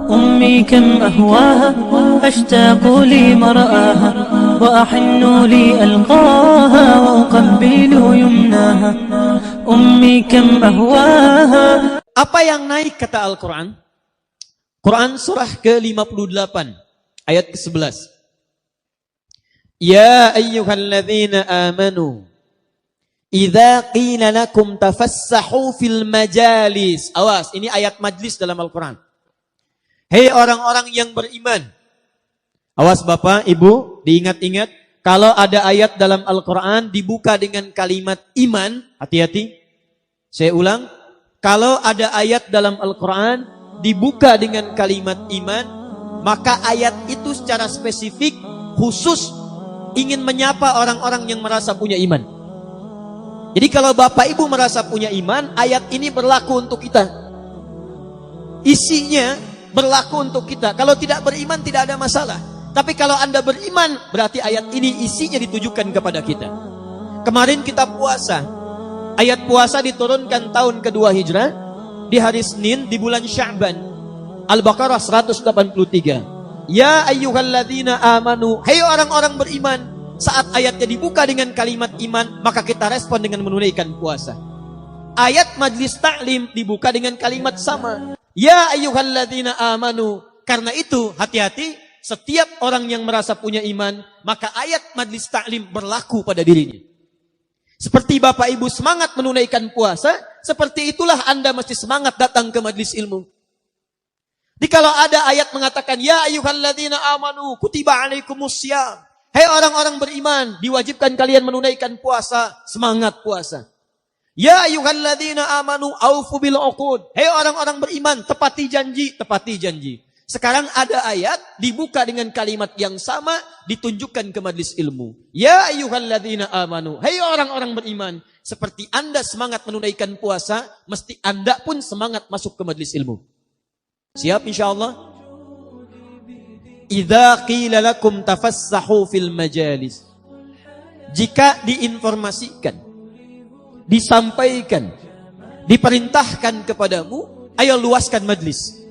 أمي كم أهواها أشتاق لمرآها وأحن لألقاها وأقبل يمناها أمي كم أهواها. Apa yang naik kata Al-Quran? Quran surah ke-58 ayat ke-11. Ya ayyuhalladzina amanu idza qila lakum tafassahu fil majalis. Awas, ini ayat majlis dalam Al-Quran. Hei orang-orang yang beriman. Awas Bapak, Ibu, diingat-ingat. Kalau ada ayat dalam Al-Quran dibuka dengan kalimat iman, hati-hati. Saya ulang. Kalau ada ayat dalam Al-Quran dibuka dengan kalimat iman, maka ayat itu secara spesifik, khusus ingin menyapa orang-orang yang merasa punya iman. Jadi kalau Bapak Ibu merasa punya iman, ayat ini berlaku untuk kita. Isinya berlaku untuk kita. Kalau tidak beriman tidak ada masalah. Tapi kalau Anda beriman, berarti ayat ini isinya ditujukan kepada kita. Kemarin kita puasa. Ayat puasa diturunkan tahun kedua Hijrah di hari Senin di bulan Sya'ban. Al-Baqarah 183. Ya ayyuhalladzina amanu, hei orang-orang beriman. Saat ayatnya dibuka dengan kalimat iman, maka kita respon dengan menunaikan puasa. Ayat majlis ta'lim dibuka dengan kalimat sama. Ya ayyuhalladzina amanu. Karena itu hati-hati, setiap orang yang merasa punya iman, maka ayat majlis ta'lim berlaku pada dirinya. Seperti Bapak Ibu semangat menunaikan puasa, seperti itulah Anda mesti semangat datang ke majlis ilmu. Jadi kalau ada ayat mengatakan, Ya ayyuhalladzina amanu, kutiba alaikumussyam. Hei orang-orang beriman, diwajibkan kalian menunaikan puasa, semangat puasa. Ya ayyuhalladzina amanu, aufu bil uqud. Hei orang-orang beriman, tepati janji, tepati janji. Sekarang ada ayat dibuka dengan kalimat yang sama ditunjukkan ke majlis ilmu. Ya ayyuhalladzina amanu. Hei orang-orang beriman, seperti Anda semangat menunaikan puasa, mesti Anda pun semangat masuk ke majlis ilmu. Siap insyaallah? Idza qila lakum tafassahu fil majalis. Jika diinformasikan, disampaikan, diperintahkan kepadamu, ayo luaskan majlis.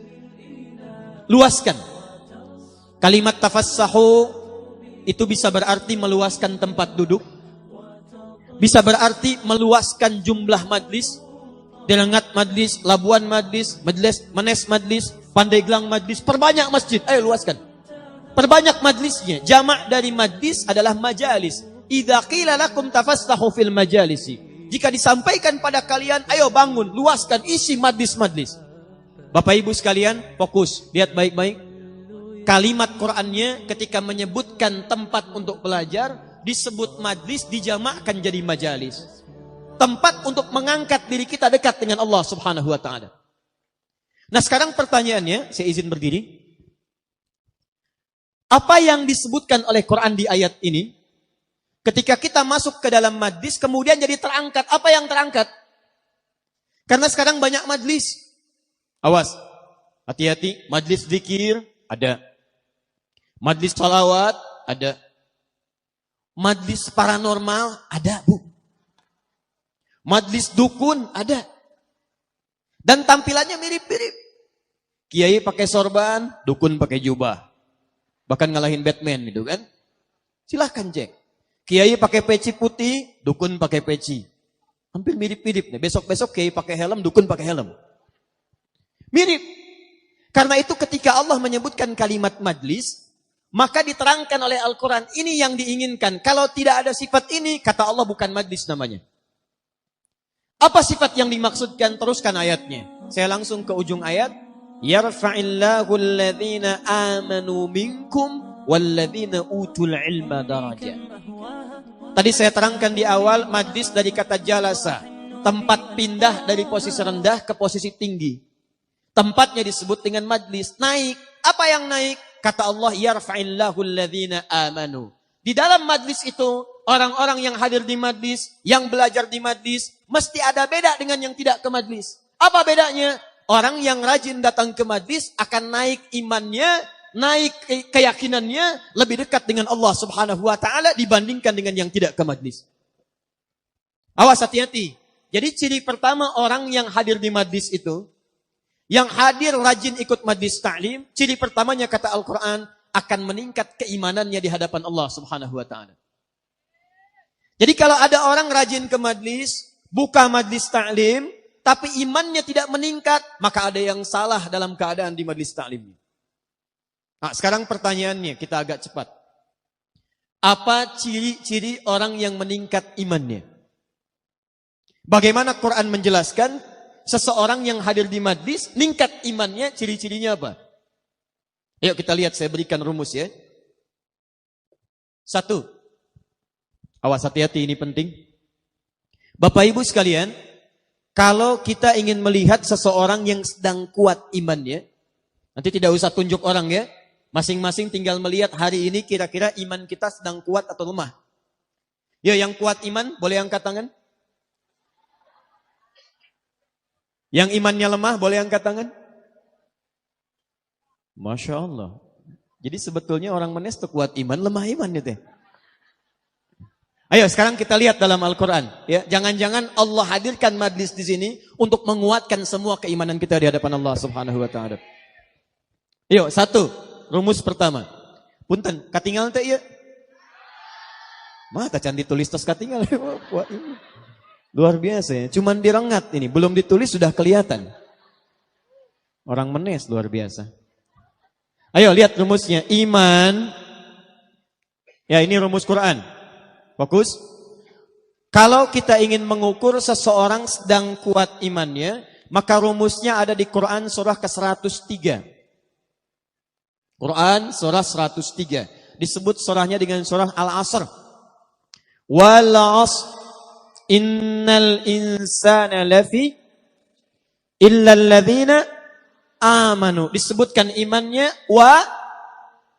Luaskan. Kalimat tafassahu itu bisa berarti meluaskan tempat duduk, bisa berarti meluaskan jumlah majlis, Delengat majlis, Labuan majlis, Menes majlis, Pandeglang majlis, perbanyak masjid, ayo luaskan. Perbanyak majlisnya. Jamak dari majlis adalah majalis. Idza qila lakum tafassahu fil majalisi. Jika disampaikan pada kalian, ayo bangun, luaskan, isi majlis-majlis. Bapak Ibu sekalian, fokus, lihat baik-baik. Kalimat Qur'annya ketika menyebutkan tempat untuk belajar, disebut majlis, dijamakkan jadi majalis. Tempat untuk mengangkat diri kita dekat dengan Allah Subhanahu wa ta'ala. Nah sekarang pertanyaannya, saya izin berdiri. Apa yang disebutkan oleh Quran di ayat ini? Ketika kita masuk ke dalam majlis, kemudian jadi terangkat. Apa yang terangkat? Karena sekarang banyak majlis. Awas, hati-hati, majlis zikir ada, majlis salawat ada, majlis paranormal ada, Bu. Majlis dukun ada. Dan tampilannya mirip-mirip. Kiai pakai sorban, dukun pakai jubah. Bahkan ngalahin Batman gitu kan. Silahkan cek. Kiai pakai peci putih, dukun pakai peci. Hampir mirip-mirip nih. Besok-besok kiai pakai helm, dukun pakai helm. Mirip. Karena itu ketika Allah menyebutkan kalimat majlis, maka diterangkan oleh Al-Quran, ini yang diinginkan. Kalau tidak ada sifat ini, kata Allah bukan majlis namanya. Apa sifat yang dimaksudkan? Teruskan ayatnya. Saya langsung ke ujung ayat. Yarfa'illahu alladhina amanu minkum walladhina utul ilma darajat. Tadi saya terangkan di awal, majlis dari kata jalasa. Tempat pindah dari posisi rendah ke posisi tinggi. Tempatnya disebut dengan majlis. Naik. Apa yang naik? Kata Allah, yarfa'illahu alladhina amanu. Di dalam majlis itu, orang-orang yang hadir di majlis, yang belajar di majlis, mesti ada beda dengan yang tidak ke majlis. Apa bedanya? Orang yang rajin datang ke majlis akan naik imannya, naik keyakinannya, lebih dekat dengan Allah Subhanahu wa ta'ala dibandingkan dengan yang tidak ke majlis. Awas, hati-hati. Jadi ciri pertama orang yang hadir di majlis itu, Yang hadir rajin ikut majlis ta'lim, ciri pertamanya kata Al-Quran, akan meningkat keimanannya di hadapan Allah Subhanahu wa ta'ala. Jadi kalau ada orang rajin ke majlis, buka majlis ta'lim, tapi imannya tidak meningkat, maka ada yang salah dalam keadaan di majlis ta'lim. Nah, sekarang pertanyaannya, kita agak cepat. Apa ciri-ciri orang yang meningkat imannya? Bagaimana Quran menjelaskan seseorang yang hadir di majlis, meningkat imannya, ciri-cirinya apa? Ayo kita lihat, saya berikan rumus ya. 1. Awas, hati-hati, ini penting. Bapak Ibu sekalian, kalau kita ingin melihat seseorang yang sedang kuat imannya, nanti tidak usah tunjuk orang ya, masing-masing tinggal melihat hari ini kira-kira iman kita sedang kuat atau lemah. Ya, yang kuat iman, boleh angkat tangan? Yang imannya lemah, boleh angkat tangan? Masya Allah. Jadi sebetulnya orang menes itu kuat iman, lemah iman itu. Ayo sekarang kita lihat dalam Al-Quran. Ya, jangan-jangan Allah hadirkan majlis di sini untuk menguatkan semua keimanan kita di hadapan Allah Subhanahu Wa Taala. Yuk, 1. Rumus pertama. Punten, katingal teh ieu. Mata can ditulis tos katingal. Wah, ini luar biasa ya. Cuman direngat ini, belum ditulis sudah kelihatan. Orang menes luar biasa. Ayo lihat rumusnya. Iman. Ya, ini rumus Quran. Fokus. Kalau kita ingin mengukur seseorang sedang kuat imannya, maka rumusnya ada di Quran surah ke-103. Quran surah 103. Disebut surahnya dengan surah Al-Asr. Wal 'asr innal insana lafi illa alladzina amanu. Disebutkan imannya wa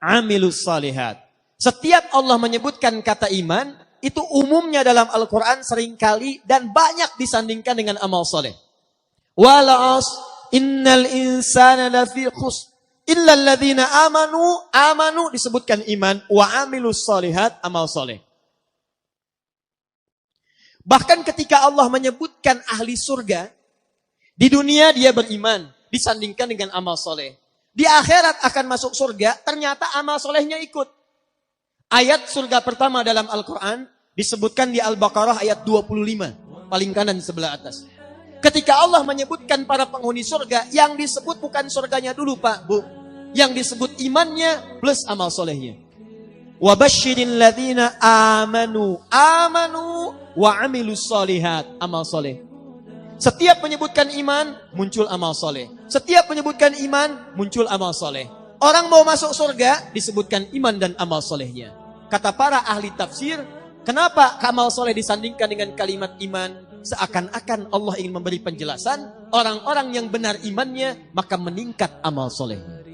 amilus salihat. Setiap Allah menyebutkan kata iman, itu umumnya dalam Al-Quran seringkali dan banyak disandingkan dengan amal soleh. Wal 'asr innal insana lafi khusr illa alladzina amanu disebutkan iman, wa amilus solihat, amal soleh. Bahkan ketika Allah menyebutkan ahli surga, di dunia dia beriman, disandingkan dengan amal soleh. Di akhirat akan masuk surga, ternyata amal solehnya ikut. Ayat surga pertama dalam Al-Quran disebutkan di Al-Baqarah ayat 25, paling kanan sebelah atas. Ketika Allah menyebutkan para penghuni surga, yang disebut bukan surganya dulu Pak, Bu. Yang disebut imannya plus amal solehnya. وَبَشِّرِ الَّذِينَ آمَنُوا وَعَمِلُوا الصَّالِحَاتِ. Amal soleh. Setiap menyebutkan iman, muncul amal soleh. Setiap menyebutkan iman, muncul amal soleh. Orang mau masuk surga, disebutkan iman dan amal solehnya. Kata para ahli tafsir, kenapa amal soleh disandingkan dengan kalimat iman? Seakan-akan Allah ingin memberi penjelasan, orang-orang yang benar imannya, maka meningkat amal solehnya.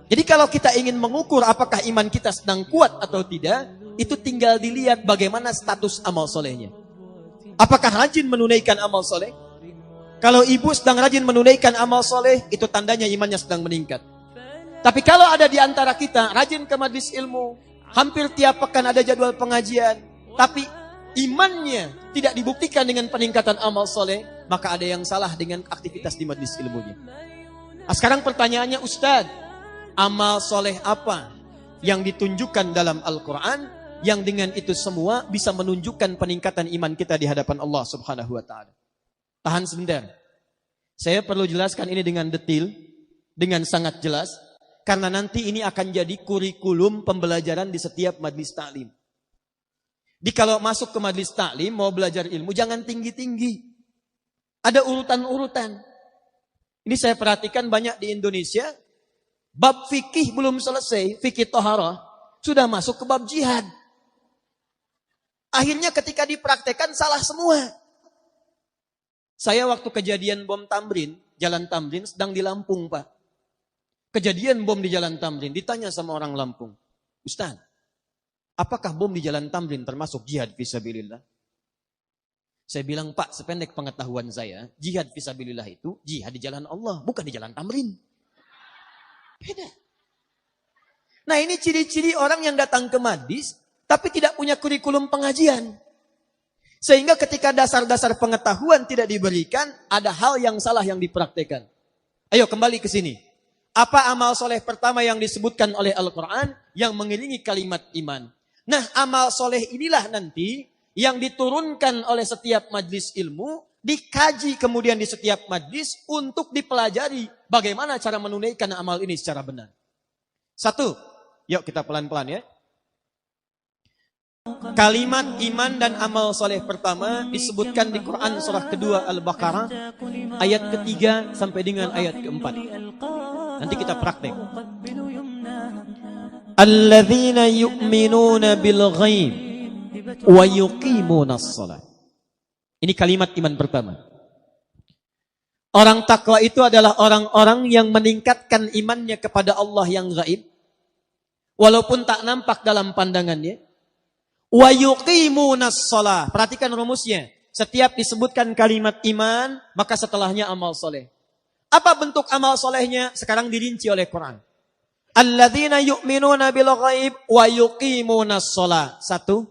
Jadi kalau kita ingin mengukur apakah iman kita sedang kuat atau tidak, itu tinggal dilihat bagaimana status amal solehnya. Apakah rajin menunaikan amal soleh? Kalau ibu sedang rajin menunaikan amal soleh, itu tandanya imannya sedang meningkat. Tapi kalau ada di antara kita rajin ke majlis ilmu, hampir tiap pekan ada jadwal pengajian, tapi imannya tidak dibuktikan dengan peningkatan amal soleh, maka ada yang salah dengan aktivitas di majlis ilmunya. Nah, sekarang pertanyaannya, Ustaz, amal soleh apa yang ditunjukkan dalam Al-Quran yang dengan itu semua bisa menunjukkan peningkatan iman kita di hadapan Allah Subhanahu wa Ta'ala? Tahan sebentar. Saya perlu jelaskan ini dengan detail, dengan sangat jelas, karena nanti ini akan jadi kurikulum pembelajaran di setiap majlis taklim. Di kalau masuk ke majlis taklim mau belajar ilmu jangan tinggi-tinggi. Ada urutan-urutan. Ini saya perhatikan banyak di Indonesia. Bab fikih belum selesai, fikih toharah, sudah masuk ke bab jihad. Akhirnya ketika dipraktekkan salah semua. Saya waktu kejadian bom Tamrin, Jalan Tamrin, sedang di Lampung Pak. Kejadian bom di Jalan Tamrin, ditanya sama orang Lampung, Ustaz, apakah bom di Jalan Tamrin termasuk jihad fisabilillah? Saya bilang, Pak, sependek pengetahuan saya, jihad fisabilillah itu jihad di jalan Allah, bukan di Jalan Tamrin. Beda. Nah ini ciri-ciri orang yang datang ke majlis tapi tidak punya kurikulum pengajian. Sehingga ketika dasar-dasar pengetahuan tidak diberikan, ada hal yang salah yang dipraktekkan. Ayo kembali ke sini. Apa amal soleh pertama yang disebutkan oleh Al-Quran yang mengiringi kalimat iman? Nah, amal soleh inilah nanti yang diturunkan oleh setiap majlis ilmu, dikaji kemudian di setiap majlis untuk dipelajari bagaimana cara menunaikan amal ini secara benar. Satu, yuk kita pelan-pelan ya. Kalimat iman dan amal soleh pertama disebutkan di Quran surah kedua Al-Baqarah ayat ketiga sampai dengan ayat keempat. Nanti kita praktek. Alladzina yu'minuna bil ghaib wa yuqimunas shalah. Ini kalimat iman pertama. Orang takwa itu adalah orang-orang yang meningkatkan imannya kepada Allah yang gaib, walaupun tak nampak dalam pandangannya. Wa yuqimunas shalah. Perhatikan rumusnya. Setiap disebutkan kalimat iman, maka setelahnya amal soleh. Apa bentuk amal solehnya? Sekarang dirinci oleh Quran. Alladzina yu'minuna bil ghaib wa yuqimunas shalah. Satu.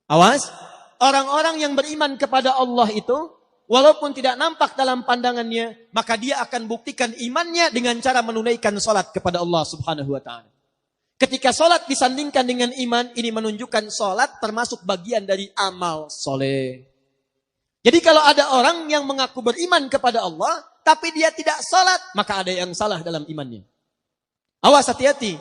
Awas. Orang-orang yang beriman kepada Allah itu, walaupun tidak nampak dalam pandangannya, maka dia akan buktikan imannya dengan cara menunaikan salat kepada Allah Subhanahu wa taala. Ketika salat disandingkan dengan iman, ini menunjukkan salat termasuk bagian dari amal soleh. Jadi kalau ada orang yang mengaku beriman kepada Allah, tapi dia tidak salat, maka ada yang salah dalam imannya. Awas, hati-hati.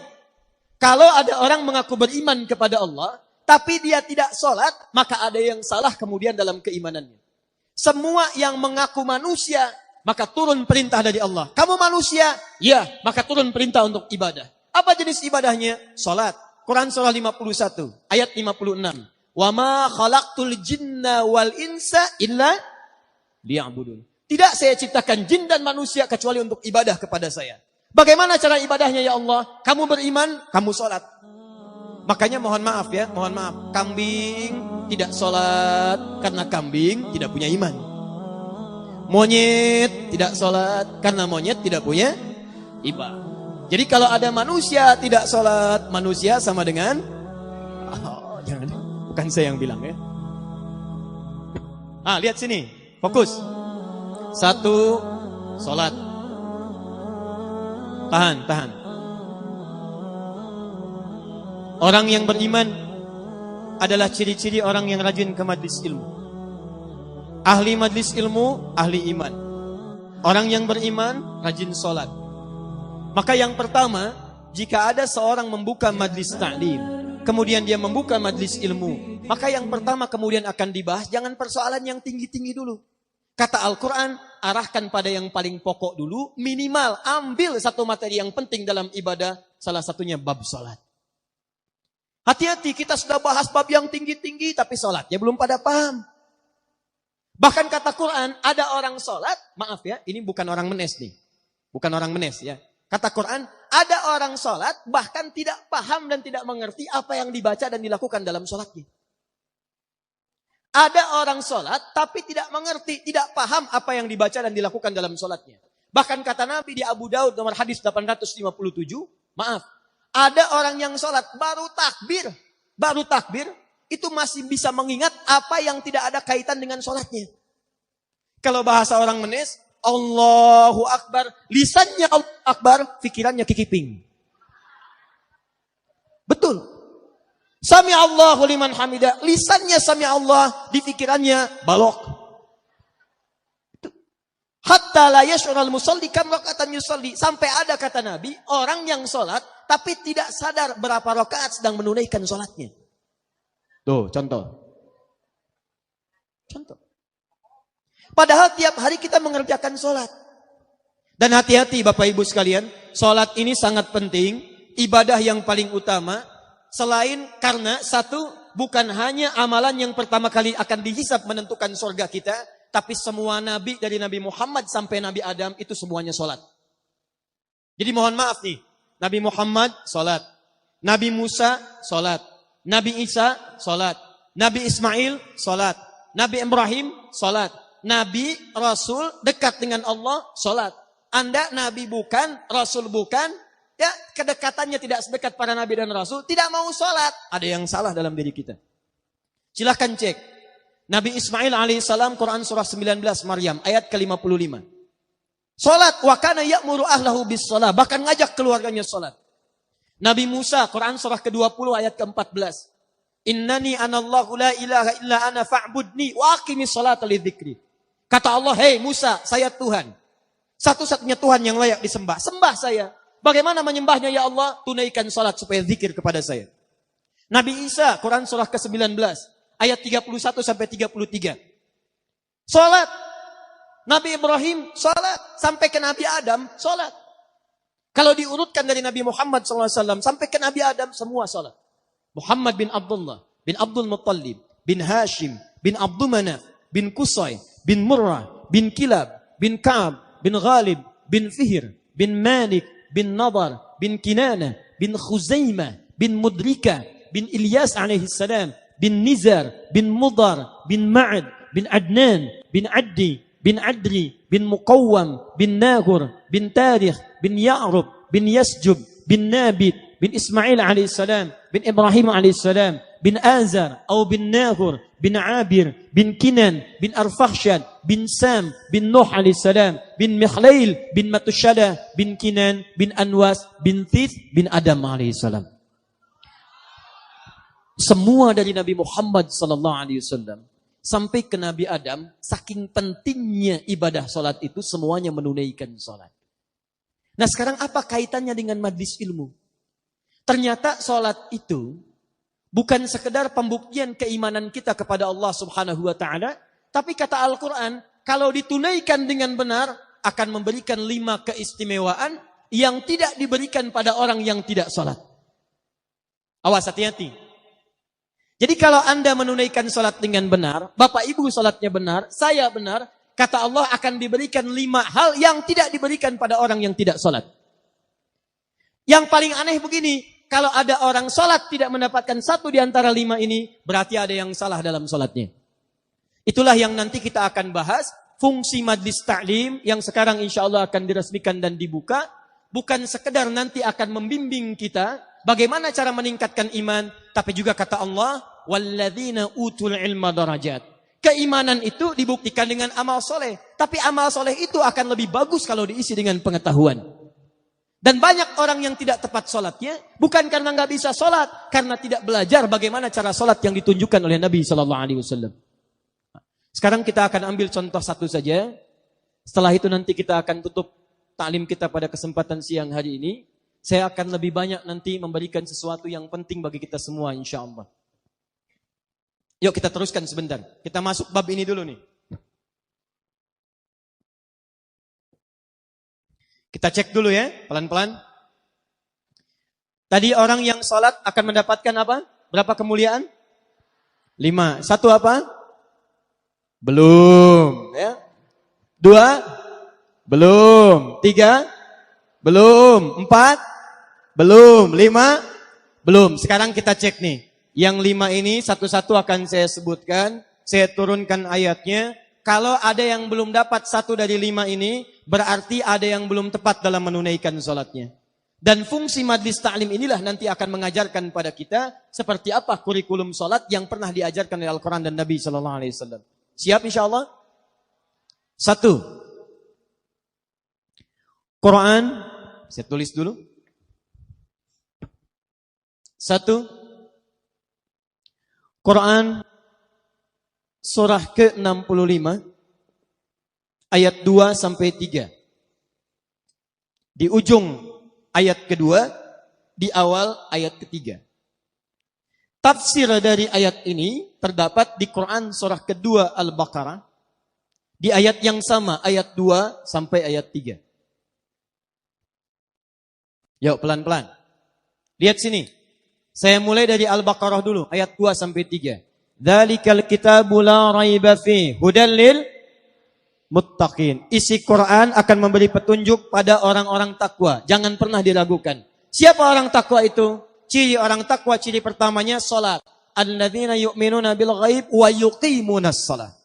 Kalau ada orang mengaku beriman kepada Allah, tapi dia tidak salat, maka ada yang salah kemudian dalam keimanannya. Semua yang mengaku manusia, maka turun perintah dari Allah. Kamu manusia? Ya, maka turun perintah untuk ibadah. Apa jenis ibadahnya? Salat. Quran surah 51 ayat 56. Wa ma khalaqtul jinna wal insa illa liya'budun. Tidak saya ciptakan jin dan manusia kecuali untuk ibadah kepada saya. Bagaimana cara ibadahnya ya Allah? Kamu beriman, kamu salat. Makanya mohon maaf ya, mohon maaf. Kambing tidak salat karena kambing tidak punya iman. Monyet tidak salat karena monyet tidak punya iman. Jadi kalau ada manusia tidak sholat, manusia sama dengan jangan, bukan saya yang bilang ya. Lihat sini, fokus. Satu, sholat. Tahan. Orang yang beriman adalah ciri-ciri orang yang rajin ke majlis ilmu. Ahli majlis ilmu, ahli iman. Orang yang beriman, rajin sholat. Maka yang pertama, jika ada seorang membuka majlis ta'lim, kemudian dia membuka majlis ilmu, maka yang pertama kemudian akan dibahas, jangan persoalan yang tinggi-tinggi dulu. Kata Al-Quran, arahkan pada yang paling pokok dulu, minimal ambil satu materi yang penting dalam ibadah, salah satunya bab salat. Hati-hati, kita sudah bahas bab yang tinggi-tinggi, tapi salatnya belum pada paham. Bahkan kata Quran, ada orang salat, maaf ya, ini bukan orang menes nih. Bukan orang menes ya. Kata Quran, ada orang sholat bahkan tidak paham dan tidak mengerti apa yang dibaca dan dilakukan dalam sholatnya. Ada orang sholat tapi tidak mengerti, tidak paham apa yang dibaca dan dilakukan dalam sholatnya. Bahkan kata Nabi di Abu Daud nomor hadis 857, maaf, ada orang yang sholat baru takbir, itu masih bisa mengingat apa yang tidak ada kaitan dengan sholatnya. Kalau bahasa orang menes, Allahu Akbar, lisannya Allahu Akbar, pikirannya kikiping. Betul. Sami Allahu liman hamidah, lisannya sami Allah, di pikirannya balok. Hatta la yash'ural musalli kam raka'atan yusalli, sampai ada kata Nabi, orang yang sholat tapi tidak sadar berapa rakaat sedang menunaikan sholatnya. Tuh, contoh. Padahal tiap hari kita mengerjakan sholat. Dan hati-hati Bapak Ibu sekalian, sholat ini sangat penting, ibadah yang paling utama. Selain karena satu, bukan hanya amalan yang pertama kali akan dihisab menentukan surga kita, tapi semua nabi dari Nabi Muhammad sampai Nabi Adam itu semuanya sholat. Jadi mohon maaf nih, Nabi Muhammad sholat, Nabi Musa sholat, Nabi Isa sholat, Nabi Ismail sholat, Nabi Ibrahim sholat. Nabi, Rasul, dekat dengan Allah, sholat. Anda Nabi bukan, Rasul bukan, ya kedekatannya tidak sedekat para Nabi dan Rasul, tidak mau sholat. Ada yang salah dalam diri kita. Silahkan cek. Nabi Ismail alaihissalam, Quran surah 19 Maryam ayat ke-55. Salat wa kana ya'muru ahlahu bis shalah, bahkan ngajak keluarganya salat. Nabi Musa, Quran surah ke-20 ayat ke-14. Innani anallahu la ilaha illa ana fa'budni wa aqimis salata lidzikri. Kata Allah, "Hei Musa, saya Tuhan. Satu-satunya Tuhan yang layak disembah. Sembah saya. Bagaimana menyembahnya ya Allah? Tunaikan salat supaya zikir kepada saya." Nabi Isa, Quran surah ke-19 ayat 31 sampai 33. Salat. Nabi Ibrahim salat sampai ke Nabi Adam salat. Kalau diurutkan dari Nabi Muhammad SAW sampai ke Nabi Adam semua salat. Muhammad bin Abdullah, bin Abdul Muttalib, bin Hashim, bin Abdul Manaf, bin Qusay, bin Murrah, bin Kilab, bin Ka'ab, bin Ghalib, bin Fihr, bin Malik, bin Nadar, bin Kinana, bin Khuzaimah, bin Mudrika, bin Ilyas alaihissalam, bin Nizar, bin Mudar, bin Ma'ad, bin Adnan, bin Addi, bin Adri, bin Muqawwam, bin Nagur, bin Tarikh, bin Ya'rub, bin Yasjub, bin Nabit, bin Ismail alaihissalam, bin Ibrahim alaihissalam, bin Azar, atau bin Nahur, bin Abir, bin Kinan, bin Arfakhshad, bin Sam, bin Nuh alaihissalam, bin Mikhlail, bin Matushalah, bin Kinan, bin Anwas, bin Thith, bin Adam alaihissalam. Semua dari Nabi Muhammad sallallahu alaihi wasallam sampai ke Nabi Adam, saking pentingnya ibadah salat itu semuanya menunaikan salat. Nah, sekarang apa kaitannya dengan majlis ilmu? Ternyata salat itu bukan sekedar pembuktian keimanan kita kepada Allah Subhanahu wa taala, tapi kata Al-Qur'an, kalau ditunaikan dengan benar akan memberikan 5 keistimewaan yang tidak diberikan pada orang yang tidak salat. Awas, hati-hati. Jadi kalau Anda menunaikan salat dengan benar, Bapak Ibu salatnya benar, saya benar, kata Allah akan diberikan 5 hal yang tidak diberikan pada orang yang tidak salat. Yang paling aneh begini, kalau ada orang salat tidak mendapatkan 1 di antara 5 ini, berarti ada yang salah dalam salatnya. Itulah yang nanti kita akan bahas, fungsi majlis ta'lim yang sekarang insya Allah akan diresmikan dan dibuka, bukan sekedar nanti akan membimbing kita, bagaimana cara meningkatkan iman, tapi juga kata Allah, walladzina utul ilma darajat. Keimanan itu dibuktikan dengan amal soleh, tapi amal soleh itu akan lebih bagus kalau diisi dengan pengetahuan. Dan banyak orang yang tidak tepat sholatnya, bukan karena nggak bisa sholat, karena tidak belajar bagaimana cara sholat yang ditunjukkan oleh Nabi SAW. Sekarang kita akan ambil contoh satu saja. Setelah itu nanti kita akan tutup taklim kita pada kesempatan siang hari ini. Saya akan lebih banyak nanti memberikan sesuatu yang penting bagi kita semua insya Allah. Yuk kita teruskan sebentar. Kita masuk bab ini dulu nih. Kita cek dulu ya, pelan-pelan. Tadi orang yang sholat akan mendapatkan apa? Berapa kemuliaan? 5. 1 apa? Belum. Ya. 2? Belum. 3? Belum. 4? Belum. 5? Belum. Sekarang kita cek nih. Yang 5 ini satu-satu akan saya sebutkan. Saya turunkan ayatnya. Kalau ada yang belum dapat 1 dari 5 ini, berarti ada yang belum tepat dalam menunaikan sholatnya. Dan fungsi majlis ta'lim inilah nanti akan mengajarkan pada kita seperti apa kurikulum sholat yang pernah diajarkan oleh Al-Quran dan Nabi SAW. Siap insyaAllah? 1. Quran, saya tulis dulu. 1. Quran surah ke-65 ayat 2 sampai 3. Di ujung ayat kedua, di awal ayat ketiga. Tafsir dari ayat ini terdapat di Quran surah kedua Al-Baqarah di ayat yang sama, ayat 2 sampai ayat 3. Yuk pelan-pelan. Lihat sini. Saya mulai dari Al-Baqarah dulu, ayat 2 sampai 3. Dzalikal kitabu la raiba fi hudal lil muttaqin. Isi Quran akan memberi petunjuk pada orang-orang takwa. Jangan pernah diragukan. Siapa orang takwa itu? Ciri orang takwa, ciri pertamanya salat. Alladzina yu'minuna bil ghaib wa yuqimunas shalah.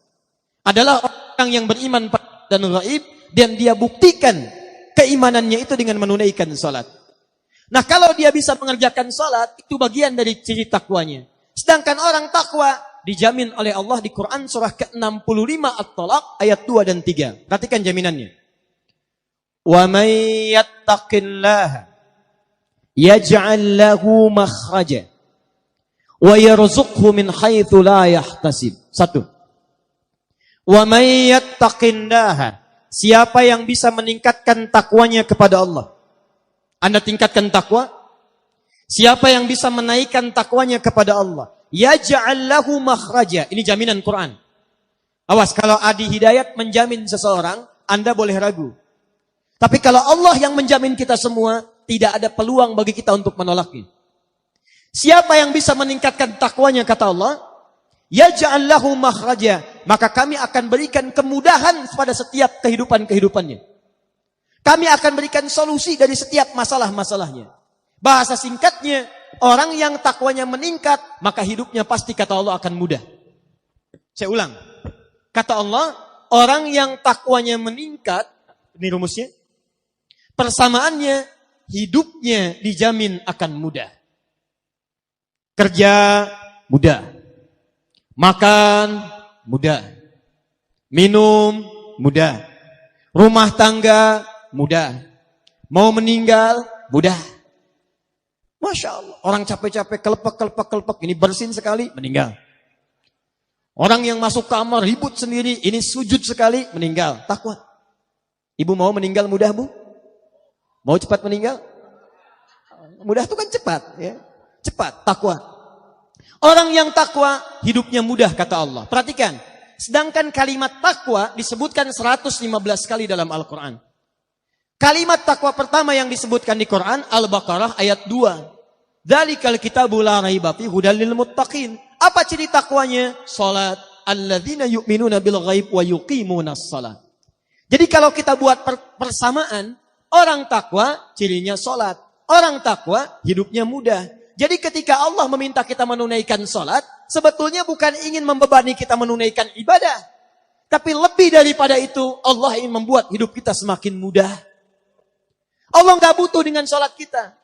Adalah orang yang beriman dan ghaib dan dia buktikan keimanannya itu dengan menunaikan salat. Nah, kalau dia bisa mengerjakan salat, itu bagian dari ciri takwanya. Sedangkan orang takwa, dijamin oleh Allah di Quran surah ke-65 At-Talaq ayat 2 dan 3. Perhatikan jaminannya. Wa may yattaqillaha yaj'al lahu makhraja wa yarzuqhu min haitsu la yahtasib. 1. Wa may yattaqillaha, siapa yang bisa meningkatkan takwanya kepada Allah. Anda tingkatkan takwa? Siapa yang bisa menaikkan takwanya kepada Allah? Yaj'al lahu makhraja. Ini jaminan Quran. Awas, kalau Adi Hidayat menjamin seseorang, Anda boleh ragu. Tapi kalau Allah yang menjamin kita semua, tidak ada peluang bagi kita untuk menolaknya. Siapa yang bisa meningkatkan takwanya, kata Allah, yaj'al lahu makhraja, maka kami akan berikan kemudahan pada setiap kehidupannya. Kami akan berikan solusi dari setiap masalah-masalahnya. Bahasa singkatnya, orang yang takwanya meningkat, maka hidupnya pasti, kata Allah, akan mudah. Saya ulang. Kata Allah, orang yang takwanya meningkat, ini rumusnya, persamaannya, hidupnya dijamin akan mudah. Kerja mudah. Makan mudah. Minum mudah. Rumah tangga mudah. Mau meninggal mudah. Masya Allah. Orang capek-capek, kelepek. Ini bersin sekali, meninggal. Orang yang masuk kamar, ribut sendiri, ini sujud sekali, meninggal. Takwa. Ibu mau meninggal mudah, Bu? Mau cepat meninggal? Mudah itu kan cepat. Ya. Cepat, takwa. Orang yang takwa, hidupnya mudah, kata Allah. Perhatikan. Sedangkan kalimat takwa disebutkan 115 kali dalam Al-Quran. Kalimat takwa pertama yang disebutkan di Quran, Al-Baqarah ayat 2. Dzalikal kitabu la raiba fihi hudal lil muttaqin. Apa ciri takwanya? Salat. Alladzina yu'minuna bil ghaib wa yuqimunas salat. Jadi kalau kita buat persamaan, orang takwa cirinya salat. Orang takwa hidupnya mudah. Jadi ketika Allah meminta kita menunaikan salat, sebetulnya bukan ingin membebani kita menunaikan ibadah. Tapi lebih daripada itu, Allah ingin membuat hidup kita semakin mudah. Allah nggak butuh dengan salat kita.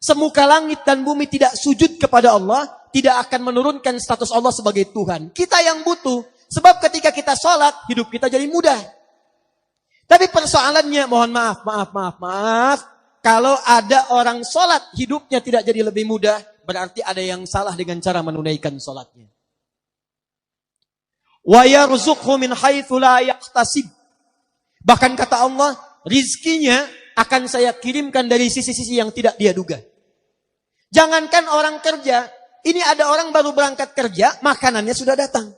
Semuka langit dan bumi tidak sujud kepada Allah, tidak akan menurunkan status Allah sebagai Tuhan. Kita yang butuh, sebab ketika kita sholat, hidup kita jadi mudah. Tapi persoalannya, mohon maaf. Kalau ada orang sholat, hidupnya tidak jadi lebih mudah, berarti ada yang salah dengan cara menunaikan sholatnya. Wa yarzuqhu min haitsu la yahtasib. Bahkan kata Allah, rizkinya akan saya kirimkan dari sisi-sisi yang tidak dia duga. Jangankan orang kerja, ini ada orang baru berangkat kerja, makanannya sudah datang.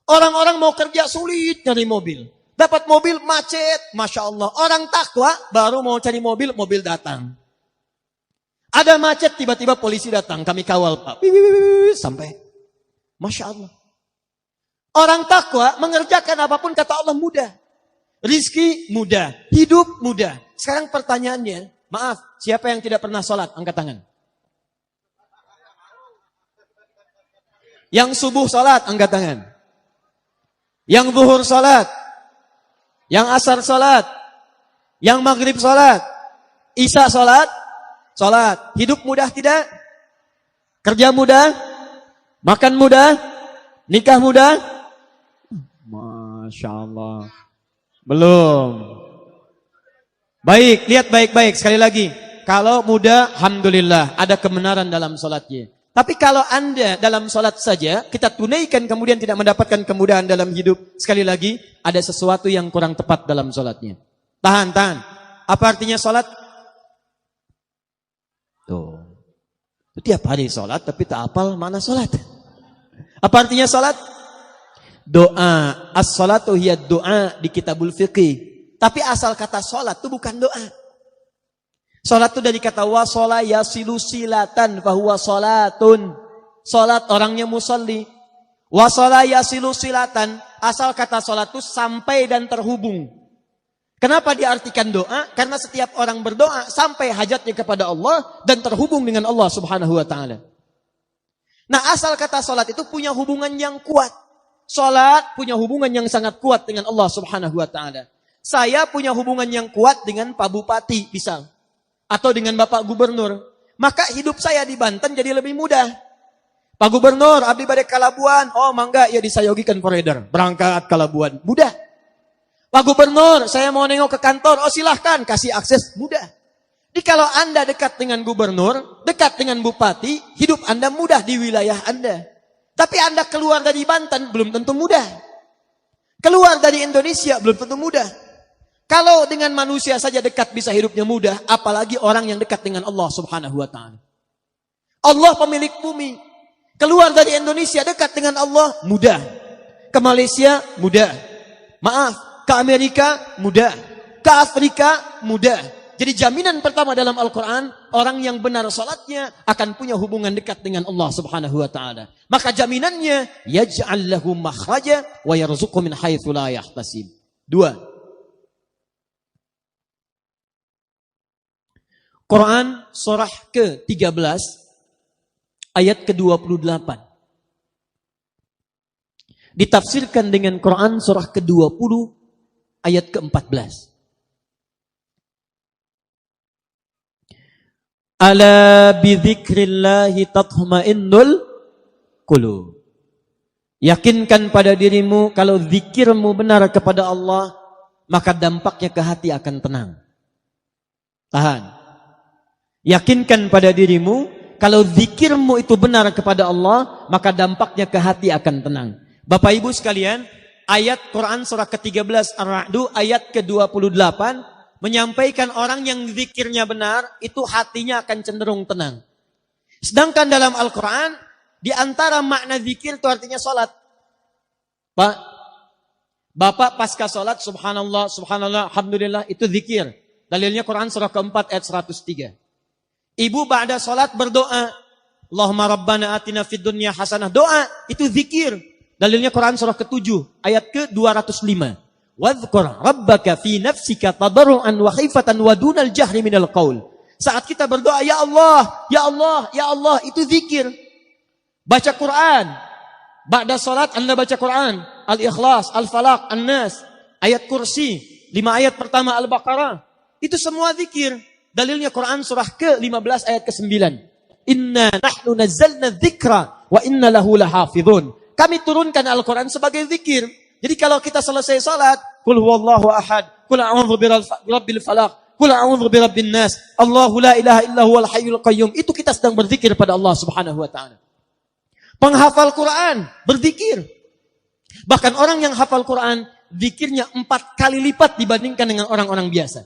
Orang-orang mau kerja sulit nyari mobil. Dapat mobil macet, Masya Allah. Orang takwa baru mau cari mobil, mobil datang. Ada macet, tiba-tiba polisi datang, kami kawal Pak. Sampai. Masya Allah. Orang takwa mengerjakan apapun kata Allah mudah. Rizki mudah, hidup mudah. Sekarang pertanyaannya, maaf, siapa yang tidak pernah sholat? Angkat tangan. Yang subuh sholat, angkat tangan. Yang zuhur sholat. Yang asar sholat. Yang maghrib sholat. Isya sholat. Sholat. Hidup mudah tidak? Kerja mudah? Makan mudah? Nikah mudah? Masya Allah. Belum. Baik, lihat baik-baik sekali lagi. Kalau mudah, alhamdulillah, ada kebenaran dalam sholatnya. Tapi kalau Anda dalam sholat saja, kita tunaikan kemudian tidak mendapatkan kemudahan dalam hidup. Sekali lagi, ada sesuatu yang kurang tepat dalam sholatnya. Tahan. Apa artinya sholat? Tuh. Tiap hari sholat, tapi tak hafal mana sholat. Apa artinya sholat? Doa. As-sholatu hiya doa di kitabul fiqih. Tapi asal kata sholat itu bukan doa. Sholat itu dari kata wasola yasilu silatan fahuwa sholatun. Sholat orangnya musalli. Wasola yasilu silatan. Asal kata sholat itu sampai dan terhubung. Kenapa diartikan doa? Karena setiap orang berdoa sampai hajatnya kepada Allah dan terhubung dengan Allah subhanahu wa ta'ala. Nah asal kata sholat itu punya hubungan yang kuat. Sholat punya hubungan yang sangat kuat dengan Allah subhanahu wa ta'ala. Saya punya hubungan yang kuat dengan Pak Bupati misal. Atau dengan Bapak Gubernur. Maka hidup saya di Banten jadi lebih mudah. Pak Gubernur, abdi bade ka Labuan. Oh, mangga ya disayogikan koridor. Berangkat ke Labuan. Mudah. Pak Gubernur, saya mau nengok ke kantor. Oh, silahkan, kasih akses. Mudah. Jadi kalau Anda dekat dengan gubernur, dekat dengan bupati, hidup Anda mudah di wilayah Anda. Tapi Anda keluar dari Banten, belum tentu mudah. Keluar dari Indonesia, belum tentu mudah. Kalau dengan manusia saja dekat bisa hidupnya mudah, apalagi orang yang dekat dengan Allah Subhanahu wa ta'ala. Allah pemilik bumi. Keluar dari Indonesia dekat dengan Allah, mudah. Ke Malaysia, mudah. Maaf, ke Amerika, mudah. Ke Afrika, mudah. Jadi jaminan pertama dalam Al-Quran, orang yang benar salatnya akan punya hubungan dekat dengan Allah Subhanahu wa ta'ala. Maka jaminannya, yaj'al lahu makhraja wa yarzuqhu min haitsu la yahtasib. 2. Quran surah ke-13 ayat ke-28. Ditafsirkan dengan Quran surah ke-20 ayat ke-14. Ala bidzikrillahi tatma'innul qulub. Yakinkan pada dirimu kalau zikirmu benar kepada Allah, maka dampaknya ke hati akan tenang. Tahan. Yakinkan pada dirimu kalau zikirmu itu benar kepada Allah, maka dampaknya ke hati akan tenang. Bapak Ibu sekalian, ayat Quran surah ke-13 Ar-Ra'd ayat ke-28 menyampaikan orang yang zikirnya benar, itu hatinya akan cenderung tenang. Sedangkan dalam Al-Quran, di antara makna zikir itu artinya sholat. Pak, Bapak pasca sholat, subhanallah, subhanallah, alhamdulillah, itu zikir. Dalilnya Quran surah ke-4 ayat 103. Ibu ba'da sholat berdoa, Allahumma rabbana atina fid dunya hasanah. Doa, itu zikir. Dalilnya Quran surah ke-7 ayat ke-205. Wadhkur rabbaka fi nafsika tadarruan wa khifatan wa dunal jahri minal qaul. Saat kita berdoa, ya Allah, ya Allah, ya Allah, itu zikir. Baca Quran. Ba'da salat Anda baca Quran. Al-Ikhlas, Al-Falaq, An-Nas, ayat kursi, 5 ayat pertama Al-Baqarah. Itu semua zikir. Dalilnya Quran surah ke-15 ayat ke-9. Inna nahnu nazzalna dzikra wa inna lahu lahafizun. Kami turunkan Al-Quran sebagai zikir. Jadi kalau kita selesai salat, qul huwallahu ahad, qul a'udzu birabbil falaq, qul a'udzu birabbin nas, Allahu la ilaha illa huwal hayyul qayyum. Itu kita sedang berzikir pada Allah Subhanahu wa taala. Penghafal Quran berzikir. Bahkan orang yang hafal Quran, zikirnya 4 kali lipat dibandingkan dengan orang-orang biasa.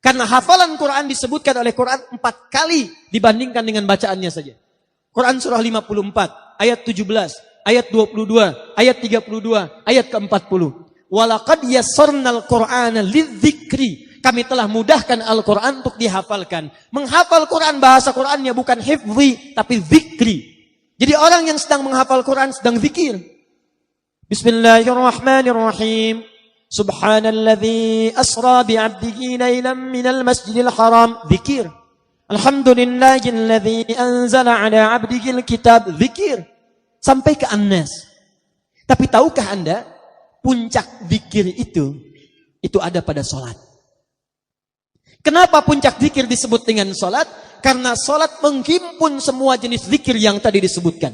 Karena hafalan Quran disebutkan oleh Quran 4 kali dibandingkan dengan bacaannya saja. Quran surah 54 ayat 17. Ayat 22, ayat 32, ayat ke-40. Walaqad yassarnal Qur'ana lidzikri. Kami telah mudahkan Al-Quran untuk dihafalkan. Menghafal Quran, bahasa Qurannya bukan hifzi, tapi zikri. Jadi orang yang sedang menghafal Quran sedang zikir. Bismillahirrahmanirrahim. Subhanalladzi asra bi'abdihi laylan minal masjidil haram. Zikir. Alhamdulillahilladzi anzala ala 'abdihil kitab. Zikir. Sampai ke An-Nas. Tapi tahukah Anda, puncak zikir itu ada pada sholat. Kenapa puncak zikir disebut dengan sholat? Karena sholat menghimpun semua jenis zikir yang tadi disebutkan.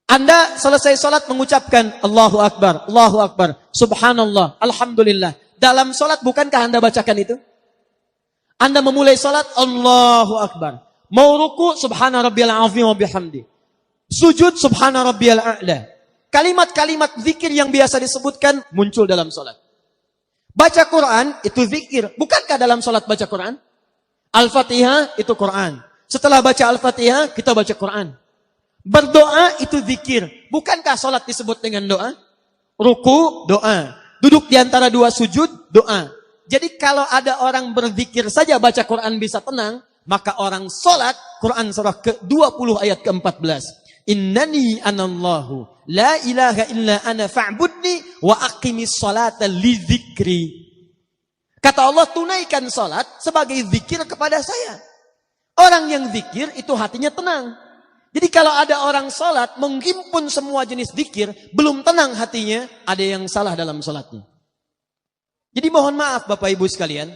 Anda selesai sholat mengucapkan Allahu Akbar, Allahu Akbar, Subhanallah, Alhamdulillah. Dalam sholat bukankah Anda bacakan itu? Anda memulai sholat Allahu Akbar. Mau ruku, Subhana rabbiyal azim wa bihamdi. Sujud subhana rabbiyal a'la. Kalimat-kalimat zikir yang biasa disebutkan muncul dalam salat. Baca Quran itu zikir. Bukankah dalam salat baca Quran? Al-Fatihah itu Quran. Setelah baca Al-Fatihah kita baca Quran. Berdoa itu zikir. Bukankah salat disebut dengan doa? Ruku, doa. Duduk di antara 2 sujud, doa. Jadi kalau ada orang berzikir saja baca Quran bisa tenang, maka orang salat Quran surah ke-20 ayat ke-14. Innani anallahu la ilaha illa ana fa'budni wa aqimis salata li dzikri. Kata Allah, tunaikan salat sebagai zikir kepada saya. Orang yang zikir itu hatinya tenang. Jadi kalau ada orang salat menghimpun semua jenis zikir, belum tenang hatinya, ada yang salah dalam salatnya. Jadi mohon maaf Bapak Ibu sekalian,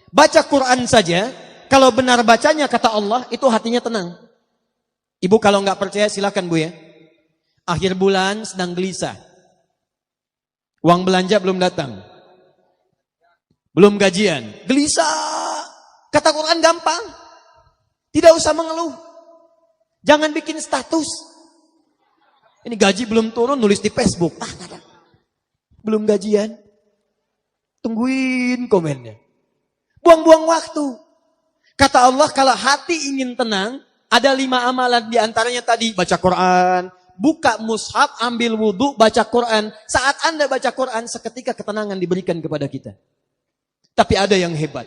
baca Quran saja, kalau benar bacanya kata Allah, itu hatinya tenang. Ibu kalau nggak percaya silakan Bu ya. Akhir bulan sedang gelisah. Uang belanja belum datang. Belum gajian. Gelisah. Kata Quran gampang. Tidak usah mengeluh. Jangan bikin status. Ini gaji belum turun nulis di Facebook. Belum gajian. Tungguin komennya. Buang-buang waktu. Kata Allah kalau hati ingin tenang, ada 5 amalan di antaranya tadi. Baca Quran, buka mushaf, ambil wudhu, baca Quran. Saat Anda baca Quran, seketika ketenangan diberikan kepada kita. Tapi ada yang hebat.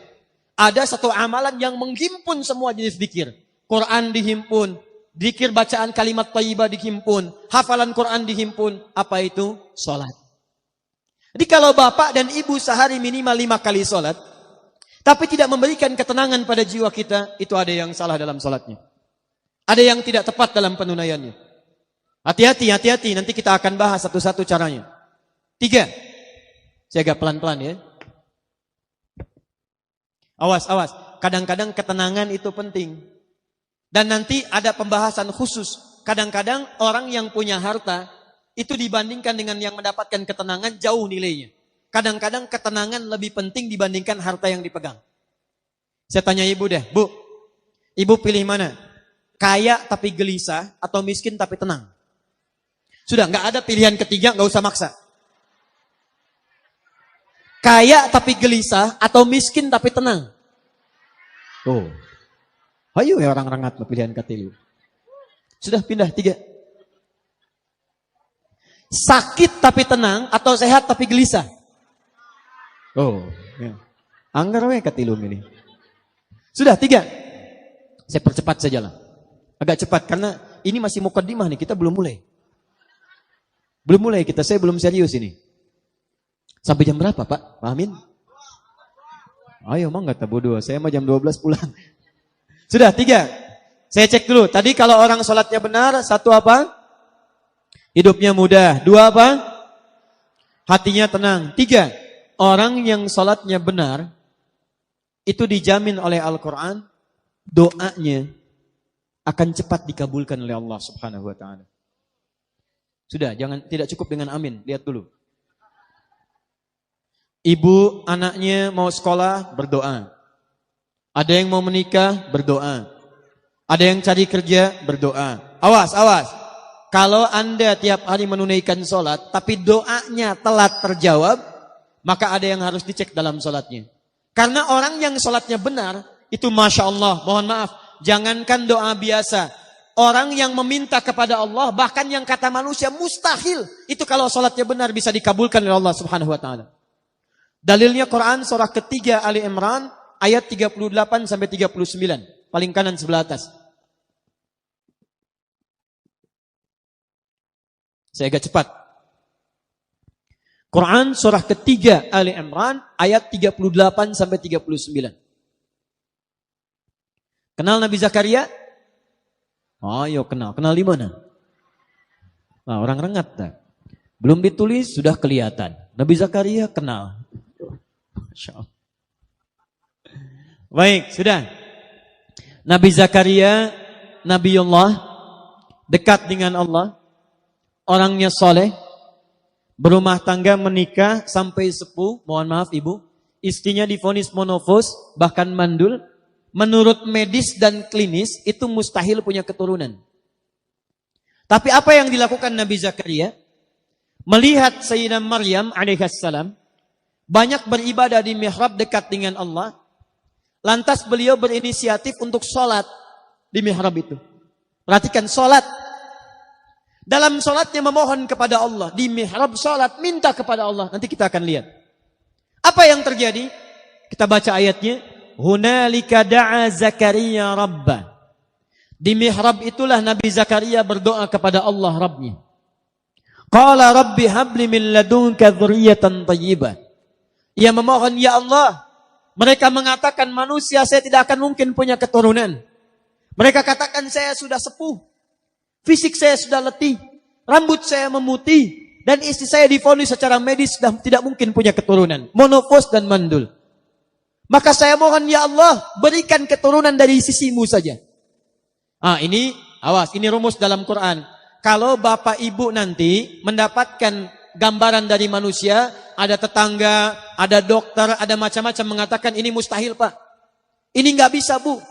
Ada satu amalan yang menghimpun semua jenis zikir. Quran dihimpun, zikir bacaan kalimat thayyibah dihimpun, hafalan Quran dihimpun. Apa itu? Salat. Jadi kalau bapak dan ibu sehari minimal 5 kali salat, tapi tidak memberikan ketenangan pada jiwa kita, itu ada yang salah dalam salatnya. Ada yang tidak tepat dalam penunaiannya. Hati-hati, hati-hati. Nanti kita akan bahas satu-satu caranya. 3. Saya agak pelan-pelan ya. Awas, awas. Kadang-kadang ketenangan itu penting. Dan nanti ada pembahasan khusus. Kadang-kadang orang yang punya harta, itu dibandingkan dengan yang mendapatkan ketenangan jauh nilainya. Kadang-kadang ketenangan lebih penting dibandingkan harta yang dipegang. Saya tanya ibu deh, Bu, ibu pilih mana? Kaya tapi gelisah atau miskin tapi tenang? Sudah, nggak ada pilihan ketiga, nggak usah maksa. Kaya tapi gelisah atau miskin tapi tenang? Tuh. Ayo ya orang rengat pilihan ketiga. Sudah pindah 3. Sakit tapi tenang atau sehat tapi gelisah? Oh, ya. Anggar we katilu ini. Sudah 3. Saya percepat saja lah. Agak cepat karena ini masih mukaddimah nih, kita belum mulai. Belum mulai kita, saya belum serius ini. Sampai jam berapa Pak? Pak Amin? Ayo mang kata bodoh, saya mah jam 12 pulang. Sudah 3. Saya cek dulu. Tadi kalau orang sholatnya benar, 1 apa? Hidupnya mudah. 2 apa? Hatinya tenang. 3. Orang yang sholatnya benar, itu dijamin oleh Al-Quran, doanya akan cepat dikabulkan oleh Allah Subhanahu Wa Taala. Sudah, tidak cukup dengan amin. Lihat dulu. Ibu anaknya mau sekolah, berdoa. Ada yang mau menikah, berdoa. Ada yang cari kerja, berdoa. Awas, awas. Kalau Anda tiap hari menunaikan sholat, tapi doanya telat terjawab, maka ada yang harus dicek dalam sholatnya. Karena orang yang sholatnya benar, itu Masya Allah, mohon maaf, jangankan doa biasa. Orang yang meminta kepada Allah, bahkan yang kata manusia mustahil, itu kalau sholatnya benar bisa dikabulkan oleh Allah Subhanahu Wa Taala. Dalilnya Quran surah ketiga Ali Imran ayat 38 sampai 39, paling kanan sebelah atas. Saya agak cepat. Quran surah ketiga Ali Imran ayat 38 sampai 39. Kenal Nabi Zakaria? Oh, yo kenal. Kenal di mana? Nah, orang rengat tak? Belum ditulis sudah kelihatan. Nabi Zakaria kenal. Masya Allah. Baik, sudah. Nabi Zakaria, Nabiullah, dekat dengan Allah, orangnya soleh, berumah tangga, menikah sampai sepuh. Mohon maaf ibu, istrinya divonis monofos, bahkan mandul. Menurut medis dan klinis itu mustahil punya keturunan. Tapi apa yang dilakukan Nabi Zakaria? Melihat Sayyidah Maryam alaihissalam banyak beribadah di mihrab dekat dengan Allah. Lantas beliau berinisiatif untuk sholat di mihrab itu. Perhatikan sholat. Dalam sholatnya memohon kepada Allah. Di mihrab sholat minta kepada Allah. Nanti kita akan lihat. Apa yang terjadi? Kita baca ayatnya. Hunalika da'a Zakaria Rabbah. Di mihrab itulah Nabi Zakaria berdoa kepada Allah Rabbnya. Qala Rabbi habli min ladunka dzurriyyatan thayyibah. Ia memohon, ya Allah, mereka mengatakan manusia saya tidak akan mungkin punya keturunan. Mereka katakan saya sudah sepuh, fisik saya sudah letih, rambut saya memutih, dan istri saya divonis secara medis sudah tidak mungkin punya keturunan, monofos dan mandul. Maka saya mohon, ya Allah, berikan keturunan dari sisimu saja. Ini Awas, ini rumus dalam Quran. Kalau bapak ibu nanti mendapatkan gambaran dari manusia, ada tetangga, ada dokter, ada macam-macam mengatakan ini mustahil pak. Ini nggak bisa bu.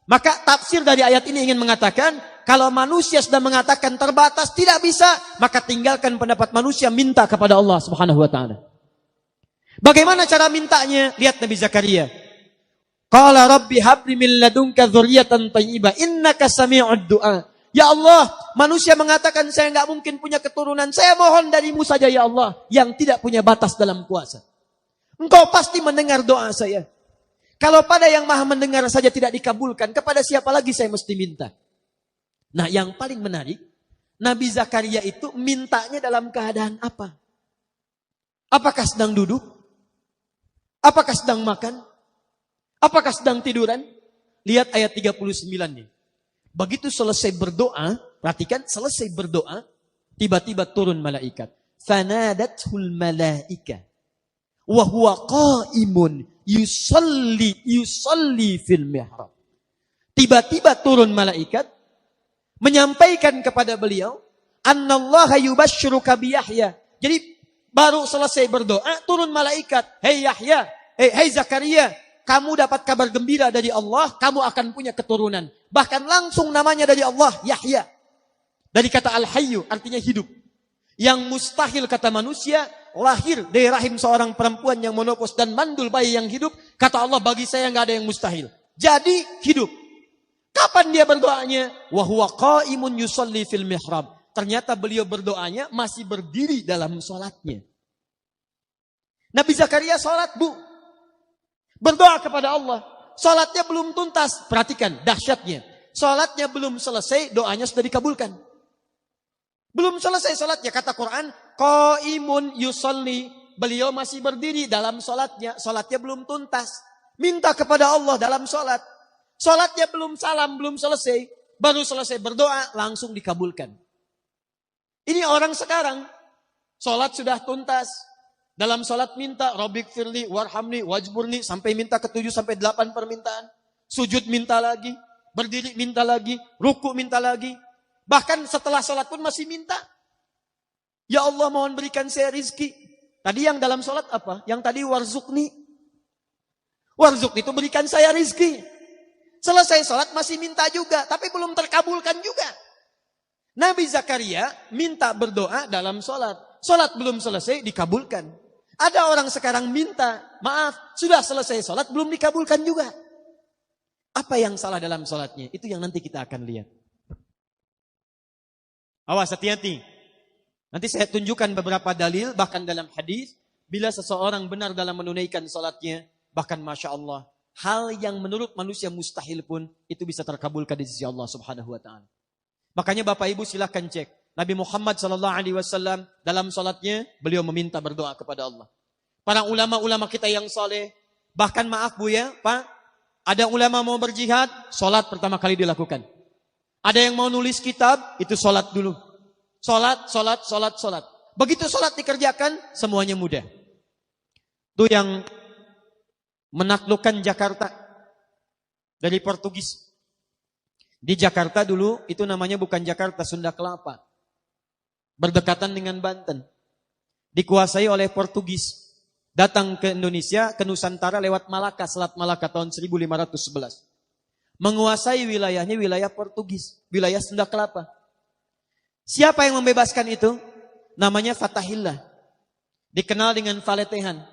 Maka tafsir dari ayat ini ingin mengatakan, kalau manusia sudah mengatakan terbatas, tidak bisa, maka tinggalkan pendapat manusia, minta kepada Allah Subhanahu wa taala. Bagaimana cara mintanya? Lihat Nabi Zakaria. Qala rabbi habli min ladunka dzurriyyatan thayyibah innaka sami'ud du'a. Ya Allah, manusia mengatakan saya enggak mungkin punya keturunan. Saya mohon darimu saja ya Allah yang tidak punya batas dalam kuasa. Engkau pasti mendengar doa saya. Kalau pada yang maha mendengar saja tidak dikabulkan, kepada siapa lagi saya mesti minta? Nah, yang paling menarik, Nabi Zakaria itu mintanya dalam keadaan apa? Apakah sedang duduk? Apakah sedang makan? Apakah sedang tiduran? Lihat ayat 39 nih. Begitu selesai berdoa, perhatikan, selesai berdoa, tiba-tiba turun malaikat. Fanadathul malaika wa huwa qa'imun yusalli fil mihrab. Tiba-tiba turun malaikat menyampaikan kepada beliau, annallaha yubashshiruka bi Yahya. Jadi baru selesai berdoa, turun malaikat. Hei Yahya, hei Zakaria, kamu dapat kabar gembira dari Allah, kamu akan punya keturunan. Bahkan langsung namanya dari Allah, Yahya. Dari kata Al-Hayyu, artinya hidup. Yang mustahil kata manusia, lahir dari rahim seorang perempuan yang menopos dan mandul bayi yang hidup. Kata Allah, bagi saya nggak ada yang mustahil. Jadi hidup. Kapan dia berdoanya? Wa huwa qa'imun yusalli fil mihrab. Ternyata beliau berdoanya masih berdiri dalam sholatnya. Nabi Zakaria sholat bu. Berdoa kepada Allah. Sholatnya belum tuntas. Perhatikan dahsyatnya. Sholatnya belum selesai, doanya sudah dikabulkan. Belum selesai sholatnya. Kata Quran, qa'imun yusalli. Beliau masih berdiri dalam sholatnya. Sholatnya belum tuntas. Minta kepada Allah dalam sholat. Sholatnya belum salam, belum selesai. Baru selesai berdoa, langsung dikabulkan. Ini orang sekarang. Sholat sudah tuntas. Dalam sholat minta, Rabbik firli, warhamni, wajburni. Sampai minta ke-7 sampai 8 permintaan. Sujud minta lagi. Berdiri minta lagi. Ruku minta lagi. Bahkan setelah sholat pun masih minta. Ya Allah mohon berikan saya rizki. Tadi yang dalam sholat apa? Yang tadi warzukni. Warzukni itu berikan saya rizki. Selesai sholat masih minta juga. Tapi belum terkabulkan juga. Nabi Zakaria minta berdoa dalam sholat. Sholat belum selesai dikabulkan. Ada orang sekarang minta, maaf, sudah selesai sholat belum dikabulkan juga. Apa yang salah dalam sholatnya? Itu yang nanti kita akan lihat. Awas, hati-hati. Nanti saya tunjukkan beberapa dalil, bahkan dalam hadis, bila seseorang benar dalam menunaikan sholatnya, bahkan Masya Allah, hal yang menurut manusia mustahil pun, itu bisa terkabulkan di sisi Allah Subhanahu Wa Taala. Makanya Bapak Ibu silahkan cek. Nabi Muhammad SAW dalam sholatnya, beliau meminta berdoa kepada Allah. Para ulama-ulama kita yang soleh, bahkan maaf bu ya, Pak, ada ulama mau berjihad, sholat pertama kali dilakukan. Ada yang mau nulis kitab, itu sholat dulu. Sholat. Begitu sholat dikerjakan, semuanya mudah. Itu yang menaklukkan Jakarta dari Portugis. Di Jakarta dulu, itu namanya bukan Jakarta, Sunda Kelapa. Berdekatan dengan Banten. Dikuasai oleh Portugis. Datang ke Indonesia, ke Nusantara lewat Malaka, Selat Malaka tahun 1511. Menguasai wilayahnya wilayah Portugis, wilayah Sunda Kelapa. Siapa yang membebaskan itu? Namanya Fatahillah. Dikenal dengan Faletehan.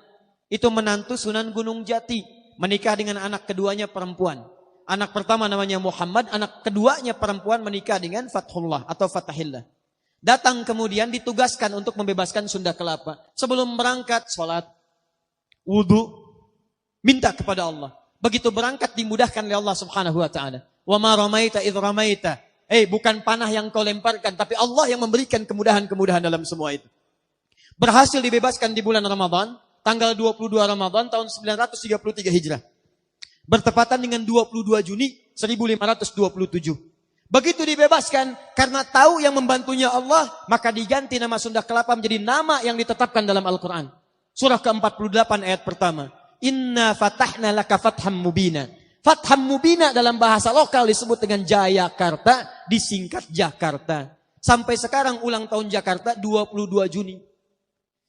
Itu menantu Sunan Gunung Jati. Menikah dengan anak keduanya perempuan. Anak pertama namanya Muhammad, anak keduanya perempuan menikah dengan Fathullah atau Fatahillah. Datang kemudian ditugaskan untuk membebaskan Sunda Kelapa. Sebelum berangkat, sholat, wudu, minta kepada Allah. Begitu berangkat dimudahkan oleh Allah Subhanahu Wa Taala. Wa ma ramaita idh ramaita. Bukan panah yang kau lemparkan, tapi Allah yang memberikan kemudahan-kemudahan dalam semua itu. Berhasil dibebaskan di bulan Ramadan, tanggal 22 Ramadan tahun 933 Hijrah. Bertepatan dengan 22 Juni 1527. Begitu dibebaskan, karena tahu yang membantunya Allah, maka diganti nama Sunda Kelapa menjadi nama yang ditetapkan dalam Al-Quran. Surah ke-48 ayat pertama. Inna fatahna laka fatham mubina. Fatham mubina dalam bahasa lokal disebut dengan Jayakarta. disingkat Jakarta. Sampai sekarang ulang tahun Jakarta 22 Juni.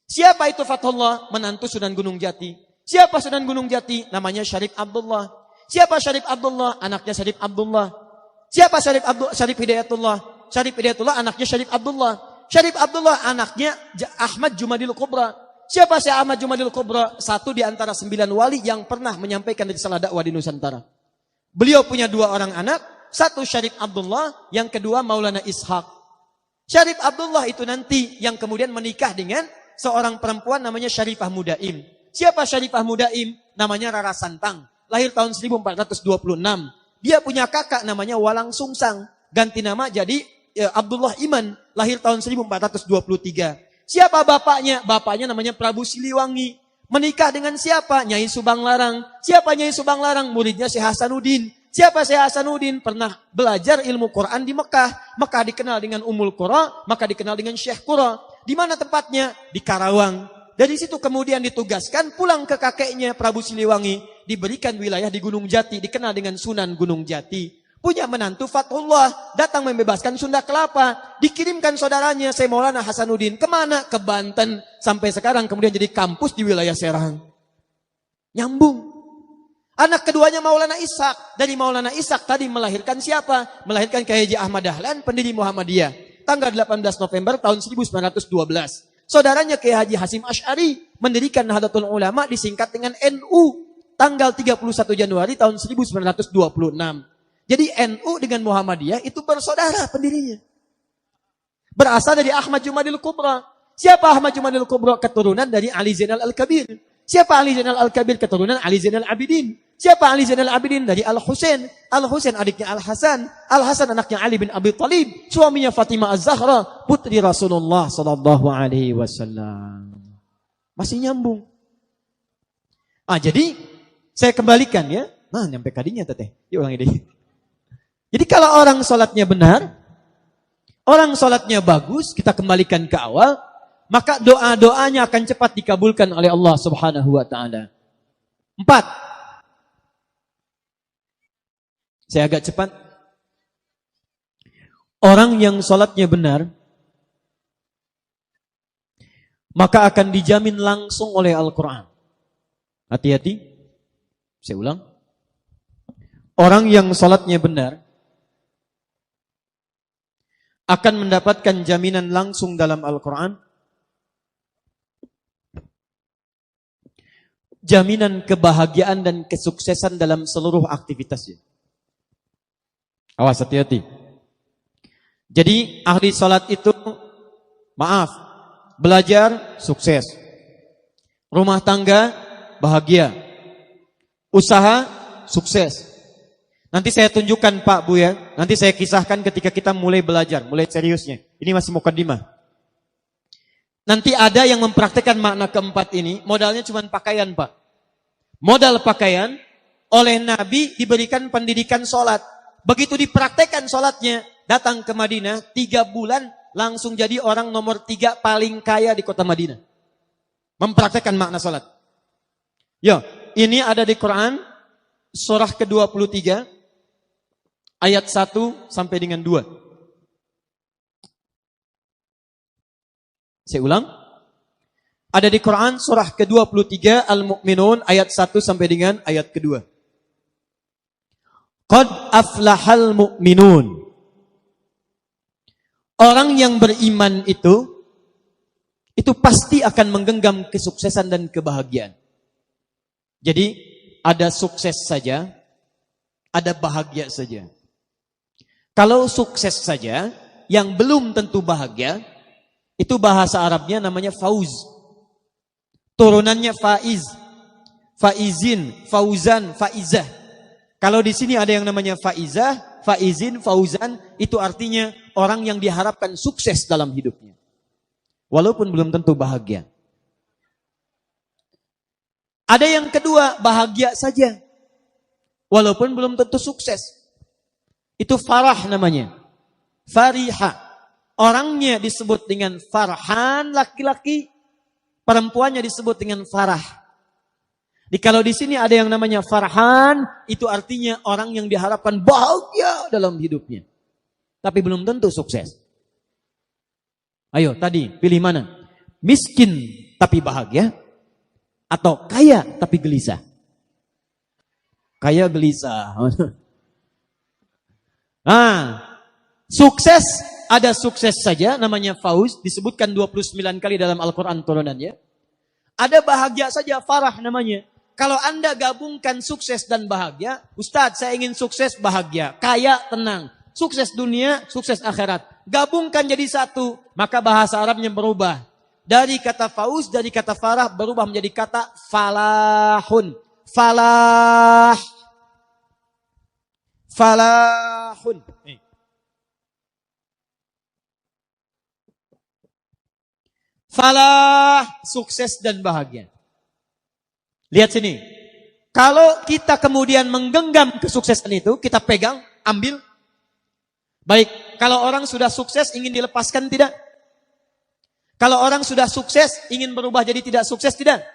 Siapa itu Fathullah? Menantu Sunan Gunung Jati. Siapa Sunan Gunung Jati? Namanya Syarif Abdullah. Siapa Syarif Abdullah? Anaknya Syarif Abdullah. Siapa Syarif Hidayatullah? Syarif Hidayatullah anaknya Syarif Abdullah. Syarif Abdullah anaknya Ahmad Jumadil Kubra. Siapa si Ahmad Jumadil Kubra? Satu di antara 9 wali yang pernah menyampaikan risalah dakwah di Nusantara. Beliau punya 2 orang anak. Satu Syarif Abdullah, yang kedua Maulana Ishaq. Syarif Abdullah itu nanti yang kemudian menikah dengan seorang perempuan namanya Syarifah Mudaim. Siapa Syarifah Mudaim? Namanya Rara Santang. Lahir tahun 1426. Dia punya kakak namanya Walang Sungsang. Ganti nama jadi Abdullah Iman. Lahir tahun 1423. Siapa bapaknya? Bapaknya namanya Prabu Siliwangi. Menikah dengan siapa? Nyai Subang Larang. Siapa Nyai Subang Larang? Muridnya Syekh Hasanuddin. Siapa Syekh Hasanuddin? Pernah belajar ilmu Quran di Mekah. Mekah dikenal dengan Ummul Qura, maka dikenal dengan Syekh Qura. Di mana tempatnya? Di Karawang. Dari situ kemudian ditugaskan pulang ke kakeknya Prabu Siliwangi. Diberikan wilayah di Gunung Jati, dikenal dengan Sunan Gunung Jati. Punya menantu Fathullah, datang membebaskan Sunda Kelapa. Dikirimkan saudaranya Syekh Maulana Hasanuddin. Kemana? Ke Banten. Sampai sekarang kemudian jadi kampus di wilayah Serang. Nyambung. Anak keduanya Maulana Ishaq. Dari Maulana Ishaq tadi melahirkan siapa? Melahirkan Kyai Haji Ahmad Dahlan, pendiri Muhammadiyah. Tanggal 18 November tahun 1912. Saudaranya Kyai Haji Hasim Asy'ari mendirikan Nahdlatul Ulama disingkat dengan NU. Tanggal 31 Januari tahun 1926. Jadi NU dengan Muhammadiyah itu bersaudara pendirinya. Berasal dari Ahmad Jumadil Kubra. Siapa Ahmad Jumadil Kubra? Keturunan dari Ali Zainal Al-Kabir. Siapa Ali Zainal Al-Kabir? Keturunan Ali Zainal Abidin. Siapa Ali Zainal Abidin? Dari Al-Husain. Al-Husain adiknya Al-Hasan. Al-Hasan anaknya Ali bin Abi Thalib. Suaminya Fatimah Az-Zahra, putri Rasulullah sallallahu alaihi wasallam. Masih nyambung. Jadi saya kembalikan ya. Nah, nyampe kadinya teteh. Yuk ulangi deh. Jadi kalau orang sholatnya benar, orang sholatnya bagus, kita kembalikan ke awal, maka doa-doanya akan cepat dikabulkan oleh Allah Subhanahu wa Ta'ala. 4. Saya agak cepat. Orang yang sholatnya benar, maka akan dijamin langsung oleh Al-Quran. Hati-hati. Saya ulang. Orang yang sholatnya benar, akan mendapatkan jaminan langsung dalam Al-Quran. Jaminan kebahagiaan dan kesuksesan dalam seluruh aktivitasnya. Awas, hati-hati. Jadi ahli salat itu, maaf, belajar sukses. Rumah tangga bahagia. Usaha sukses. Nanti saya tunjukkan Pak Bu ya. Nanti saya kisahkan ketika kita mulai belajar, mulai seriusnya. Ini masih mukaddimah. Nanti ada yang mempraktikkan makna keempat ini, modalnya cuma pakaian Pak. Modal pakaian, oleh Nabi diberikan pendidikan sholat. Begitu dipraktekkan sholatnya, datang ke Madinah, 3 bulan langsung jadi orang nomor 3 paling kaya di kota Madinah. Mempraktekkan makna sholat. Ya, ini ada di Quran, surah ke-23, ayat 1 sampai dengan 2. Saya ulang. Ada di Quran surah ke-23 Al-Mu'minun ayat 1 sampai dengan ayat kedua. Qad aflahal mu'minun. Orang yang beriman itu pasti akan menggenggam kesuksesan dan kebahagiaan. Jadi ada sukses saja, ada bahagia saja. Kalau sukses saja, yang belum tentu bahagia, itu bahasa Arabnya namanya fauz. Turunannya faiz, faizin, fauzan, faizah. Kalau di sini ada yang namanya faizah, faizin, fauzan, itu artinya orang yang diharapkan sukses dalam hidupnya. Walaupun belum tentu bahagia. Ada yang kedua, bahagia saja. Walaupun belum tentu sukses. Itu farah namanya. Fariha. Orangnya disebut dengan farhan laki-laki, perempuannya disebut dengan farah. Kalau di sini ada yang namanya farhan, itu artinya orang yang diharapkan bahagia dalam hidupnya. tapi belum tentu sukses. Ayo tadi pilih mana? Miskin tapi bahagia atau kaya tapi gelisah? Kaya gelisah. Sukses ada sukses saja namanya fauz, disebutkan 29 kali dalam Al-Quran turunannya. Ada bahagia saja, farah namanya. Kalau Anda gabungkan sukses dan bahagia, Ustadz saya ingin sukses bahagia, kaya tenang, sukses dunia, sukses akhirat. Gabungkan jadi satu, maka bahasa Arabnya berubah. Dari kata fauz, dari kata farah berubah menjadi kata falahun. Falah. Falahun. Falah, sukses dan bahagia. Lihat sini. Kalau kita kemudian menggenggam kesuksesan itu, kita pegang, ambil. Baik, kalau orang sudah sukses ingin dilepaskan tidak? Kalau orang sudah sukses ingin berubah jadi tidak sukses tidak?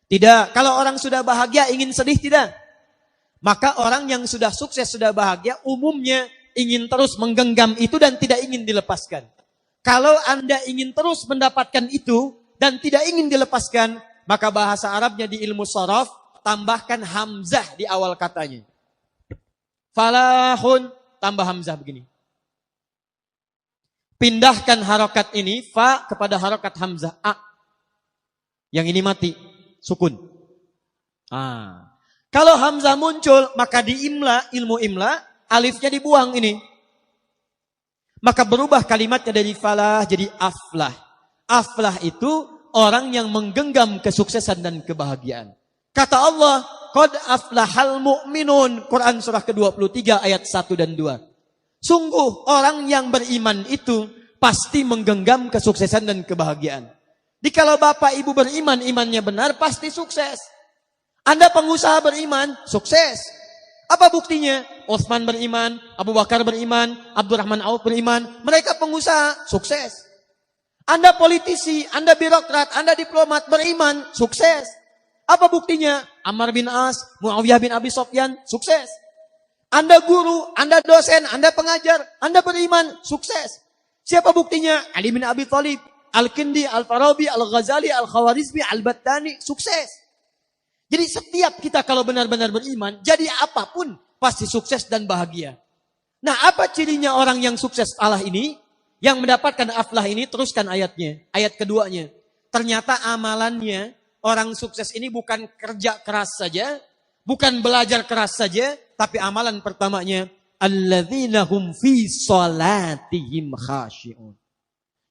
Tidak. Kalau orang sudah bahagia ingin sedih tidak? Maka orang yang sudah sukses, sudah bahagia, umumnya ingin terus menggenggam itu dan tidak ingin dilepaskan. Kalau Anda ingin terus mendapatkan itu dan tidak ingin dilepaskan, maka bahasa Arabnya di ilmu sharaf, tambahkan hamzah di awal katanya. Falahun, tambah hamzah begini. Pindahkan harokat ini, fa kepada harokat hamzah, a. Yang ini mati, sukun. Kalau hamzah muncul, maka di imla, ilmu imla, alifnya dibuang ini. Maka berubah kalimatnya dari falah jadi aflah. Aflah itu orang yang menggenggam kesuksesan dan kebahagiaan. Kata Allah, qad aflahal mu'minun. Quran surah ke-23 ayat 1 dan 2. Sungguh orang yang beriman itu pasti menggenggam kesuksesan dan kebahagiaan. Jikalau bapak ibu beriman, imannya benar, pasti sukses. Anda pengusaha beriman, sukses. Apa buktinya? Utsman beriman, Abu Bakar beriman, Abdurrahman Auf beriman. Mereka pengusaha, sukses. Anda politisi, Anda birokrat, Anda diplomat beriman, sukses. Apa buktinya? Ammar bin As, Muawiyah bin Abi Sufyan, sukses. Anda guru, Anda dosen, Anda pengajar, Anda beriman, sukses. Siapa buktinya? Ali bin Abi Thalib, Al-Kindi, Al-Farabi, Al-Ghazali, Al-Khawarizmi, Al-Battani, sukses. Jadi setiap kita kalau benar-benar beriman, jadi apapun pasti sukses dan bahagia. Nah, apa cirinya orang yang sukses Allah ini? Yang mendapatkan aflah ini, teruskan ayatnya. Ayat keduanya. Ternyata amalannya, orang sukses ini bukan kerja keras saja, bukan belajar keras saja, tapi amalan pertamanya, alladzina hum fi salatihim khashi'un.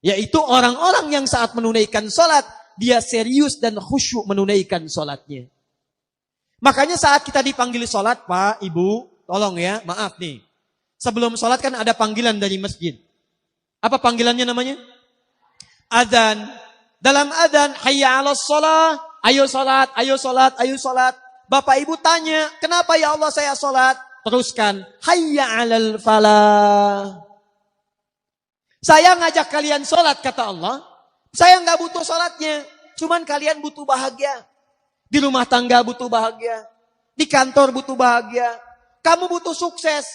Yaitu orang-orang yang saat menunaikan salat, dia serius dan khusyuk menunaikan salatnya. Makanya saat kita dipanggil sholat, Pak, Ibu, tolong ya, maaf nih. Sebelum sholat kan ada panggilan dari masjid. Apa panggilannya namanya? Adzan. Dalam adzan, hayya 'alas shalah, ayo sholat, ayo sholat, ayo sholat. Bapak Ibu tanya, kenapa ya Allah saya sholat? Teruskan, hayya 'alal falah. Saya ngajak kalian sholat, kata Allah. Saya nggak butuh sholatnya, cuman kalian butuh bahagia. Di rumah tangga butuh bahagia. Di kantor butuh bahagia. Kamu butuh sukses.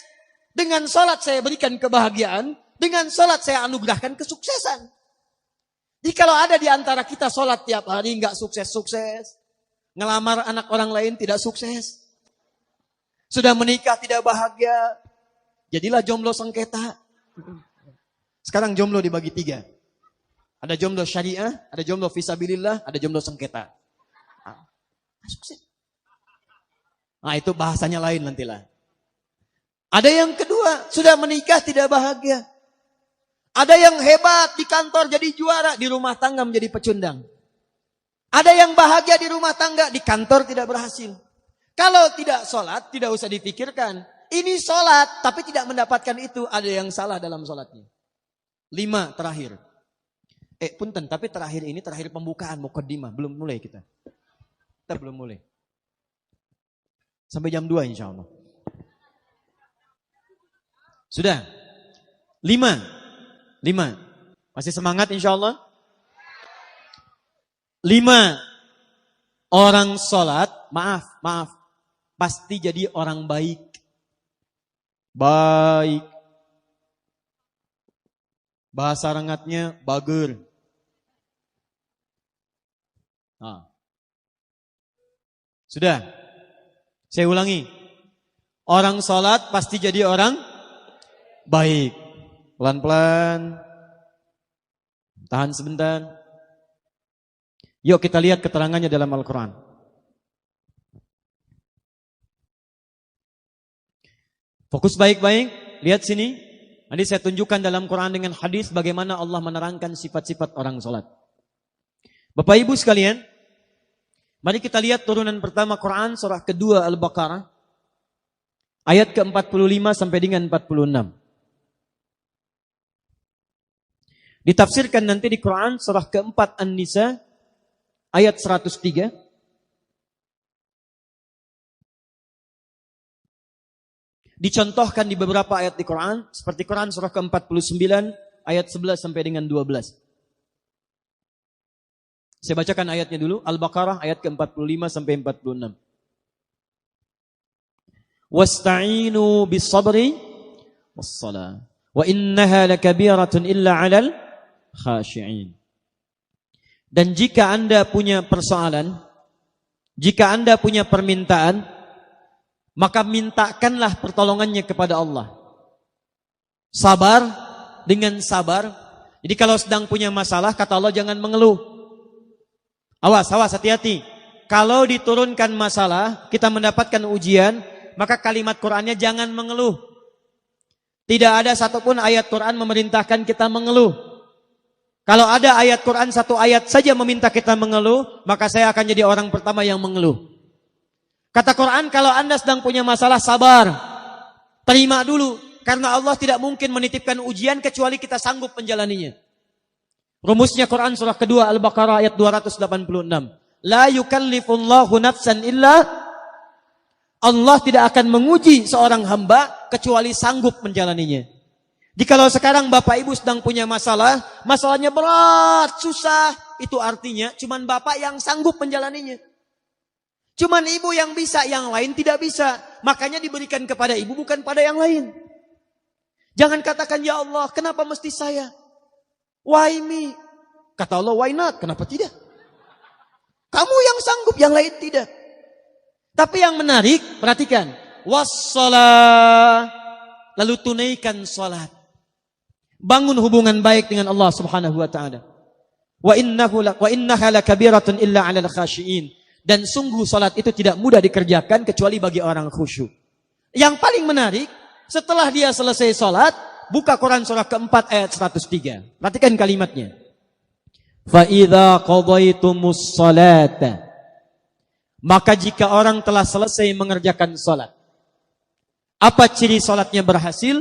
Dengan sholat saya berikan kebahagiaan. Dengan sholat saya anugerahkan kesuksesan. Jadi kalau ada di antara kita sholat tiap hari nggak sukses-sukses. Ngelamar anak orang lain tidak sukses. Sudah menikah tidak bahagia. Jadilah jomblo sengketa. Sekarang jomblo dibagi 3. Ada jomblo syariah, ada jomblo fisabilillah, ada jomblo sengketa. Sukses. Nah itu bahasanya lain nantilah. Ada yang kedua, sudah menikah tidak bahagia. Ada yang hebat di kantor jadi juara, di rumah tangga menjadi pecundang. Ada yang bahagia di rumah tangga, di kantor tidak berhasil. Kalau tidak sholat, tidak usah dipikirkan. Ini sholat, tapi tidak mendapatkan itu. Ada yang salah dalam sholatnya. 5 terakhir. Punten, tapi terakhir ini terakhir pembukaan, mukaddimah. Belum mulai kita. Kita belum mulai. Sampai jam 2 insya Allah. Sudah. 5. Masih semangat insya Allah? 5. Orang sholat, maaf. Pasti jadi orang baik. Baik. Bahasa rengatnya bager. Nah. Sudah. Saya ulangi. Orang sholat pasti jadi orang baik. Pelan-pelan. Tahan sebentar. Yuk kita lihat keterangannya dalam Al-Quran. Fokus baik-baik. Lihat sini. Nanti saya tunjukkan dalam Quran dengan hadis bagaimana Allah menerangkan sifat-sifat orang sholat. Bapak Ibu sekalian, mari kita lihat turunan pertama Quran surah kedua Al-Baqarah. Ayat ke-45 sampai dengan 46. Ditafsirkan nanti di Quran surah keempat An-Nisa ayat 103. Dicontohkan di beberapa ayat di Quran, seperti Quran surah ke-49 ayat 11 sampai dengan 12. Saya bacakan ayatnya dulu, Al-Baqarah ayat ke-45 sampai 46. Wasta'inu bis-sabri was-salah wa innaha lakabiratun illa 'alal khashi'in. Dan jika Anda punya persoalan, jika Anda punya permintaan, maka mintakanlah pertolongannya kepada Allah. Sabar dengan sabar. Jadi kalau sedang punya masalah, kata Allah jangan mengeluh. Awas, hati-hati. Kalau diturunkan masalah, kita mendapatkan ujian, maka kalimat Qur'annya jangan mengeluh. Tidak ada satupun ayat Qur'an memerintahkan kita mengeluh. Kalau ada ayat Qur'an satu ayat saja meminta kita mengeluh, maka saya akan jadi orang pertama yang mengeluh. Kata Quran, kalau Anda sedang punya masalah, sabar. Terima dulu. Karena Allah tidak mungkin menitipkan ujian kecuali kita sanggup menjalaninya. Rumusnya Quran surah kedua Al-Baqarah ayat 286. La yukallifullahu nafsan illa. Allah tidak akan menguji seorang hamba kecuali sanggup menjalaninya. Jadi kalau sekarang Bapak Ibu sedang punya masalah, masalahnya berat, susah, itu artinya cuman Bapak yang sanggup menjalaninya. Cuman ibu yang bisa, yang lain tidak bisa. Makanya diberikan kepada ibu, bukan pada yang lain. Jangan katakan, ya Allah, kenapa mesti saya? Why me? Kata Allah, why not? Kenapa tidak? Kamu yang sanggup, yang lain tidak. Tapi yang menarik, perhatikan. Wassalah. Lalu tunaikan salat. Bangun hubungan baik dengan Allah subhanahu wa ta'ala. Wa innaha lakabiratun illa 'alal khashi'in. Dan sungguh salat itu tidak mudah dikerjakan kecuali bagi orang khusyuk. Yang paling menarik, setelah dia selesai salat, buka Quran surah keempat ayat 103. Perhatikan kalimatnya. Fa idza qadaytumus salata. Maka jika orang telah selesai mengerjakan salat. Apa ciri salatnya berhasil?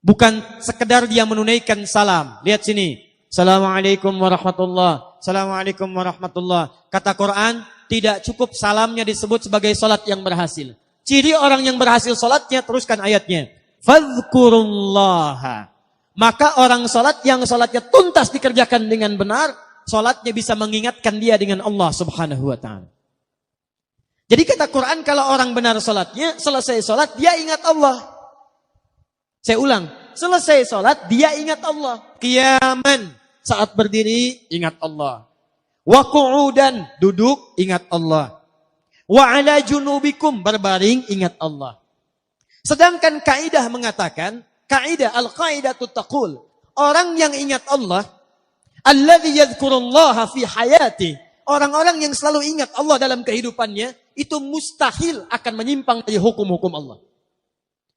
Bukan sekedar dia menunaikan salam. Lihat sini. Assalamualaikum warahmatullahi. Assalamualaikum warahmatullahi. Kata Quran, tidak cukup salamnya disebut sebagai salat yang berhasil. Ciri orang yang berhasil salatnya, teruskan ayatnya. Fadhkurullaha. Maka orang salat yang salatnya tuntas dikerjakan dengan benar, salatnya bisa mengingatkan dia dengan Allah subhanahu wa ta'ala. Jadi kata Quran, kalau orang benar salatnya, selesai salat, dia ingat Allah. Saya ulang, selesai salat, dia ingat Allah. Qiyaman. Saat berdiri, ingat Allah. Wa qu'udan, duduk, ingat Allah. Wa ala junubikum, berbaring, ingat Allah. Sedangkan kaidah mengatakan, kaidah al-qaidatu taqul, orang yang ingat Allah, alladzi yadhkurullaha fi hayati, orang-orang yang selalu ingat Allah dalam kehidupannya, itu mustahil akan menyimpang dari hukum-hukum Allah.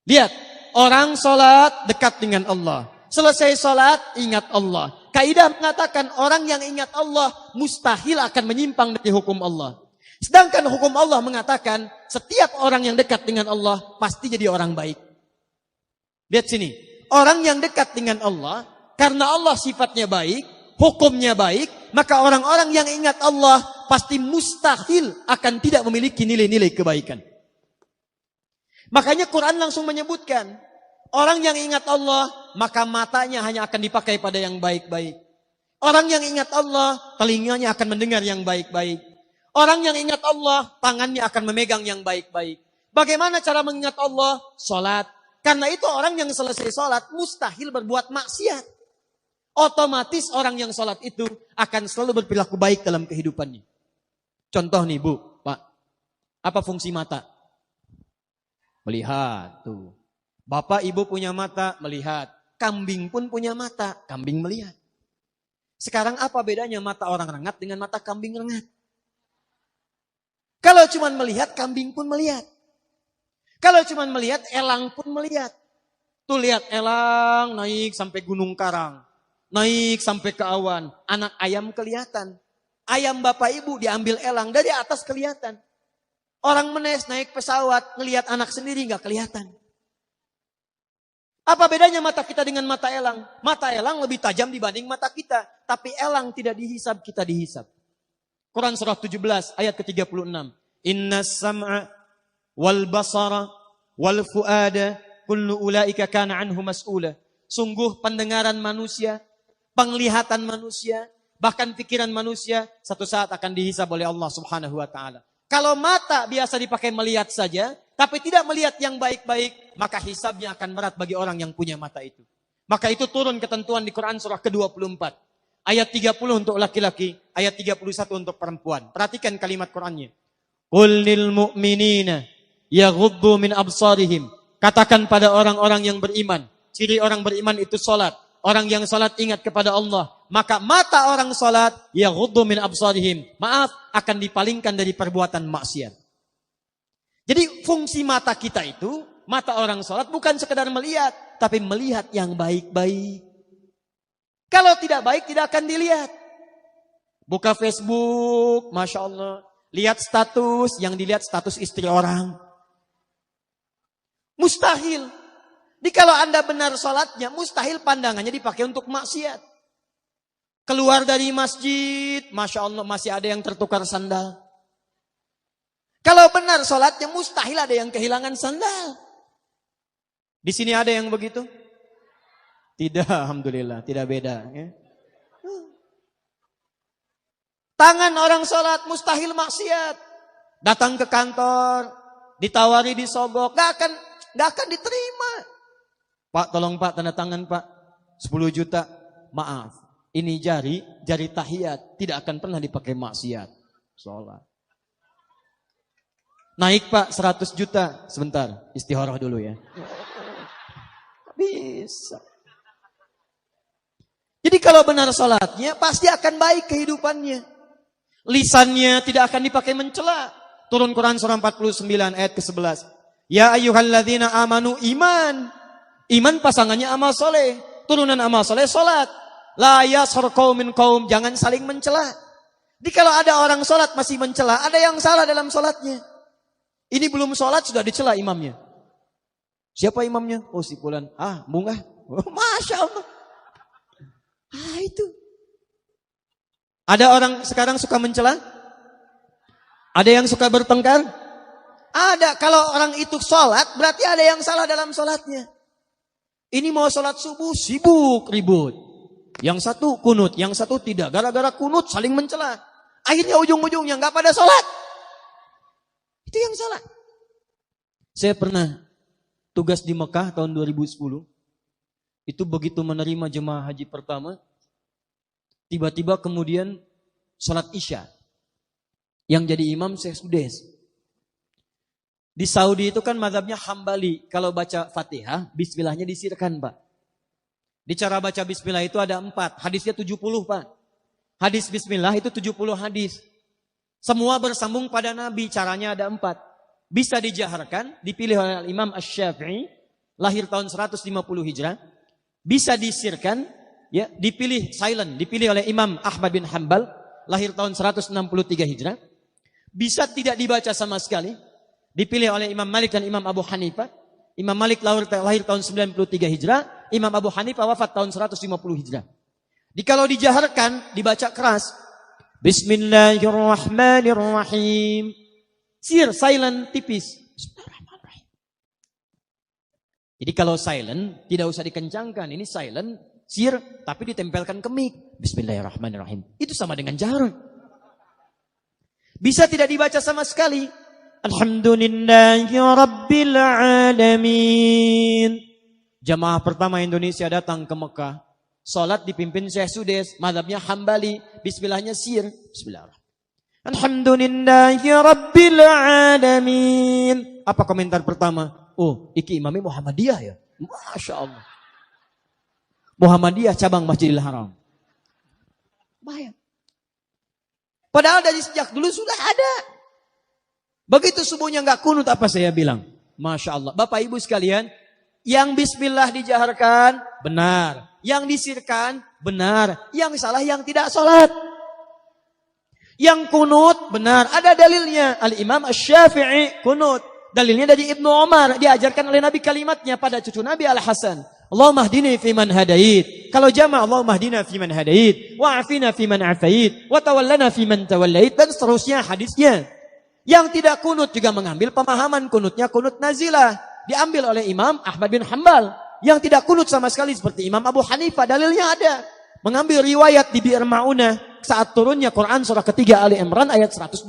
Lihat, orang salat dekat dengan Allah. Selesai salat, ingat Allah. Kaidah mengatakan orang yang ingat Allah mustahil akan menyimpang dari hukum Allah. Sedangkan hukum Allah mengatakan setiap orang yang dekat dengan Allah pasti jadi orang baik. Lihat sini. Orang yang dekat dengan Allah, karena Allah sifatnya baik, hukumnya baik, maka orang-orang yang ingat Allah pasti mustahil akan tidak memiliki nilai-nilai kebaikan. Makanya Quran langsung menyebutkan, orang yang ingat Allah, maka matanya hanya akan dipakai pada yang baik-baik. Orang yang ingat Allah, telinganya akan mendengar yang baik-baik. Orang yang ingat Allah, tangannya akan memegang yang baik-baik. Bagaimana cara mengingat Allah? Salat. Karena itu orang yang selesai salat, mustahil berbuat maksiat. Otomatis orang yang sholat itu akan selalu berperilaku baik dalam kehidupannya. Contoh nih Bu, Pak. Apa fungsi mata? Melihat. Tuh. Bapak ibu punya mata, melihat. Kambing pun punya mata, kambing melihat. Sekarang apa bedanya mata orang rengat dengan mata kambing rengat? Kalau cuma melihat, kambing pun melihat. Kalau cuma melihat, elang pun melihat. Tuh lihat elang naik sampai Gunung Karang. Naik sampai ke awan. Anak ayam kelihatan. Ayam bapak ibu diambil elang, dari atas kelihatan. Orang menes naik pesawat, ngelihat anak sendiri nggak kelihatan. Apa bedanya mata kita dengan mata elang? Mata elang lebih tajam dibanding mata kita. Tapi elang tidak dihisab, kita dihisab. Quran surah 17 ayat ke-36. Inna sam'a wal basara wal fuada kullu ulaika kana anhu mas'ula. Sungguh pendengaran manusia, penglihatan manusia, bahkan pikiran manusia satu saat akan dihisab oleh Allah Subhanahu wa taala. Kalau mata biasa dipakai melihat saja, tapi tidak melihat yang baik-baik, maka hisabnya akan berat bagi orang yang punya mata itu. Maka itu turun ketentuan di Quran surah ke-24. Ayat 30 untuk laki-laki, ayat 31 untuk perempuan. Perhatikan kalimat Qurannya. Qul lil mu'minina yaghuddu min absarihim. Katakan pada orang-orang yang beriman, ciri orang beriman itu salat. Orang yang salat ingat kepada Allah, maka mata orang salat yaghuddu min absarihim. Maaf, akan dipalingkan dari perbuatan maksiat. Jadi fungsi mata kita itu, mata orang salat bukan sekedar melihat, tapi melihat yang baik-baik. Kalau tidak baik tidak akan dilihat. Buka Facebook, Masya Allah. Lihat status, yang dilihat status istri orang. Mustahil. Jadi kalau Anda benar sholatnya, mustahil pandangannya dipakai untuk maksiat. Keluar dari masjid, Masya Allah masih ada yang tertukar sandal. Kalau benar sholatnya, mustahil ada yang kehilangan sandal. Di sini ada yang begitu? Tidak, Alhamdulillah, tidak beda. Ya. Tangan orang sholat, mustahil maksiat. Datang ke kantor, ditawari disogok, gak akan diterima. Pak, tolong Pak, tanda tangan Pak. 10 juta, maaf. Ini jari tahiyat, tidak akan pernah dipakai maksiat. Sholat. Naik Pak, 100 juta. Sebentar, istikharah dulu ya. Bisa. Jadi kalau benar sholatnya, pasti akan baik kehidupannya. Lisannya tidak akan dipakai mencela. Turun Quran surah 49 ayat ke-11. Ya ayyuhalladzina amanu iman. Iman pasangannya amal soleh. Turunan amal soleh sholat. La yashar qaumin qaum. Jangan saling mencela. Jadi kalau ada orang sholat masih mencela, ada yang salah dalam sholatnya. Ini belum sholat sudah dicela imamnya. Siapa imamnya? Oh si fulan. Bunga. Oh, Masya Allah. Itu. Ada orang sekarang suka mencela? Ada yang suka bertengkar? Ada. Kalau orang itu sholat, berarti ada yang salah dalam sholatnya. Ini mau sholat subuh, sibuk, ribut. Yang satu kunut, yang satu tidak. Gara-gara kunut saling mencela. Akhirnya ujung-ujungnya nggak pada sholat. Itu yang salah. Saya pernah tugas di Mekah tahun 2010. Itu begitu menerima jemaah haji pertama. Tiba-tiba kemudian sholat isya. Yang jadi imam Syekh Sudes. Di Saudi itu kan mazhabnya Hambali. Kalau baca Fatihah, bismillahnya disirkan Pak. Di cara baca bismillah itu ada 4. Hadisnya 70 Pak. Hadis bismillah itu 70 hadis. Semua bersambung pada Nabi. Caranya ada 4. Bisa dijaharkan, dipilih oleh Imam Asy-Syafi'i. Lahir tahun 150 Hijrah. Bisa disirkan, ya, dipilih silent. Dipilih oleh Imam Ahmad bin Hanbal. Lahir tahun 163 Hijrah. Bisa tidak dibaca sama sekali. Dipilih oleh Imam Malik dan Imam Abu Hanifah. Imam Malik lahir tahun 93 Hijrah. Imam Abu Hanifah wafat tahun 150 Hijrah. Kalau dijaharkan, dibaca keras. Bismillahirrahmanirrahim. Sir, silent, tipis. Bismillahirrahmanirrahim. Jadi kalau silent, tidak usah dikencangkan. Ini silent, sir, tapi ditempelkan ke mic. Bismillahirrahmanirrahim. Itu sama dengan jahar. Bisa tidak dibaca sama sekali. Alhamdulillahi Rabbil Alamin. Jamaah pertama Indonesia datang ke Mekah. Salat dipimpin Syekh Sudes, mazhabnya Hambali, bismillahnya sir. Bismillahirrahmanirrahim. Alhamdulillahi rabbil alamin. Apa komentar pertama? Oh, iki imamnya Muhammadiyah ya. Masya Allah. Muhammadiyah cabang Masjidil Haram. Bayang. Padahal dari sejak dulu sudah ada. Begitu subuhnya nggak kunut apa saya bilang? Masya Allah. Bapak Ibu sekalian, yang bismillah dijaharkan, benar. Yang disirkan, benar. Yang salah, yang tidak sholat. Yang kunut, benar. Ada dalilnya. Al-Imam Asy-Syafi'i kunut. Dalilnya dari Ibnu Umar. Diajarkan oleh Nabi kalimatnya pada cucu Nabi Al-Hasan. Allahumma hdini fiman hadait. Kalau jama' Allahumma hdina fiman hadait. Wa'afina fiman afait. Wa tawallana fiman tawallait. Dan seterusnya hadisnya. Yang tidak kunut juga mengambil pemahaman kunutnya kunut nazilah. Diambil oleh Imam Ahmad bin Hanbal. Yang tidak kunut sama sekali seperti Imam Abu Hanifah. Dalilnya ada. Mengambil riwayat di Bi'r Ma'unah. Saat turunnya Quran surah ketiga Ali Imran ayat 128.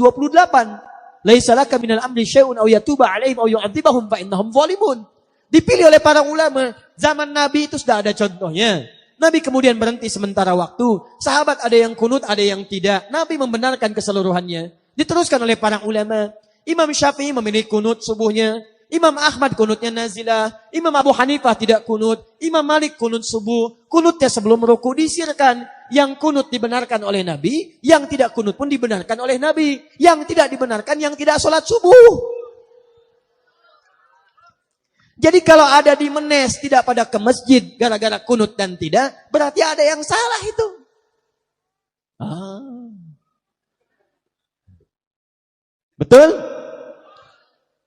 Laisa laka minal amri syai'un aw yatuba 'alaihim aw yu'adzibahum fa innahum zalimun. Dipilih oleh para ulama. Zaman Nabi itu sudah ada contohnya. Nabi kemudian berhenti sementara waktu. Sahabat ada yang kunut, ada yang tidak. Nabi membenarkan keseluruhannya. Diteruskan oleh para ulama. Imam Syafi'i memilih kunut subuhnya. Imam Ahmad kunutnya nazilah. Imam Abu Hanifah tidak kunut. Imam Malik kunut subuh. Kunutnya sebelum ruku disirkan. Yang kunut dibenarkan oleh Nabi. Yang tidak kunut pun dibenarkan oleh Nabi. Yang tidak dibenarkan yang tidak sholat subuh. Jadi kalau ada di Menes tidak pada ke masjid gara-gara kunut dan tidak. Berarti ada yang salah itu. Betul?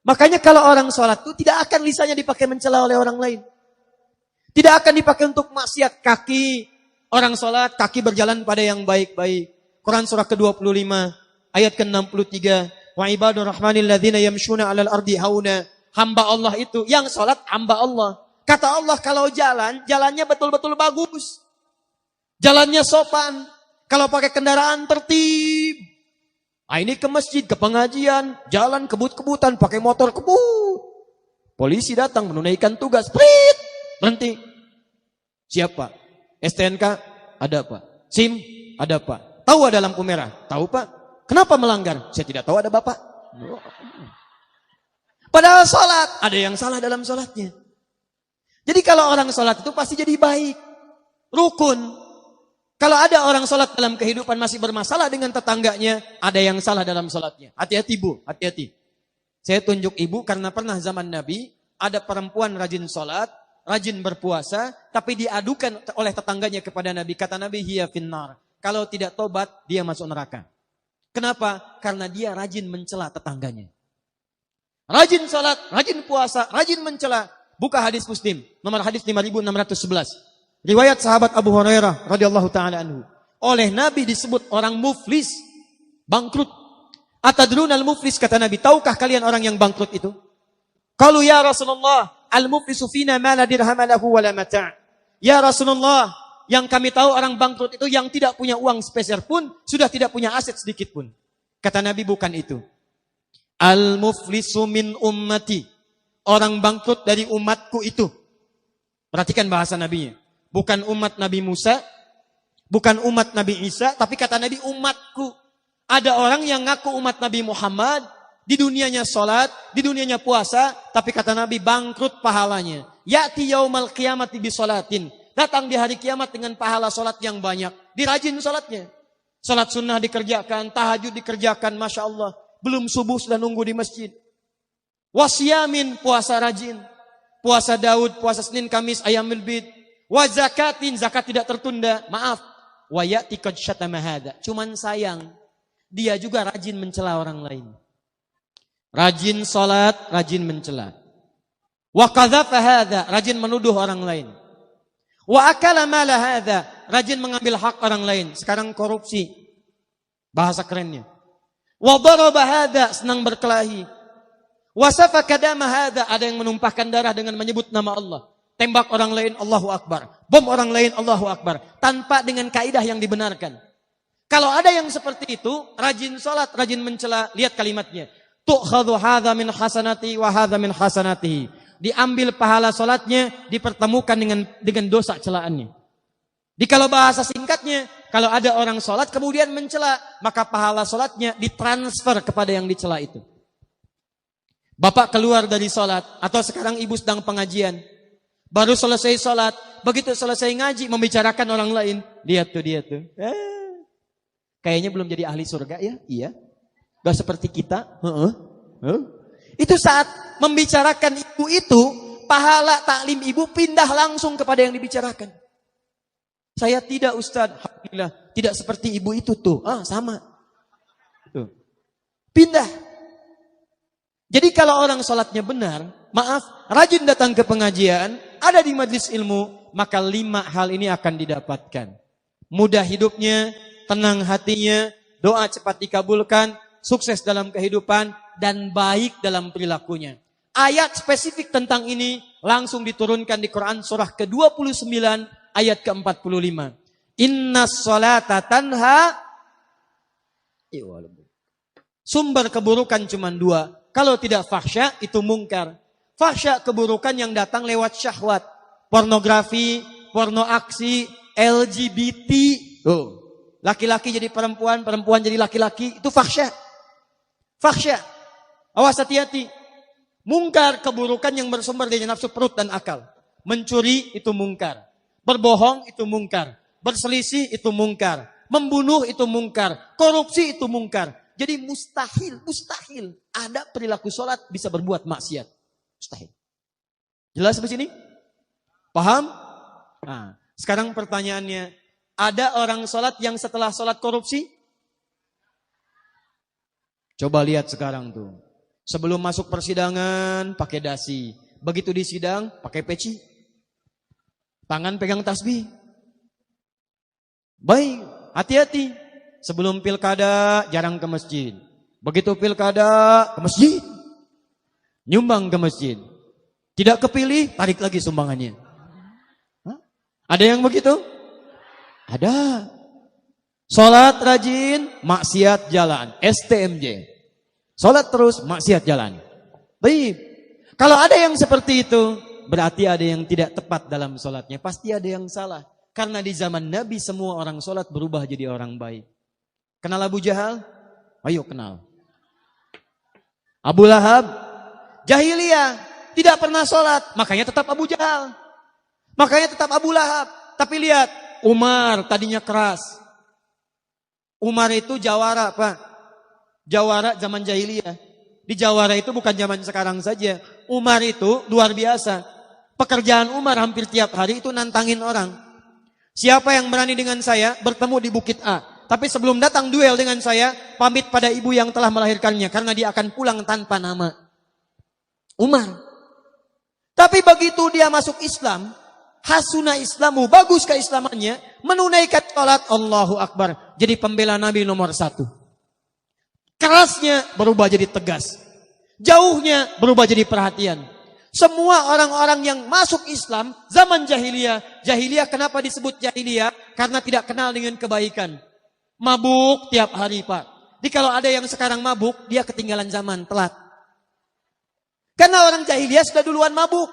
Makanya kalau orang sholat itu tidak akan lisannya dipakai mencela oleh orang lain. Tidak akan dipakai untuk maksiat kaki. Orang sholat, kaki berjalan pada yang baik-baik. Quran surah ke-25, ayat ke-63. Wa ibadur rahmanil ladzina yamshuna 'alal ardi hauna. Hamba Allah itu, yang sholat hamba Allah. Kata Allah kalau jalan, jalannya betul-betul bagus. Jalannya sopan. Kalau pakai kendaraan tertib. Ah, ini ke masjid, ke pengajian, jalan kebut-kebutan, pakai motor kebut. Polisi datang menunaikan tugas, prit, berhenti. Siapa? STNK? Ada Pak. SIM? Ada Pak. Tahu ada lampu merah? Tahu Pak. Kenapa melanggar? Saya tidak tahu ada Bapak. Padahal sholat, ada yang salah dalam sholatnya. Jadi kalau orang sholat itu pasti jadi baik. Rukun. Kalau ada orang sholat dalam kehidupan masih bermasalah dengan tetangganya, ada yang salah dalam sholatnya. Hati-hati Bu, hati-hati. Saya tunjuk ibu karena pernah zaman Nabi, ada perempuan rajin sholat, rajin berpuasa, tapi diadukan oleh tetangganya kepada Nabi. Kata Nabi, hiya finnar. Kalau tidak tobat, dia masuk neraka. Kenapa? Karena dia rajin mencela tetangganya. Rajin sholat, rajin puasa, rajin mencela. Buka hadis Muslim, nomor hadis 5611. Riwayat sahabat Abu Hurairah radhiyallahu taala anhu. Oleh Nabi disebut orang muflis, bangkrut. Atadrunal muflis, kata Nabi, tahukah kalian orang yang bangkrut itu? Qalu ya Rasulullah, al-muflisu fina ma la dirham lahu wa la mata'. Ya Rasulullah, yang kami tahu orang bangkrut itu yang tidak punya uang sepeser pun, sudah tidak punya aset sedikit pun. Kata Nabi, bukan itu. Al-muflisu min ummati. Orang bangkrut dari umatku itu. Perhatikan bahasa Nabinya. Bukan umat Nabi Musa, bukan umat Nabi Isa, tapi kata Nabi umatku. Ada orang yang ngaku umat Nabi Muhammad, di dunianya sholat, di dunianya puasa, tapi kata Nabi bangkrut pahalanya. Ya'ti yaumal qiyamati bisolatin. Datang di hari kiamat dengan pahala sholat yang banyak. Dirajin sholatnya. Sholat sunnah dikerjakan, tahajud dikerjakan, Masya Allah. Belum subuh sudah nunggu di masjid. Wasyamin, puasa rajin. Puasa Daud, puasa Senin, Kamis, Ayamul Bid. Wa zakatin, zakat tidak tertunda. Maaf. Wa ya'ti qad syatama hadza. Cuman sayang, dia juga rajin mencela orang lain. Rajin salat, rajin mencela. Wa qadhafa hadza, rajin menuduh orang lain. Wa akala mala hadza, rajin mengambil hak orang lain. Sekarang korupsi. Bahasa kerennya. Wa daraba hadza, senang berkelahi. Wa safaka dama hadza, ada yang menumpahkan darah dengan menyebut nama Allah. Tembak orang lain, Allahu Akbar. Bom orang lain, Allahu Akbar. Tanpa dengan kaidah yang dibenarkan. Kalau ada yang seperti itu, rajin sholat, rajin mencela, lihat kalimatnya. Tu'khadhu hadha min hasanati wa hadha min hasanatihi. Diambil pahala sholatnya, dipertemukan dengan dosa celaannya. Kalau bahasa singkatnya, kalau ada orang sholat kemudian mencela, maka pahala sholatnya ditransfer kepada yang dicela itu. Bapak keluar dari sholat, atau sekarang ibu sedang pengajian, baru selesai sholat, begitu selesai ngaji, membicarakan orang lain. Lihat tuh dia tuh. Kayaknya belum jadi ahli surga ya? Iya. Gak seperti kita. Itu saat membicarakan ibu itu, pahala taklim ibu pindah langsung kepada yang dibicarakan. Saya tidak Ustaz, alhamdulillah, tidak seperti ibu itu tuh. Sama. Tuh. Pindah. Jadi kalau orang sholatnya benar, maaf, rajin datang ke pengajian, ada di majlis ilmu, maka 5 hal ini akan didapatkan. Mudah hidupnya, tenang hatinya, doa cepat dikabulkan, sukses dalam kehidupan, dan baik dalam perilakunya. Ayat spesifik tentang ini langsung diturunkan di Quran surah ke-29 ayat ke-45. Innas sholata tanha. Sumber keburukan cuma 2. Kalau tidak fahsya itu mungkar. Fahsya keburukan yang datang lewat syahwat. Pornografi, porno aksi, LGBT. Laki-laki jadi perempuan, perempuan jadi laki-laki. Itu fahsya. Fahsya. Awas hati-hati. Mungkar keburukan yang bersumber dari nafsu perut dan akal. Mencuri itu mungkar. Berbohong itu mungkar. Berselisih itu mungkar. Membunuh itu mungkar. Korupsi itu mungkar. Jadi mustahil ada perilaku sholat bisa berbuat maksiat. Mustahil. Jelas sampai sini? Paham? Nah, sekarang pertanyaannya, ada orang sholat yang setelah sholat korupsi? Coba lihat sekarang tuh. Sebelum masuk persidangan pakai dasi. Begitu di sidang pakai peci. Tangan pegang tasbih. Baik, hati-hati. Sebelum pilkada jarang ke masjid. Begitu pilkada ke masjid. Nyumbang ke masjid. Tidak kepilih, tarik lagi sumbangannya. Ada yang begitu? Ada. Sholat rajin, maksiat jalan. STMJ. Sholat terus, maksiat jalan. Baik. Kalau ada yang seperti itu, berarti ada yang tidak tepat dalam sholatnya. Pasti ada yang salah. Karena di zaman Nabi semua orang sholat berubah jadi orang baik. Kenal Abu Jahal? Ayo kenal. Abu Lahab? Jahiliyah. Tidak pernah sholat. Makanya tetap Abu Jahal. Makanya tetap Abu Lahab. Tapi lihat, Umar tadinya keras. Umar itu jawara, Pak. Jawara zaman jahiliyah. Di jawara itu bukan zaman sekarang saja. Umar itu luar biasa. Pekerjaan Umar hampir tiap hari itu nantangin orang. Siapa yang berani dengan saya bertemu di Bukit A. Tapi sebelum datang duel dengan saya, pamit pada ibu yang telah melahirkannya. Karena dia akan pulang tanpa nama. Umar. Tapi begitu dia masuk Islam, hasuna Islamu, bagus keislamannya, menunaikan sholat, Allahu Akbar. Jadi pembela Nabi nomor 1. Kerasnya berubah jadi tegas. Jauhnya berubah jadi perhatian. Semua orang-orang yang masuk Islam zaman jahiliyah. Jahiliyah kenapa disebut jahiliyah? Karena tidak kenal dengan kebaikan. Mabuk tiap hari, Pak. Jadi kalau ada yang sekarang mabuk, dia ketinggalan zaman, telat. Karena orang jahiliyah sudah duluan mabuk.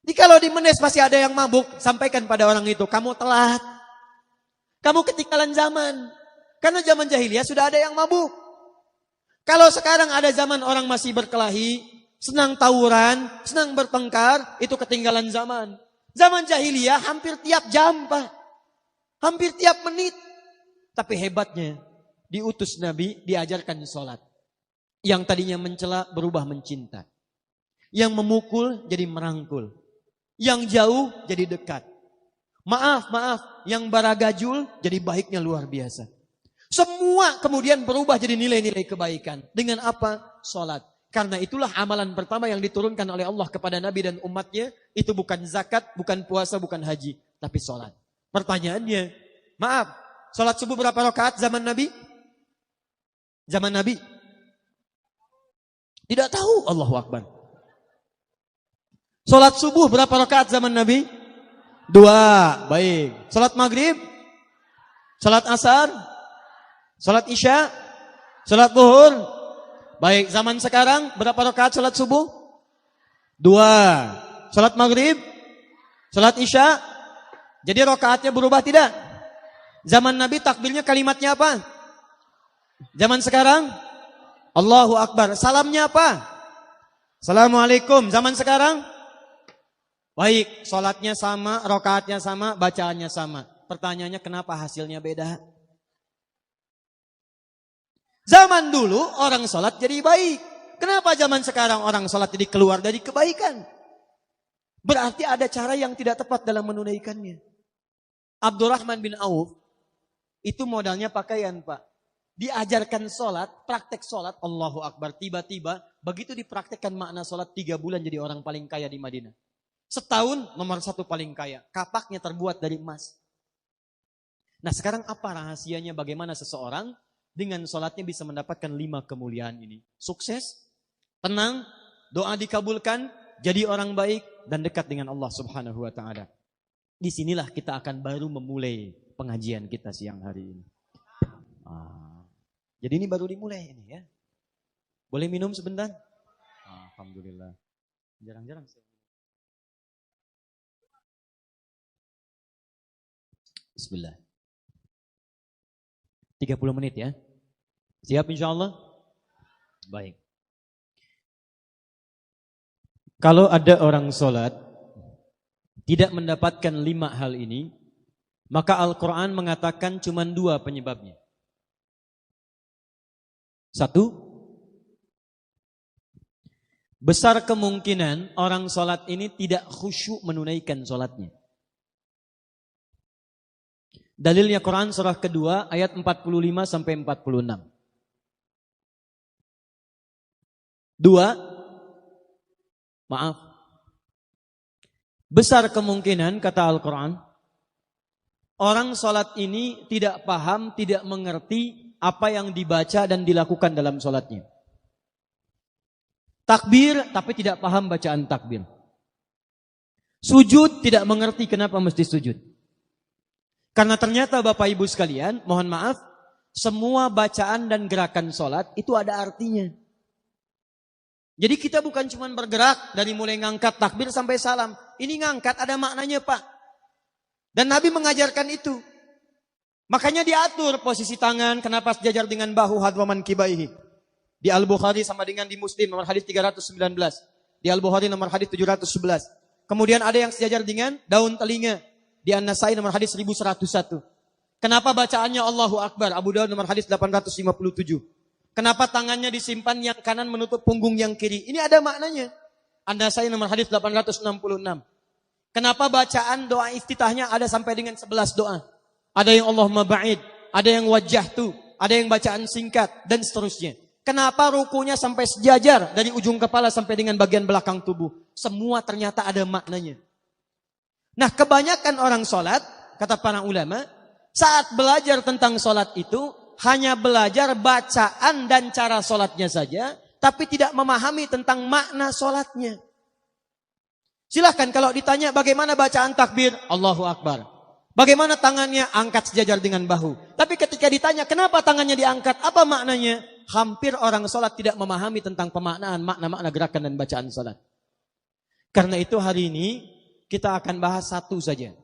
Jadi kalau di Menes masih ada yang mabuk, sampaikan pada orang itu, kamu telat. Kamu ketinggalan zaman. Karena zaman jahiliyah sudah ada yang mabuk. Kalau sekarang ada zaman orang masih berkelahi, senang tawuran, senang bertengkar, itu ketinggalan zaman. Zaman jahiliyah hampir tiap jam, Pak. Hampir tiap menit. Tapi hebatnya, diutus Nabi, diajarkan sholat. Yang tadinya mencela berubah mencinta. Yang memukul jadi merangkul. Yang jauh jadi dekat. Maaf, yang baragajul jadi baiknya luar biasa. Semua kemudian berubah jadi nilai-nilai kebaikan. Dengan apa? Sholat. Karena itulah amalan pertama yang diturunkan oleh Allah kepada Nabi dan umatnya. Itu bukan zakat, bukan puasa, bukan haji. Tapi sholat. Pertanyaannya, maaf, sholat subuh berapa rakaat zaman Nabi? Zaman Nabi? Tidak tahu, Allahu Akbar. Sholat subuh berapa rakaat zaman Nabi? 2, baik. Sholat maghrib? Sholat asar? Sholat isya? Sholat zuhur? Baik, zaman sekarang berapa rakaat sholat subuh? 2. Sholat maghrib? Sholat isya? Jadi rakaatnya berubah tidak? Zaman Nabi takbirnya kalimatnya apa? Zaman sekarang Allahu Akbar. Salamnya apa? Assalamualaikum. Zaman sekarang? Baik, sholatnya sama, rakaatnya sama, bacaannya sama. Pertanyaannya kenapa hasilnya beda? Zaman dulu orang sholat jadi baik. Kenapa zaman sekarang orang sholat jadi keluar dari kebaikan? Berarti ada cara yang tidak tepat dalam menunaikannya. Abdurrahman bin Auf, itu modalnya pakaian Pak. Diajarkan sholat, praktek sholat, Allahu Akbar. Tiba-tiba begitu dipraktekkan makna sholat 3 bulan jadi orang paling kaya di Madinah. Setahun nomor 1 paling kaya. Kapaknya terbuat dari emas. Nah sekarang apa rahasianya bagaimana seseorang dengan sholatnya bisa mendapatkan 5 kemuliaan ini? Sukses, tenang, doa dikabulkan, jadi orang baik dan dekat dengan Allah Subhanahu wa taala. Disinilah kita akan baru memulai pengajian kita siang hari ini. Jadi ini baru dimulai ini ya. Boleh minum sebentar? Alhamdulillah. Jarang-jarang saya. Bismillah. 30 menit ya. Siap insya Allah? Baik. Kalau ada orang sholat tidak mendapatkan 5 hal ini, maka Al-Quran mengatakan cuma 2 penyebabnya. 1, besar kemungkinan orang sholat ini tidak khusyuk menunaikan sholatnya. Dalilnya Quran surah kedua ayat 45 sampai 46. 2, maaf. Besar kemungkinan kata Al-Quran, orang sholat ini tidak paham, tidak mengerti apa yang dibaca dan dilakukan dalam sholatnya. Takbir tapi tidak paham bacaan takbir. Sujud tidak mengerti kenapa mesti sujud. Karena ternyata Bapak Ibu sekalian, mohon maaf, semua bacaan dan gerakan sholat itu ada artinya. Jadi kita bukan cuma bergerak dari mulai ngangkat takbir sampai salam. Ini ngangkat ada maknanya Pak. Dan Nabi mengajarkan itu. Makanya diatur posisi tangan, kenapa sejajar dengan bahu hadwaman kibaihi. Di Al-Bukhari sama dengan di Muslim nomor hadis 319. Di Al-Bukhari nomor hadis 711. Kemudian ada yang sejajar dengan daun telinga. Di An-Nasai nomor hadis 1101. Kenapa bacaannya Allahu Akbar? Abu Daud nomor hadis 857. Kenapa tangannya disimpan yang kanan menutup punggung yang kiri? Ini ada maknanya. An-Nasai nomor hadis 866. Kenapa bacaan doa iftitahnya ada sampai dengan 11 doa? Ada yang Allahumma ba'id, ada yang wajjahtu, ada yang bacaan singkat, dan seterusnya. Kenapa rukunya sampai sejajar dari ujung kepala sampai dengan bagian belakang tubuh? Semua ternyata ada maknanya. Nah kebanyakan orang sholat, kata para ulama, saat belajar tentang sholat itu, hanya belajar bacaan dan cara sholatnya saja, tapi tidak memahami tentang makna sholatnya. Silahkan kalau ditanya bagaimana bacaan takbir, Allahu Akbar. Bagaimana tangannya? Angkat sejajar dengan bahu. Tapi ketika ditanya kenapa tangannya diangkat, apa maknanya? Hampir orang sholat tidak memahami tentang pemaknaan makna-makna gerakan dan bacaan sholat. Karena itu hari ini kita akan bahas 1 saja.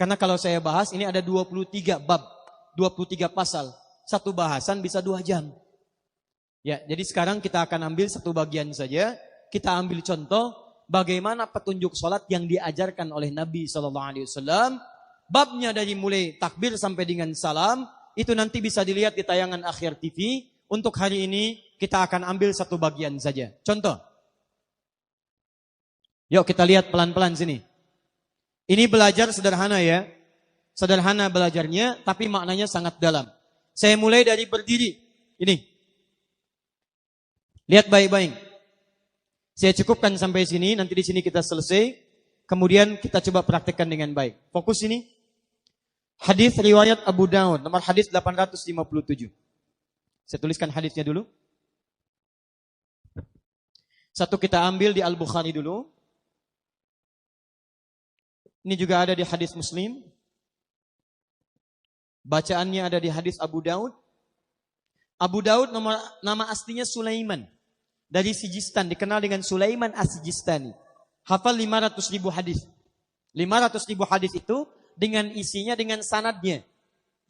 Karena kalau saya bahas ini ada 23 bab, 23 pasal. 1 bahasan bisa 2 jam. Ya, jadi sekarang kita akan ambil 1 bagian saja. Kita ambil contoh bagaimana petunjuk sholat yang diajarkan oleh Nabi SAW. Babnya dari mulai takbir sampai dengan salam, itu nanti bisa dilihat di tayangan Akhir TV. Untuk hari ini kita akan ambil 1 bagian saja. Contoh. Yuk kita lihat pelan-pelan sini. Ini belajar sederhana ya. Sederhana belajarnya, tapi maknanya sangat dalam. Saya mulai dari berdiri. Ini. Lihat baik-baik. Saya cukupkan sampai sini, nanti di sini kita selesai. Kemudian kita coba praktekkan dengan baik. Fokus ini. Hadis riwayat Abu Daud, nomor hadis 857. Saya tuliskan hadisnya dulu. 1 kita ambil di Al-Bukhari dulu. Ini juga ada di hadis Muslim. Bacaannya ada di hadis Abu Daud. Abu Daud nama aslinya Sulaiman. Dari Sijistan, dikenal dengan Sulaiman As-Sijistani. Hafal 500.000 hadis. 500.000 hadis itu dengan isinya, dengan sanadnya.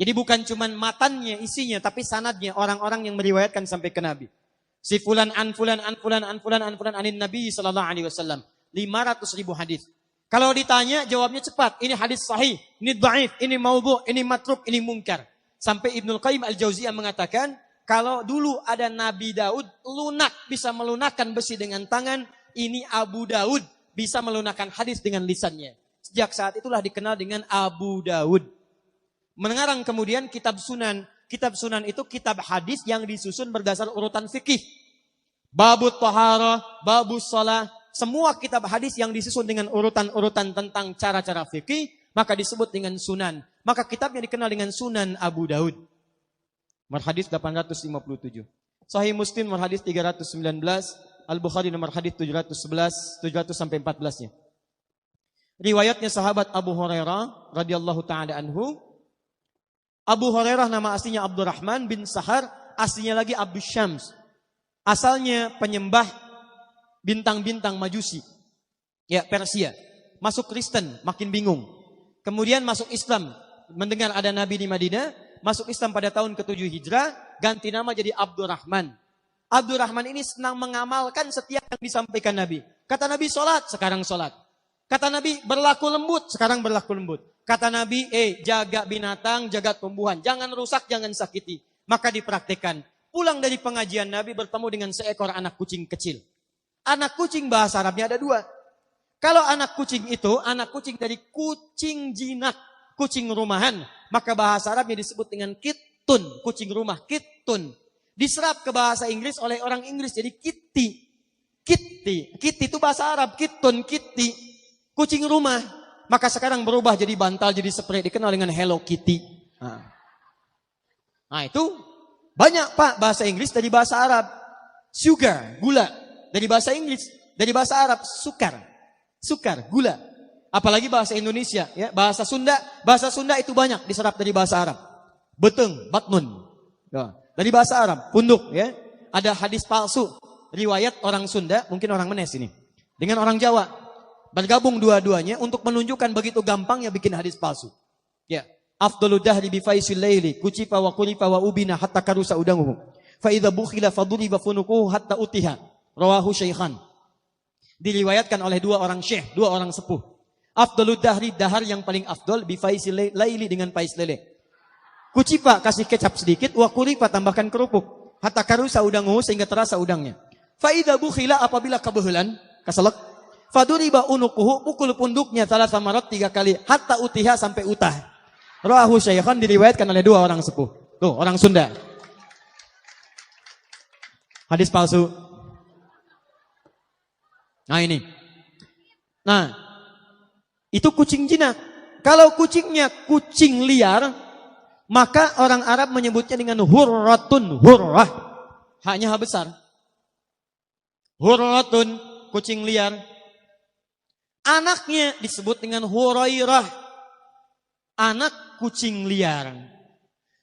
Jadi bukan cuma matannya, isinya, tapi sanadnya, orang-orang yang meriwayatkan sampai ke Nabi. Si fulan an fulan an fulan an fulan an fulan anin Nabi sallallahu alaihi wasallam. 500.000 hadis. Kalau ditanya jawabnya cepat. Ini hadis sahih, ini dhaif, ini maudhu', ini matruk, ini munkar. Sampai Ibnul Qayyim Al-Jauziyah mengatakan, kalau dulu ada Nabi Daud lunak bisa melunakkan besi dengan tangan, ini Abu Daud bisa melunakkan hadis dengan lisannya. Sejak saat itulah dikenal dengan Abu Daud. Mengarang kemudian kitab Sunan. Kitab Sunan itu kitab hadis yang disusun berdasar urutan fikih. Babut Taharah, Babus Shalah, semua kitab hadis yang disusun dengan urutan-urutan tentang cara-cara fikih, maka disebut dengan Sunan. Maka kitabnya dikenal dengan Sunan Abu Daud. Nomor hadis 857. Sahih Muslim nomor hadis 319, Al-Bukhari nomor hadis 711, 700 sampai 14-nya. Riwayatnya sahabat Abu Hurairah radhiyallahu taala anhu. Abu Hurairah nama aslinya Abdurrahman bin Sahar, aslinya lagi Abu Syams. Asalnya penyembah bintang-bintang Majusi. Ya, Persia. Masuk Kristen, makin bingung. Kemudian masuk Islam, mendengar ada Nabi di Madinah, masuk Islam pada tahun ke-7 Hijrah, ganti nama jadi Abdurrahman. Abdurrahman ini senang mengamalkan setiap yang disampaikan Nabi. Kata Nabi sholat, sekarang sholat. Kata Nabi berlaku lembut, sekarang berlaku lembut. Kata Nabi, jaga binatang, jaga tumbuhan. Jangan rusak, jangan sakiti. Maka dipraktikkan. Pulang dari pengajian Nabi bertemu dengan seekor anak kucing kecil. Anak kucing bahasa Arabnya ada 2. Kalau anak kucing itu, anak kucing dari kucing jinak, kucing rumahan. Maka bahasa Arabnya disebut dengan kittun, kucing rumah, kittun. Diserap ke bahasa Inggris oleh orang Inggris jadi kitty. Kitty. Kitty itu bahasa Arab, kittun, kitty. Kucing rumah. Maka sekarang berubah jadi bantal, jadi spray, dikenal dengan Hello Kitty. Nah itu banyak Pak bahasa Inggris dari bahasa Arab. Sugar, gula. Dari bahasa Inggris, dari bahasa Arab, sukar. Sukar, gula. Apalagi bahasa Indonesia, ya, bahasa Sunda itu banyak diserap dari bahasa Arab. Beteng, batnun. Ya, dari bahasa Arab, punduk, ya. Ada hadis palsu, riwayat orang Sunda, mungkin orang Menes ini. Dengan orang Jawa. Bergabung dua-duanya untuk menunjukkan begitu gampangnya bikin hadis palsu. Ya, afdalud dahri bi faisil laili, kucifa wa qulifa wa ubina hatta karusa udanguhu. Fa idza bukhila faduriba funuquhu hatta utiha. Rawahu Syaikhan. Diriwayatkan oleh 2 orang syekh, 2 orang sepuh. Afdalud dahri, dahar yang paling afdal, bi faisil laili dengan pais lele. Kucifa kasih kecap sedikit, wa qulifa tambahkan kerupuk. Hatta karusa udanguhu sehingga terasa udangnya. Fa idza bukhila apabila kebehelan, keselak. Faduriba unukuhu, pukul punduknya 3 kali hatta utiha sampai utah. Rawahu Syaikhan, diriwayatkan oleh 2 orang sepuh. Tuh, orang Sunda. Hadis palsu. Nah ini. Nah, itu kucing jinak. Kalau kucingnya kucing liar, maka orang Arab menyebutnya dengan hurratun, hurrah. Haknya H besar. Hurratun, kucing liar. Anaknya disebut dengan Hurairah. Anak kucing liar.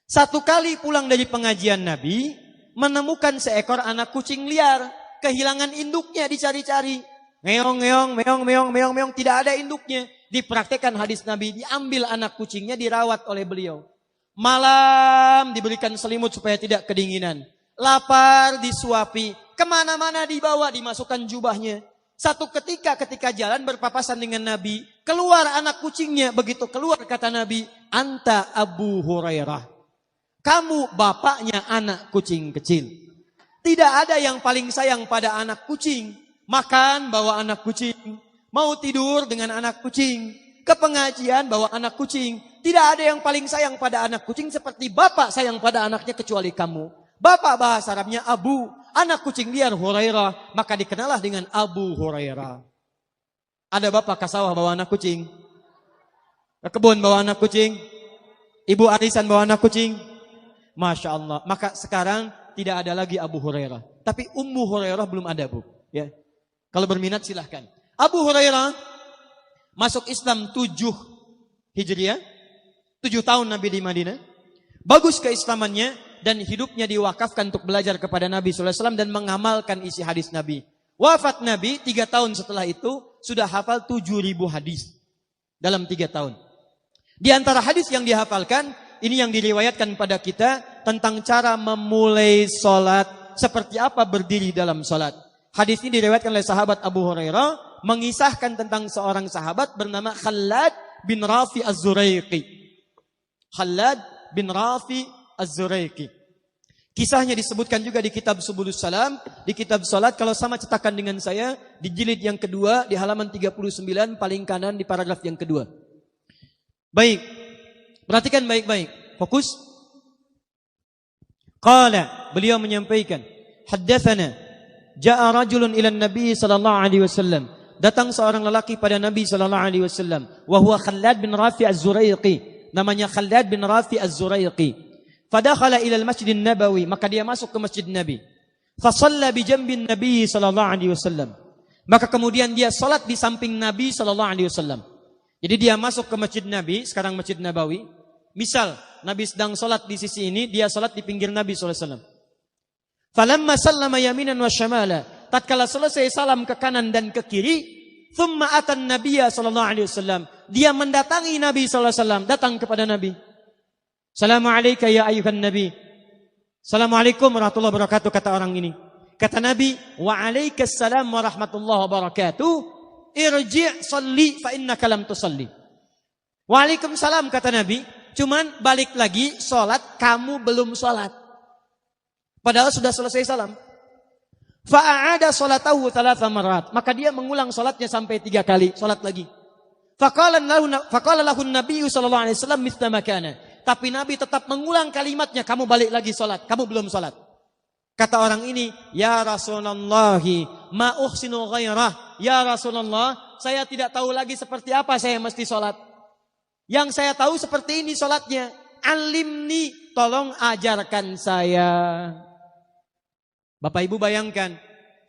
Satu kali pulang dari pengajian Nabi, menemukan seekor anak kucing liar. Kehilangan induknya, dicari-cari. Meong, meong, meong, meong, meong, meong. Tidak ada induknya. Dipraktekkan hadis Nabi, diambil anak kucingnya, dirawat oleh beliau. Malam diberikan selimut supaya tidak kedinginan. Lapar disuapi. Kemana-mana dibawa, dimasukkan jubahnya. Satu ketika jalan berpapasan dengan Nabi, keluar anak kucingnya. Begitu keluar kata Nabi, anta Abu Hurairah. Kamu bapaknya anak kucing kecil. Tidak ada yang paling sayang pada anak kucing. Makan bawa anak kucing. Mau tidur dengan anak kucing. Ke pengajian bawa anak kucing. Tidak ada yang paling sayang pada anak kucing seperti bapak sayang pada anaknya kecuali kamu. Bapak bahasa Arabnya Abu, anak kucing liar Hurairah, maka dikenalah dengan Abu Hurairah. Ada bapak ke sawah bawa anak kucing, ke kebun bawa anak kucing, ibu arisan bawa anak kucing. Masya Allah. Maka sekarang tidak ada lagi Abu Hurairah. Tapi Ummu Hurairah belum ada, Bu. Ya. Kalau berminat silahkan. Abu Hurairah masuk Islam 7 Hijriah, 7 tahun Nabi di Madinah. Bagus keislamannya. Dan hidupnya diwakafkan untuk belajar kepada Nabi SAW dan mengamalkan isi hadis Nabi. Wafat Nabi 3 tahun setelah itu sudah hafal 7.000 hadis dalam 3 tahun. Di antara hadis yang dihafalkan, ini yang diriwayatkan pada kita tentang cara memulai sholat, seperti apa berdiri dalam sholat. Hadis ini diriwayatkan oleh sahabat Abu Hurairah, mengisahkan tentang seorang sahabat bernama Khallad bin Rafi Az-Zuraiqi. Khallad bin Rafi Az-Zuraiqi. Kisahnya disebutkan juga di kitab Subulus Salam, di kitab salat, kalau sama cetakan dengan saya, di jilid yang kedua, di halaman 39, paling kanan di paragraf yang kedua. Baik, perhatikan baik-baik, fokus. Qala, beliau menyampaikan, haddatsana, ja'a rajulun ila Nabi sallallahu alaihi wasallam. Datang seorang lelaki pada Nabi sallallahu alaihi wasallam, wa huwa Khallad bin Rafi Az-Zuraiqi. Namanya Khallad bin Rafi Az-Zuraiqi. Fadakhala ila al-Masjid Nabawi, maka dia masuk ke Masjid Nabi. Fa shalla bi jambin Nabi sallallahu alaihi wasallam. Maka kemudian dia salat di samping Nabi sallallahu alaihi wasallam. Jadi dia masuk ke Masjid Nabi, sekarang Masjid Nabawi. Misal Nabi sedang salat di sisi ini, dia salat di pinggir Nabi sallallahu alaihi wasallam. Falamma sallama yaminan wa shamala, tatkala selesai salam ke kanan dan ke kiri, thumma atan Nabiyya sallallahu alaihi wasallam. Dia mendatangi Nabi sallallahu alaihi wasallam, datang kepada Nabi. Assalamualaikum ya ayuhan Nabi. Assalamualaikum warahmatullahi wabarakatuh, kata orang ini. Kata Nabi, waalaikumsalam warahmatullahi wabarakatuh. Irji' salli fa innaka lam tusalli. Waalaikumsalam, kata Nabi. Cuman balik lagi salat, kamu belum salat. Padahal sudah selesai salam. Fa'ada salatahu 3 marat. Maka dia mengulang salatnya sampai 3 kali, salat lagi. Faqala lahu Nabi sallallahu alaihi wasallam mithla ma kana. Tapi Nabi tetap mengulang kalimatnya, kamu balik lagi sholat, kamu belum sholat. Kata orang ini, ya Rasulullah, ma uhsinu ghairah. Ya Rasulullah, saya tidak tahu lagi seperti apa saya mesti sholat. Yang saya tahu seperti ini sholatnya. Alimni, tolong ajarkan saya. Bapak Ibu bayangkan,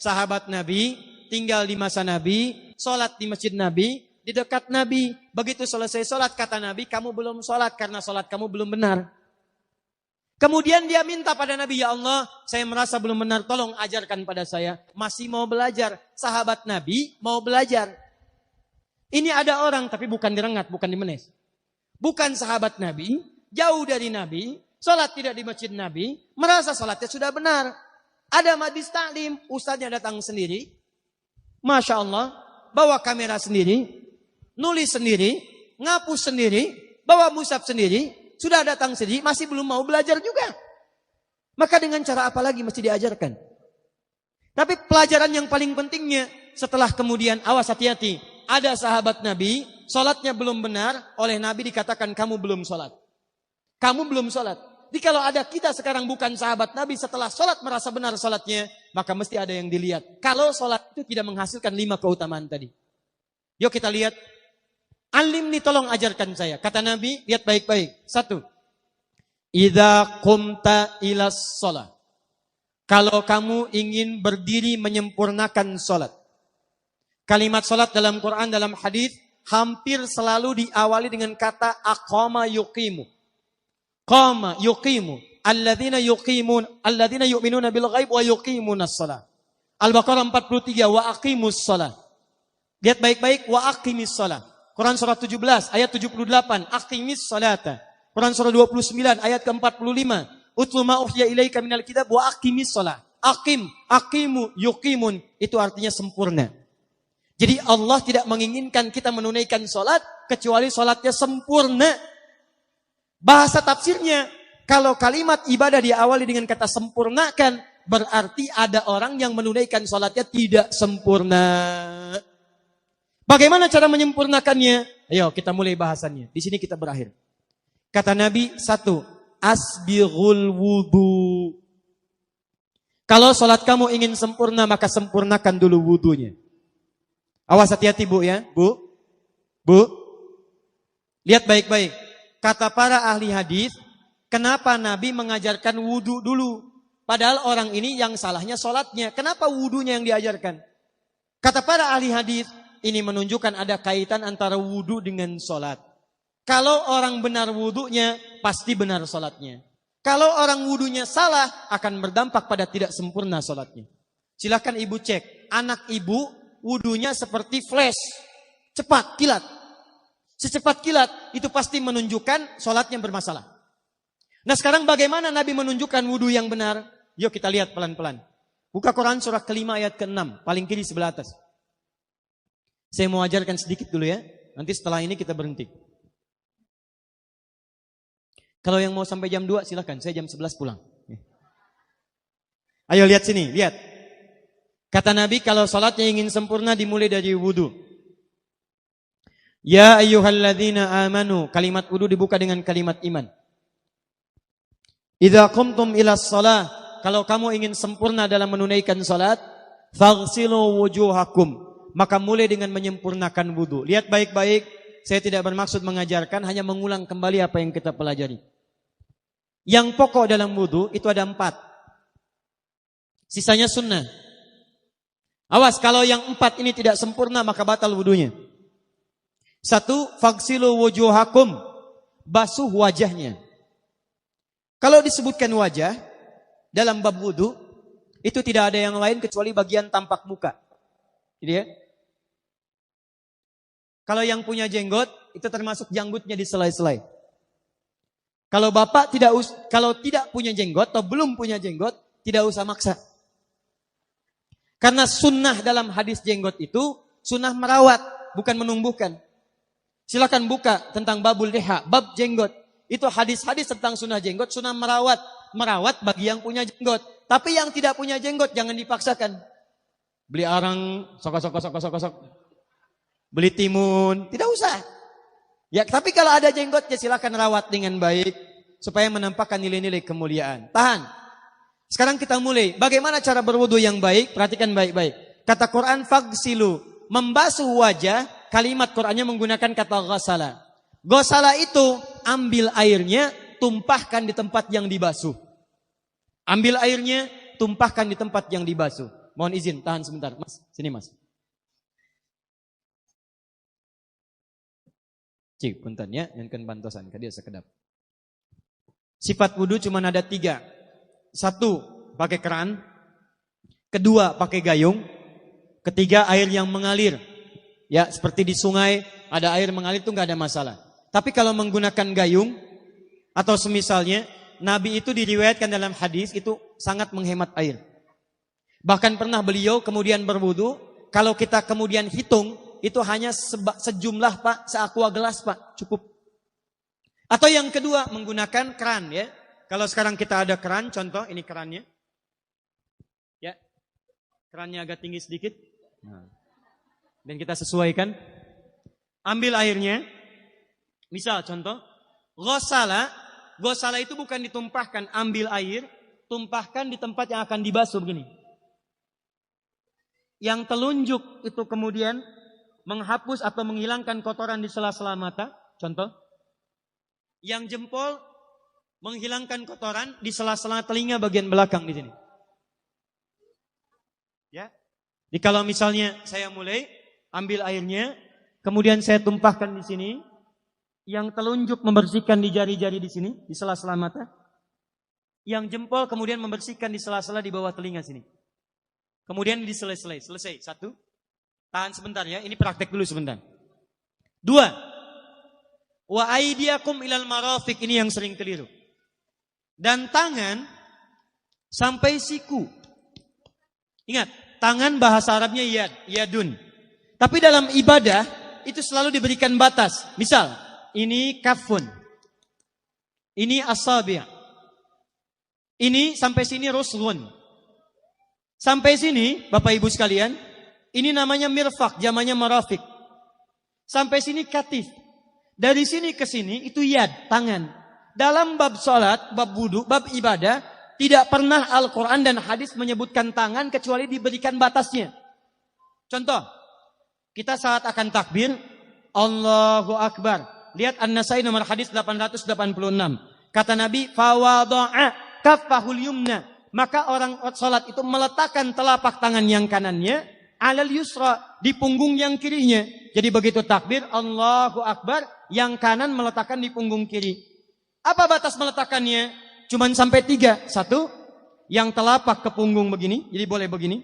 sahabat Nabi tinggal di masa Nabi, sholat di masjid Nabi, di dekat Nabi. Begitu selesai sholat, kata Nabi, kamu belum sholat karena sholat kamu belum benar. Kemudian dia minta pada Nabi, ya Allah, saya merasa belum benar, tolong ajarkan pada saya. Masih mau belajar. Sahabat Nabi mau belajar. Ini ada orang, tapi bukan direngat, bukan dimenes. Bukan sahabat Nabi, jauh dari Nabi, sholat tidak di masjid Nabi, merasa sholatnya sudah benar. Ada majlis taklim, ustadznya datang sendiri. Masya Allah, bawa kamera sendiri, nulis sendiri, ngapus sendiri, bawa mushaf sendiri, sudah datang sendiri, masih belum mau belajar juga. Maka dengan cara apa lagi mesti diajarkan? Tapi pelajaran yang paling pentingnya, setelah kemudian, awas hati-hati, ada sahabat Nabi, sholatnya belum benar, oleh Nabi dikatakan kamu belum sholat. Kamu belum sholat. Jadi kalau ada kita sekarang bukan sahabat Nabi, setelah sholat merasa benar sholatnya, maka mesti ada yang dilihat. Kalau sholat itu tidak menghasilkan 5 keutamaan tadi. Yuk kita lihat. Alim nih, tolong ajarkan saya. Kata Nabi, lihat baik-baik. 1. Idza qumta ilas shalah. Kalau kamu ingin berdiri menyempurnakan salat. Kalimat salat dalam Quran, dalam hadis hampir selalu diawali dengan kata aqama yuqimu. Qama yuqimu. Alladzina yu'minuna bil ghaib wa yuqimunas shalah. Al-Baqarah 43, wa aqimus shalah. Lihat baik-baik, wa aqimis shalah. Quran surah 17 ayat 78, aqimis salata. Quran surah 29 ayat ke-45, utlu ma uhiya ilaika minal kitab wa aqimis salat. Aqimu, yuqimun, itu artinya sempurna. Jadi Allah tidak menginginkan kita menunaikan salat kecuali salatnya sempurna. Bahasa tafsirnya, kalau kalimat ibadah diawali dengan kata sempurnakan, berarti ada orang yang menunaikan salatnya tidak sempurna. Bagaimana cara menyempurnakannya? Ayo kita mulai bahasannya. Di sini kita berakhir. Kata Nabi, 1. Asbighul wudu. Kalau salat kamu ingin sempurna, maka sempurnakan dulu wudunya. Awas hati-hati Bu ya. Bu. Lihat baik-baik. Kata para ahli hadis, kenapa Nabi mengajarkan wudu dulu? Padahal orang ini yang salahnya salatnya. Kenapa wudunya yang diajarkan? Kata para ahli hadis, ini menunjukkan ada kaitan antara wudu dengan sholat. Kalau orang benar wudunya, pasti benar sholatnya. Kalau orang wudunya salah, akan berdampak pada tidak sempurna sholatnya. Silahkan ibu cek. Anak ibu wudunya seperti flash. Cepat, kilat. Secepat kilat, itu pasti menunjukkan sholatnya bermasalah. Nah sekarang bagaimana Nabi menunjukkan wudu yang benar? Yuk kita lihat pelan-pelan. Buka Quran surah ke-5 ayat ke-6, paling kiri sebelah atas. Saya mau ajarkan sedikit dulu ya, nanti setelah ini kita berhenti. Kalau yang mau sampai jam 2 silakan, saya jam 11 pulang. Ayo lihat sini, lihat. Kata Nabi kalau sholatnya ingin sempurna dimulai dari wudu. Ya ayyuhalladzina amanu, kalimat wudu dibuka dengan kalimat iman. Idza qumtum ilas shalah, kalau kamu ingin sempurna dalam menunaikan salat, faghsilu wujuhakum, maka mulai dengan menyempurnakan wudu. Lihat baik-baik, saya tidak bermaksud mengajarkan, hanya mengulang kembali apa yang kita pelajari. Yang pokok dalam wudu itu ada 4. Sisanya sunnah. Awas, kalau yang 4 ini tidak sempurna maka batal wudunya. 1, faghsilu wujuhakum, basuh wajahnya. Kalau disebutkan wajah dalam bab wudu, itu tidak ada yang lain kecuali bagian tampak muka. Jadi ya. Kalau yang punya jenggot, itu termasuk janggutnya di selai-selai. Kalau bapak kalau tidak punya jenggot atau belum punya jenggot, tidak usah maksa. Karena sunnah dalam hadis jenggot itu sunnah merawat, bukan menumbuhkan. Silakan buka tentang babul liha, bab jenggot. Itu hadis-hadis tentang sunnah jenggot, sunnah merawat. Merawat bagi yang punya jenggot. Tapi yang tidak punya jenggot jangan dipaksakan. Beli arang, sok. Beli timun, tidak usah. Ya, tapi kalau ada jenggotnya silakan rawat dengan baik supaya menampakkan nilai-nilai kemuliaan. Tahan. Sekarang kita mulai. Bagaimana cara berwudu yang baik? Perhatikan baik-baik. Kata Quran faghsilu, membasuh wajah. Kalimat Qurannya menggunakan kata ghasala. Ghasala itu ambil airnya, tumpahkan di tempat yang dibasuh. Ambil airnya, tumpahkan di tempat yang dibasuh. Mohon izin, tahan sebentar. Mas, sini mas. Cik, punten ya, yang kan bantosan, dia sekedap. Sifat wudu cuma ada 3. 1, pakai keran. 2, pakai gayung. 3, air yang mengalir. Ya, seperti di sungai ada air mengalir itu nggak ada masalah. Tapi kalau menggunakan gayung atau semisalnya, Nabi itu diriwayatkan dalam hadis itu sangat menghemat air. Bahkan pernah beliau kemudian berwudu, kalau kita kemudian hitung itu hanya sejumlah Pak, seaqua gelas Pak, cukup. Atau yang kedua menggunakan keran ya. Kalau sekarang kita ada keran, contoh ini kerannya. Ya. Kerannya agak tinggi sedikit. Nah. Dan kita sesuaikan. Ambil airnya. Misal contoh. Ghasala itu bukan ditumpahkan. Ambil air. Tumpahkan di tempat yang akan dibasuh begini. Yang telunjuk itu kemudian menghapus atau menghilangkan kotoran di sela-sela mata. Contoh. Yang jempol menghilangkan kotoran di sela-sela telinga bagian belakang di sini. Ya. Jadi kalau misalnya saya mulai ambil airnya, kemudian saya tumpahkan di sini, yang telunjuk membersihkan di jari-jari di sini, di sela-sela mata, yang jempol kemudian membersihkan di sela-sela di bawah telinga sini. Kemudian di selesai. 1. Tahan sebentar ya, ini praktek dulu sebentar. 2. Wa aidiakum ilal marafiq, ini yang sering keliru. Dan tangan sampai siku. Ingat, tangan bahasa Arabnya yadun. Tapi dalam ibadah itu selalu diberikan batas. Misal, ini kafun. Ini asabi'. Ini sampai sini ruslun. Sampai sini, Bapak Ibu sekalian, ini namanya mirfaq, jamannya marafiq. Sampai sini katif. Dari sini ke sini itu yad, tangan. Dalam bab salat, bab wudu, bab ibadah, tidak pernah Al-Quran dan hadis menyebutkan tangan kecuali diberikan batasnya. Contoh, kita saat akan takbir, Allahu Akbar. Lihat An-Nasai nomor hadis 886. Kata Nabi, fawada'a kaffahul yumna. Maka orang salat itu meletakkan telapak tangan yang kanannya alal yusra, di punggung yang kirinya. Jadi begitu takbir, Allahu Akbar, yang kanan meletakkan di punggung kiri. Apa batas meletakkannya? Cuman sampai 3. 1, yang telapak ke punggung begini, jadi boleh begini.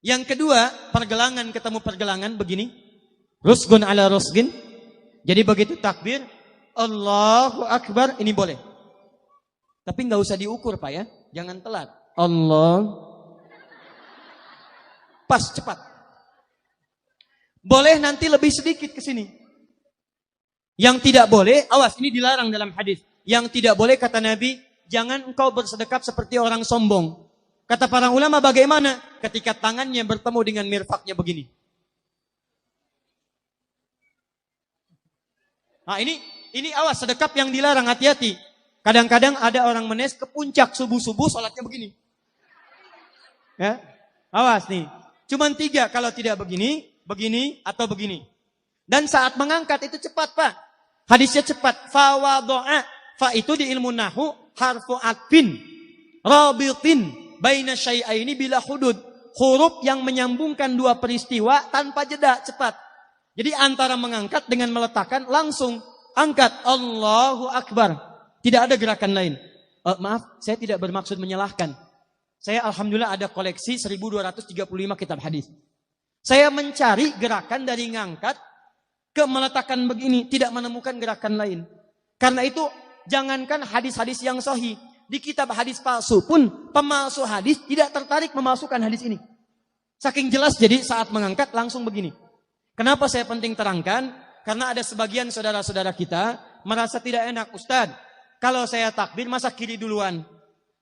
Yang kedua, pergelangan ketemu pergelangan begini. Rusgun ala rusgin. Jadi begitu takbir, Allahu Akbar, ini boleh. Tapi nggak usah diukur Pak ya, jangan telat. Allah, pas cepat. Boleh nanti lebih sedikit ke sini. Yang tidak boleh, awas ini dilarang dalam hadis. Yang tidak boleh kata Nabi, jangan engkau bersedekap seperti orang sombong. Kata para ulama bagaimana? Ketika tangannya bertemu dengan mirfaknya begini. Nah ini awas sedekap yang dilarang, hati-hati. Kadang-kadang ada orang menes ke puncak subuh-subuh sholatnya begini. Ya, awas nih. Cuman 3 kalau tidak begini, begini atau begini. Dan saat mengangkat itu cepat Pak. Hadisnya cepat. Fa wado'a. Fa itu di ilmu nahu harfu atfin rabitin baina syai'aini bila hudud. Huruf yang menyambungkan 2 peristiwa tanpa jeda, cepat. Jadi antara mengangkat dengan meletakkan langsung angkat Allahu Akbar. Tidak ada gerakan lain. Maaf, saya tidak bermaksud menyalahkan. Saya alhamdulillah ada koleksi 1235 kitab hadis. Saya mencari gerakan dari ngangkat ke meletakkan begini, tidak menemukan gerakan lain. Karena itu jangankan hadis-hadis yang sahih, di kitab hadis palsu pun pemalsu hadis tidak tertarik memasukkan hadis ini. Saking jelas jadi saat mengangkat langsung begini. Kenapa saya penting terangkan? Karena ada sebagian saudara-saudara kita merasa tidak enak. Ustaz, kalau saya takbir masa kiri duluan?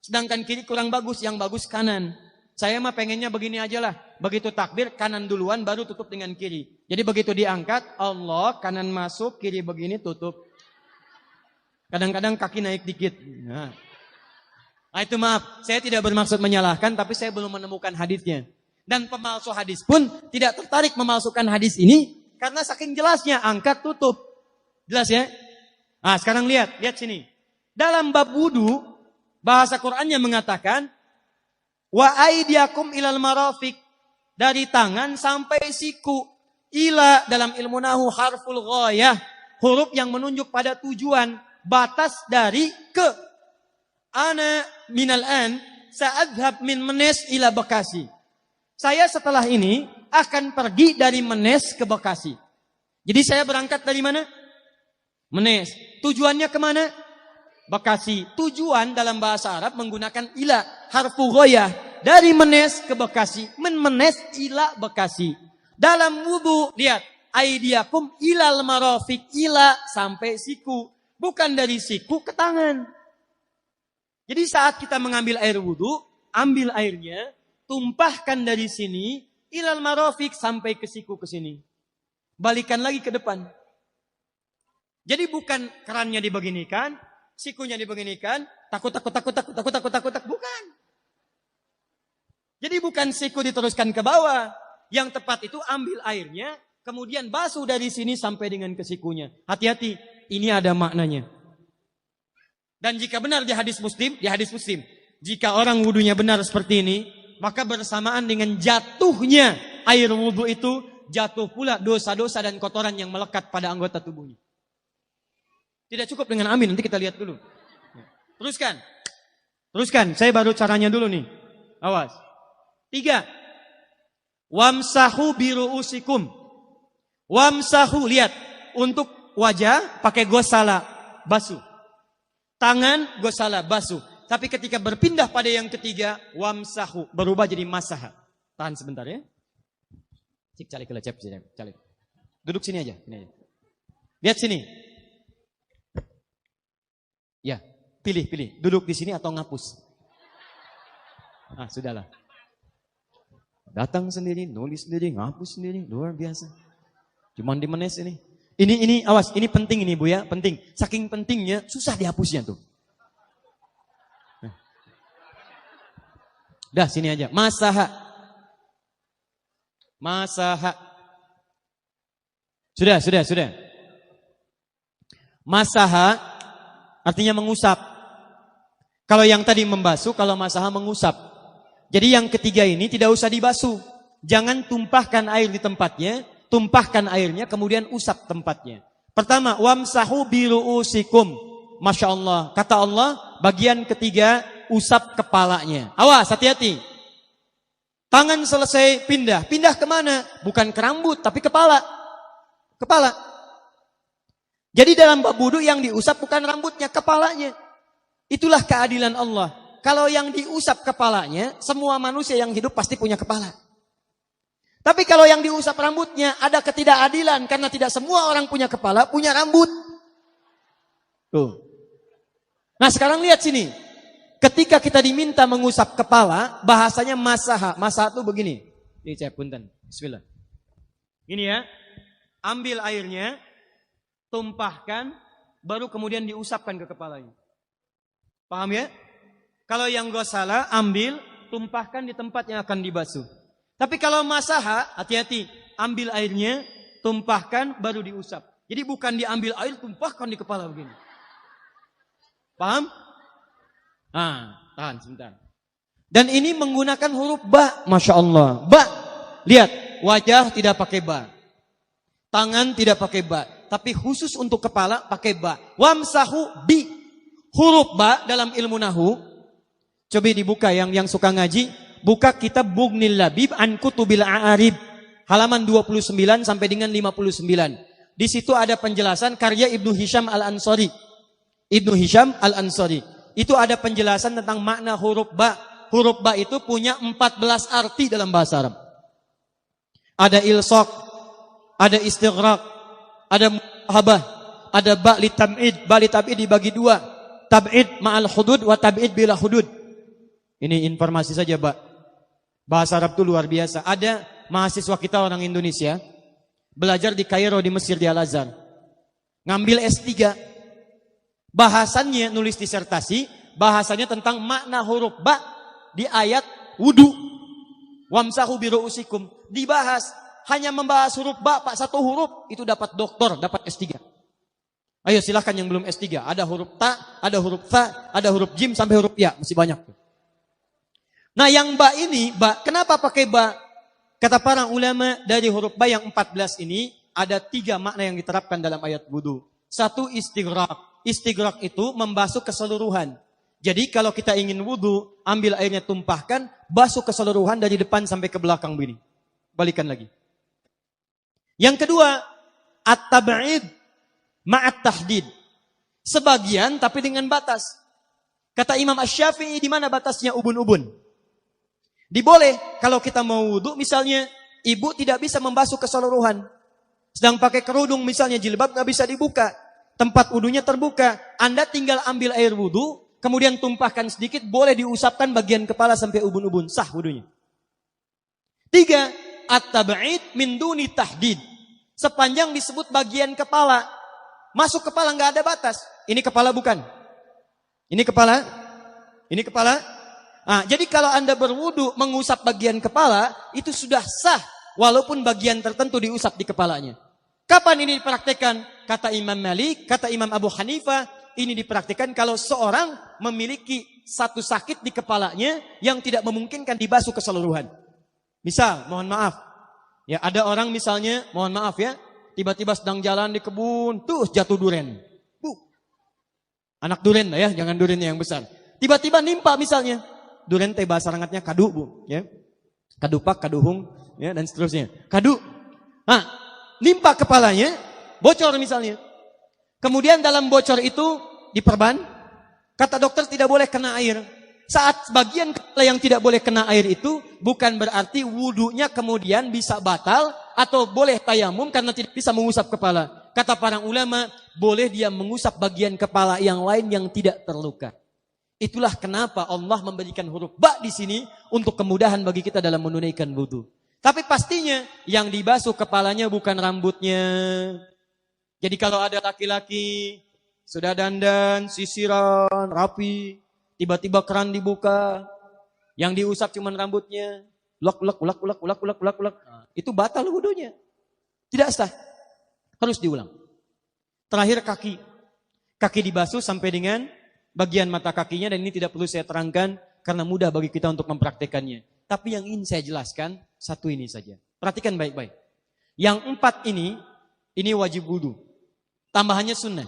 Sedangkan kiri kurang bagus, yang bagus kanan. Saya mah pengennya begini aja lah. Begitu takbir, kanan duluan baru tutup dengan kiri. Jadi begitu diangkat, Allah, kanan masuk, kiri begini tutup. Kadang-kadang kaki naik dikit. Nah itu maaf, saya tidak bermaksud menyalahkan, tapi saya belum menemukan hadisnya. Dan pemalsu hadis pun tidak tertarik memalsukan hadis ini karena saking jelasnya angkat tutup. Jelas ya? Nah, sekarang lihat sini. Dalam bab wudu bahasa Qur'annya mengatakan wa aidiakum ilal marafiq, dari tangan sampai siku. Ila dalam ilmu nahu harful ghayah, huruf yang menunjuk pada tujuan, batas dari ke. Ana minal an sa'adhab min Menes ila Bekasi. Saya setelah ini akan pergi dari Menes ke Bekasi. Jadi saya berangkat dari mana? Menes. Tujuannya kemana? Bekasi. Tujuan dalam bahasa Arab menggunakan ila, harfu ghayah. Dari Menes ke Bekasi. Menes ila Bekasi. Dalam wudu, lihat. Aidiakum ilal marafiq, ila sampai siku. Bukan dari siku ke tangan. Jadi saat kita mengambil air wudu, ambil airnya, tumpahkan dari sini ilal marafiq sampai ke siku ke sini. Balikan lagi ke depan. Jadi bukan kerannya dibeginikan, sikunya dibeginikan, takut, bukan. Jadi bukan siku diteruskan ke bawah. Yang tepat itu ambil airnya, kemudian basuh dari sini sampai dengan ke sikunya. Hati-hati, ini ada maknanya. Dan jika benar di hadis Muslim, jika orang wudunya benar seperti ini, maka bersamaan dengan jatuhnya air wudu itu, jatuh pula dosa-dosa dan kotoran yang melekat pada anggota tubuhnya. Tidak cukup dengan amin, nanti kita lihat dulu. Teruskan, saya baru caranya dulu nih. Awas. 3. Wamsahu biru'usikum. Wamsahu, lihat. Untuk wajah pakai gosala, basuh. Tangan gosala, basuh. Tapi ketika berpindah pada yang ketiga, wamsahu, berubah jadi masaha. Tahan sebentar ya. Cik calik. Duduk sini aja. Lihat sini. Ya, pilih. Duduk di sini atau ngapus. Sudahlah. Datang sendiri, nulis sendiri, ngapus sendiri, luar biasa. Cuman di Menes ini. Ini awas, ini penting ini Bu ya, penting. Saking pentingnya, susah dihapusnya tuh. Dah sini aja. Masaha. Sudah. Masaha artinya mengusap. Kalau yang tadi membasuh, kalau masaha mengusap. Jadi yang ketiga ini tidak usah dibasuh. Jangan tumpahkan air di tempatnya. Tumpahkan airnya, kemudian usap tempatnya. Pertama, wamsahu biru'usikum. Masya Allah. Kata Allah, bagian ketiga, usap kepalanya. Awas, hati-hati. Tangan selesai pindah. Pindah kemana? Bukan ke rambut, tapi kepala. Kepala. Jadi dalam bab wudu yang diusap bukan rambutnya, kepalanya. Itulah keadilan Allah. Kalau yang diusap kepalanya, semua manusia yang hidup pasti punya kepala. Tapi kalau yang diusap rambutnya, ada ketidakadilan. Karena tidak semua orang punya kepala, punya rambut. Tuh. Nah sekarang lihat sini. Ketika kita diminta mengusap kepala, bahasanya masaha. Masaha itu begini. Ini saya punten. Bismillah. Ini ya. Ambil airnya. Tumpahkan, baru kemudian diusapkan ke kepalanya. Paham ya? Kalau yang gosala, ambil, tumpahkan di tempat yang akan dibasuh. Tapi kalau masaha, hati-hati. Ambil airnya, tumpahkan, baru diusap. Jadi bukan diambil air, tumpahkan di kepala begini. Paham? Nah, tahan sebentar. Dan ini menggunakan huruf ba, Masya Allah. Ba, lihat, wajah tidak pakai ba. Tangan tidak pakai ba. Tapi khusus untuk kepala pakai ba. Wamsahu bi. Huruf ba dalam ilmu nahu. Coba dibuka yang suka ngaji. Buka kitab Bughnil Labib an Kutubil A'arib. Halaman 29 sampai dengan 59. Di situ ada penjelasan karya Ibnu Hisham Al-Ansari. Ibnu Hisham Al-Ansari. Itu ada penjelasan tentang makna huruf ba. Huruf ba itu punya 14 arti dalam bahasa Arab. Ada ilsaq, ada istighraq, ada muhabah, ada ba li tab'id. Ba li tab'id dibagi dua. Tab'id ma'al hudud wa tab'id bila hudud. Ini informasi saja, Pak. Bahasa Arab itu luar biasa. Ada mahasiswa kita orang Indonesia belajar di Kairo di Mesir di Al-Azhar. Ngambil S3. Bahasannya nulis disertasi, bahasanya tentang makna huruf ba di ayat wudu. Wamsahu bi ru'usikum. Dibahas. Hanya membahas huruf ba, Pak, satu huruf, itu dapat doktor, dapat S3. Ayo silahkan yang belum S3. Ada huruf ta, ada huruf fa, ada huruf jim, sampai huruf ya. Masih banyak. Nah yang ba ini, ba, kenapa pakai ba? Kata para ulama, dari huruf ba yang 14 ini, ada 3 makna yang diterapkan dalam ayat wudu. Satu, istighraq. Istighraq itu membasuh keseluruhan. Jadi kalau kita ingin wudu, ambil airnya tumpahkan, basuh keseluruhan dari depan sampai ke belakang begini. Balikan lagi. Yang kedua, at-tab'id ma'at tahdid. Sebagian tapi dengan batas. Kata Imam Asy-Syafi'i, di mana batasnya ubun-ubun? Diboleh kalau kita mau wudu, misalnya ibu tidak bisa membasuh keseluruhan. Sedang pakai kerudung misalnya, jilbab nggak bisa dibuka. Tempat wudunya terbuka. Anda tinggal ambil air wudu, kemudian tumpahkan sedikit, boleh diusapkan bagian kepala sampai ubun-ubun. Sah wudunya. 3. At-tab'id min duni tahdid. Sepanjang disebut bagian kepala. Masuk kepala nggak ada batas. Ini kepala bukan? Ini kepala? Ini kepala? Nah, jadi kalau Anda berwudu mengusap bagian kepala, itu sudah sah. Walaupun bagian tertentu diusap di kepalanya. Kapan ini dipraktekkan? Kata Imam Malik, kata Imam Abu Hanifah, ini dipraktekkan kalau seorang memiliki satu sakit di kepalanya yang tidak memungkinkan dibasuh keseluruhan. Misal, mohon maaf, ya ada orang misalnya, mohon maaf ya, tiba-tiba sedang jalan di kebun, tuh jatuh duren. Anak duren lah ya, jangan durennya yang besar. Tiba-tiba nimpa misalnya, duren teh bahasa rangatnya kadu, Bu, ya. Kadupak, kaduhung, ya, dan seterusnya. Kadu. Nah, nimpa kepalanya, bocor misalnya. Kemudian dalam bocor itu diperban, kata dokter tidak boleh kena air. Saat bagian kepala yang tidak boleh kena air itu, bukan berarti wudunya kemudian bisa batal atau boleh tayamum karena tidak bisa mengusap kepala. Kata para ulama, boleh dia mengusap bagian kepala yang lain yang tidak terluka. Itulah kenapa Allah memberikan huruf ba di sini untuk kemudahan bagi kita dalam menunaikan wudu. Tapi pastinya yang dibasuh kepalanya bukan rambutnya. Jadi kalau ada laki-laki sudah dandan, sisiran, rapi, tiba-tiba keran dibuka, yang diusap cuma rambutnya, ulak. Itu batal wudunya. Tidak sah. Harus diulang. Terakhir kaki. Kaki dibasuh sampai dengan bagian mata kakinya, dan ini tidak perlu saya terangkan karena mudah bagi kita untuk mempraktekannya. Tapi yang ingin saya jelaskan, satu ini saja. Perhatikan baik-baik. Yang 4 ini wajib wudu. Tambahannya sunnah.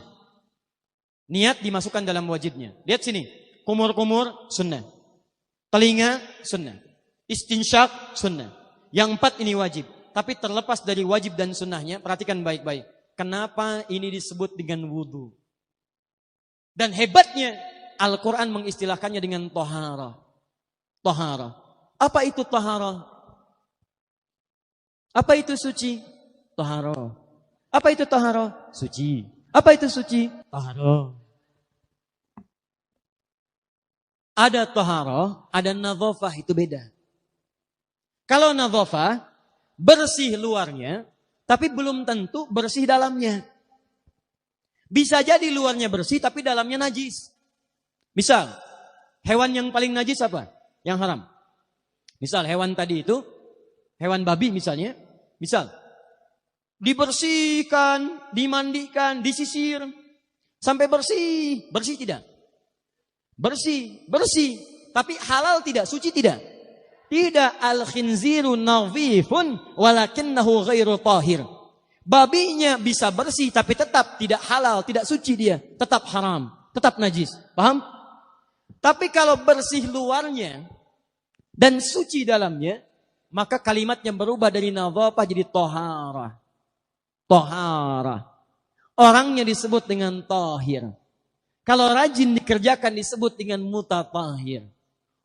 Niat dimasukkan dalam wajibnya. Lihat sini. Kumur-kumur, sunnah. Telinga, sunnah. Istinsyak, sunnah. Yang 4 ini wajib. tapi terlepas dari wajib dan sunnahnya, perhatikan baik-baik. Kenapa ini disebut dengan wudu? Dan hebatnya, Al-Quran mengistilahkannya dengan tohara. Tohara. Apa itu tohara? Apa itu suci? Tohara. Apa itu tohara? Suci. Apa itu suci? Tohara. Ada tohara, ada nadhafah, itu beda. Kalau nadhafah, bersih luarnya, tapi belum tentu bersih dalamnya. Bisa jadi luarnya bersih, tapi dalamnya najis. Misal, hewan yang paling najis apa? Yang haram. Misal, hewan tadi itu, hewan babi misalnya, misal, dibersihkan, dimandikan, disisir, sampai bersih. Bersih tidak? Bersih, bersih. Tapi halal tidak? Suci tidak? Tidak. Al-khinziru nadhifun walakinnahu ghairu tahir. Babinya bisa bersih tapi tetap tidak halal, tidak suci dia. Tetap haram, tetap najis. Paham? Tapi kalau bersih luarnya dan suci dalamnya, maka kalimatnya berubah dari nadhafah jadi tohara. Tohara. Orangnya disebut dengan tahir. Kalau rajin dikerjakan disebut dengan mutatahhir.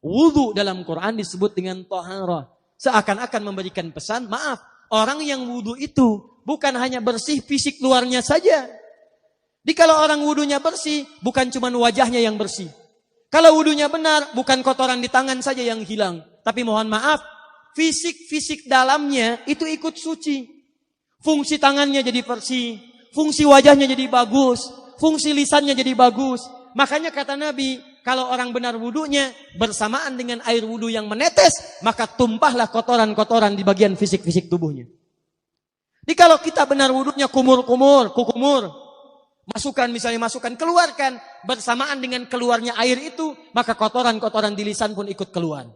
Wudu dalam Quran disebut dengan tohara. Seakan-akan memberikan pesan, maaf, orang yang wudu itu bukan hanya bersih fisik luarnya saja. Jadi kalau orang wudunya bersih, bukan cuma wajahnya yang bersih. Kalau wudunya benar, bukan kotoran di tangan saja yang hilang. Tapi mohon maaf, fisik-fisik dalamnya itu ikut suci. Fungsi tangannya jadi bersih, fungsi wajahnya jadi bagus, fungsi lisannya jadi bagus. Makanya kata Nabi, kalau orang benar wudunya bersamaan dengan air wudu yang menetes, maka tumpahlah kotoran-kotoran di bagian fisik-fisik tubuhnya. Jadi kalau kita benar wudunya kumur-kumur, kukumur, masukkan misalnya masukkan, keluarkan, bersamaan dengan keluarnya air itu, maka kotoran-kotoran di lisan pun ikut keluar.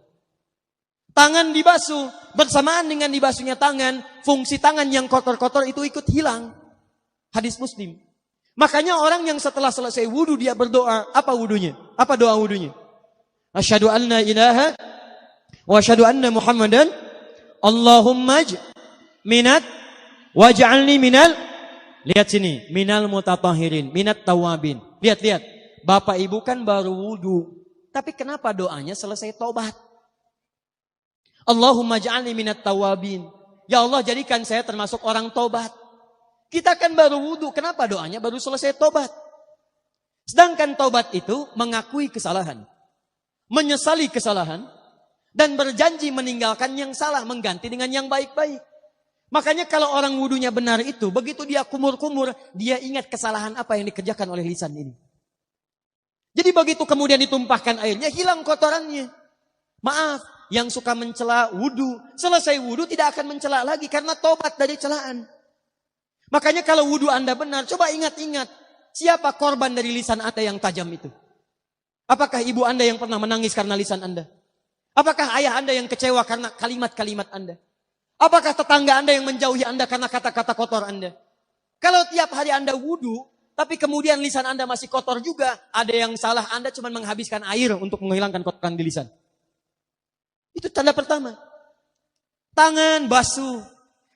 Tangan dibasuh, bersamaan dengan dibasuhnya tangan, fungsi tangan yang kotor-kotor itu ikut hilang. Hadis Muslim. Makanya orang yang setelah selesai wudu dia berdoa, apa wudunya? Apa doa wudunya? Asyhadu an la ilaha wa asyhadu anna Muhammadan Allahumma minat waj'alni minal, lihat sini, minal mutatahhirin, minat tawabin. Lihat. Bapak Ibu kan baru wudu, tapi kenapa doanya selesai tobat? Allahumma ja'alni minat tawabin. Ya Allah, jadikan saya termasuk orang tobat. Kita kan baru wudu, kenapa doanya baru selesai tobat? Sedangkan tobat itu mengakui kesalahan, menyesali kesalahan, dan berjanji meninggalkan yang salah, mengganti dengan yang baik-baik. Makanya kalau orang wudunya benar itu, begitu dia kumur-kumur, dia ingat kesalahan apa yang dikerjakan oleh lisan ini. Jadi begitu kemudian ditumpahkan airnya, hilang kotorannya. Maaf, yang suka mencela wudu, selesai wudu tidak akan mencela lagi karena tobat dari celaan. Makanya kalau wudu Anda benar, coba ingat-ingat, siapa korban dari lisan Anda yang tajam itu? Apakah ibu Anda yang pernah menangis karena lisan Anda? Apakah ayah Anda yang kecewa karena kalimat-kalimat Anda? Apakah tetangga Anda yang menjauhi Anda karena kata-kata kotor Anda? Kalau tiap hari Anda wudu, tapi kemudian lisan Anda masih kotor juga, ada yang salah, Anda cuma menghabiskan air untuk menghilangkan kotoran di lisan. Itu tanda pertama. Tangan basuh.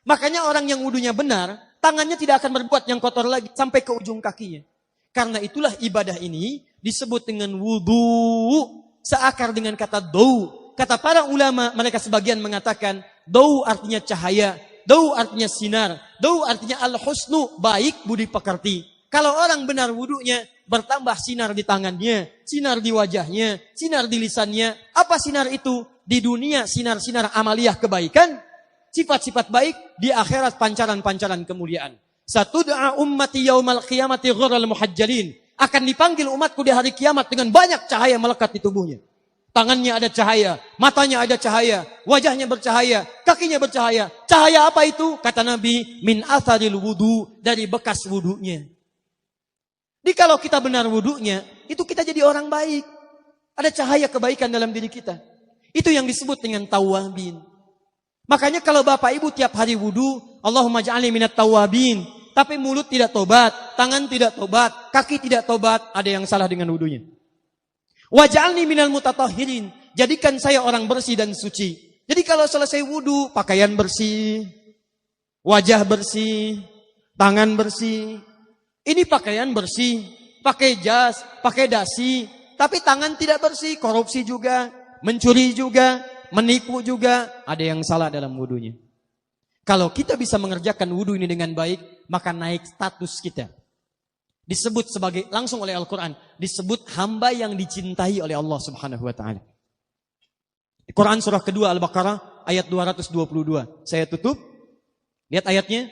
Makanya orang yang wudunya benar, tangannya tidak akan berbuat yang kotor lagi sampai ke ujung kakinya. Karena itulah ibadah ini disebut dengan wudu, seakar dengan kata dau. Kata para ulama, mereka sebagian mengatakan dau artinya cahaya, dau artinya sinar, dau artinya al-husnu, baik budi pekerti. Kalau orang benar wudunya, bertambah sinar di tangannya, sinar di wajahnya, sinar di lisannya. Apa sinar itu? Di dunia sinar-sinar amaliyah kebaikan, sifat-sifat baik, di akhirat pancaran-pancaran kemuliaan. Satud'a ummati yaumal qiyamati ghurral muhajjalin. Akan dipanggil umatku di hari kiamat dengan banyak cahaya melekat di tubuhnya. Tangannya ada cahaya, matanya ada cahaya, wajahnya bercahaya, kakinya bercahaya. Cahaya apa itu? Kata Nabi, min atharil wudu, dari bekas wudunya. Jadi kalau kita benar wudunya, itu kita jadi orang baik. Ada cahaya kebaikan dalam diri kita. Itu yang disebut dengan tawabin. Makanya kalau bapak ibu tiap hari wudu, Allahumma ja'alni minat tawabin. Tapi mulut tidak tobat, tangan tidak tobat, kaki tidak tobat, ada yang salah dengan wudunya. Waj'alni minal mutatahhirin. Jadikan saya orang bersih dan suci. Jadi kalau selesai wudu, pakaian bersih, wajah bersih, tangan bersih. Ini pakaian bersih, pakai jas, pakai dasi, tapi tangan tidak bersih, korupsi juga, mencuri juga, menipu juga, ada yang salah dalam wudunya. Kalau kita bisa mengerjakan wudu ini dengan baik, maka naik status kita. Disebut sebagai, langsung oleh Al-Quran, disebut hamba yang dicintai oleh Allah Subhanahu wa ta'ala. Quran surah kedua Al-Baqarah ayat 222. Saya tutup. Lihat ayatnya.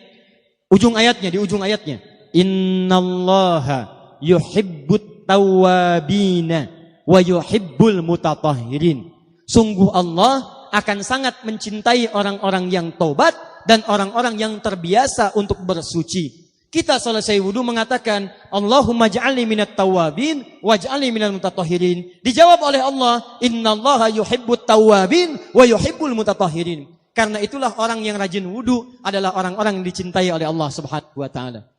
Di ujung ayatnya. Innallaha yuhibbut tawwabina wa yuhibbul mutatahhirin. Sungguh Allah akan sangat mencintai orang-orang yang taubat dan orang-orang yang terbiasa untuk bersuci. Kita selesai wudu mengatakan, Allahumma ja'alni minat tawabin, waj'alni minal mutatahhirin. Dijawab oleh Allah, innallaha yuhibbut tawabin, wa yuhibbul mutatahhirin. Karena itulah orang yang rajin wudu adalah orang-orang yang dicintai oleh Allah Subhanahu wa ta'ala.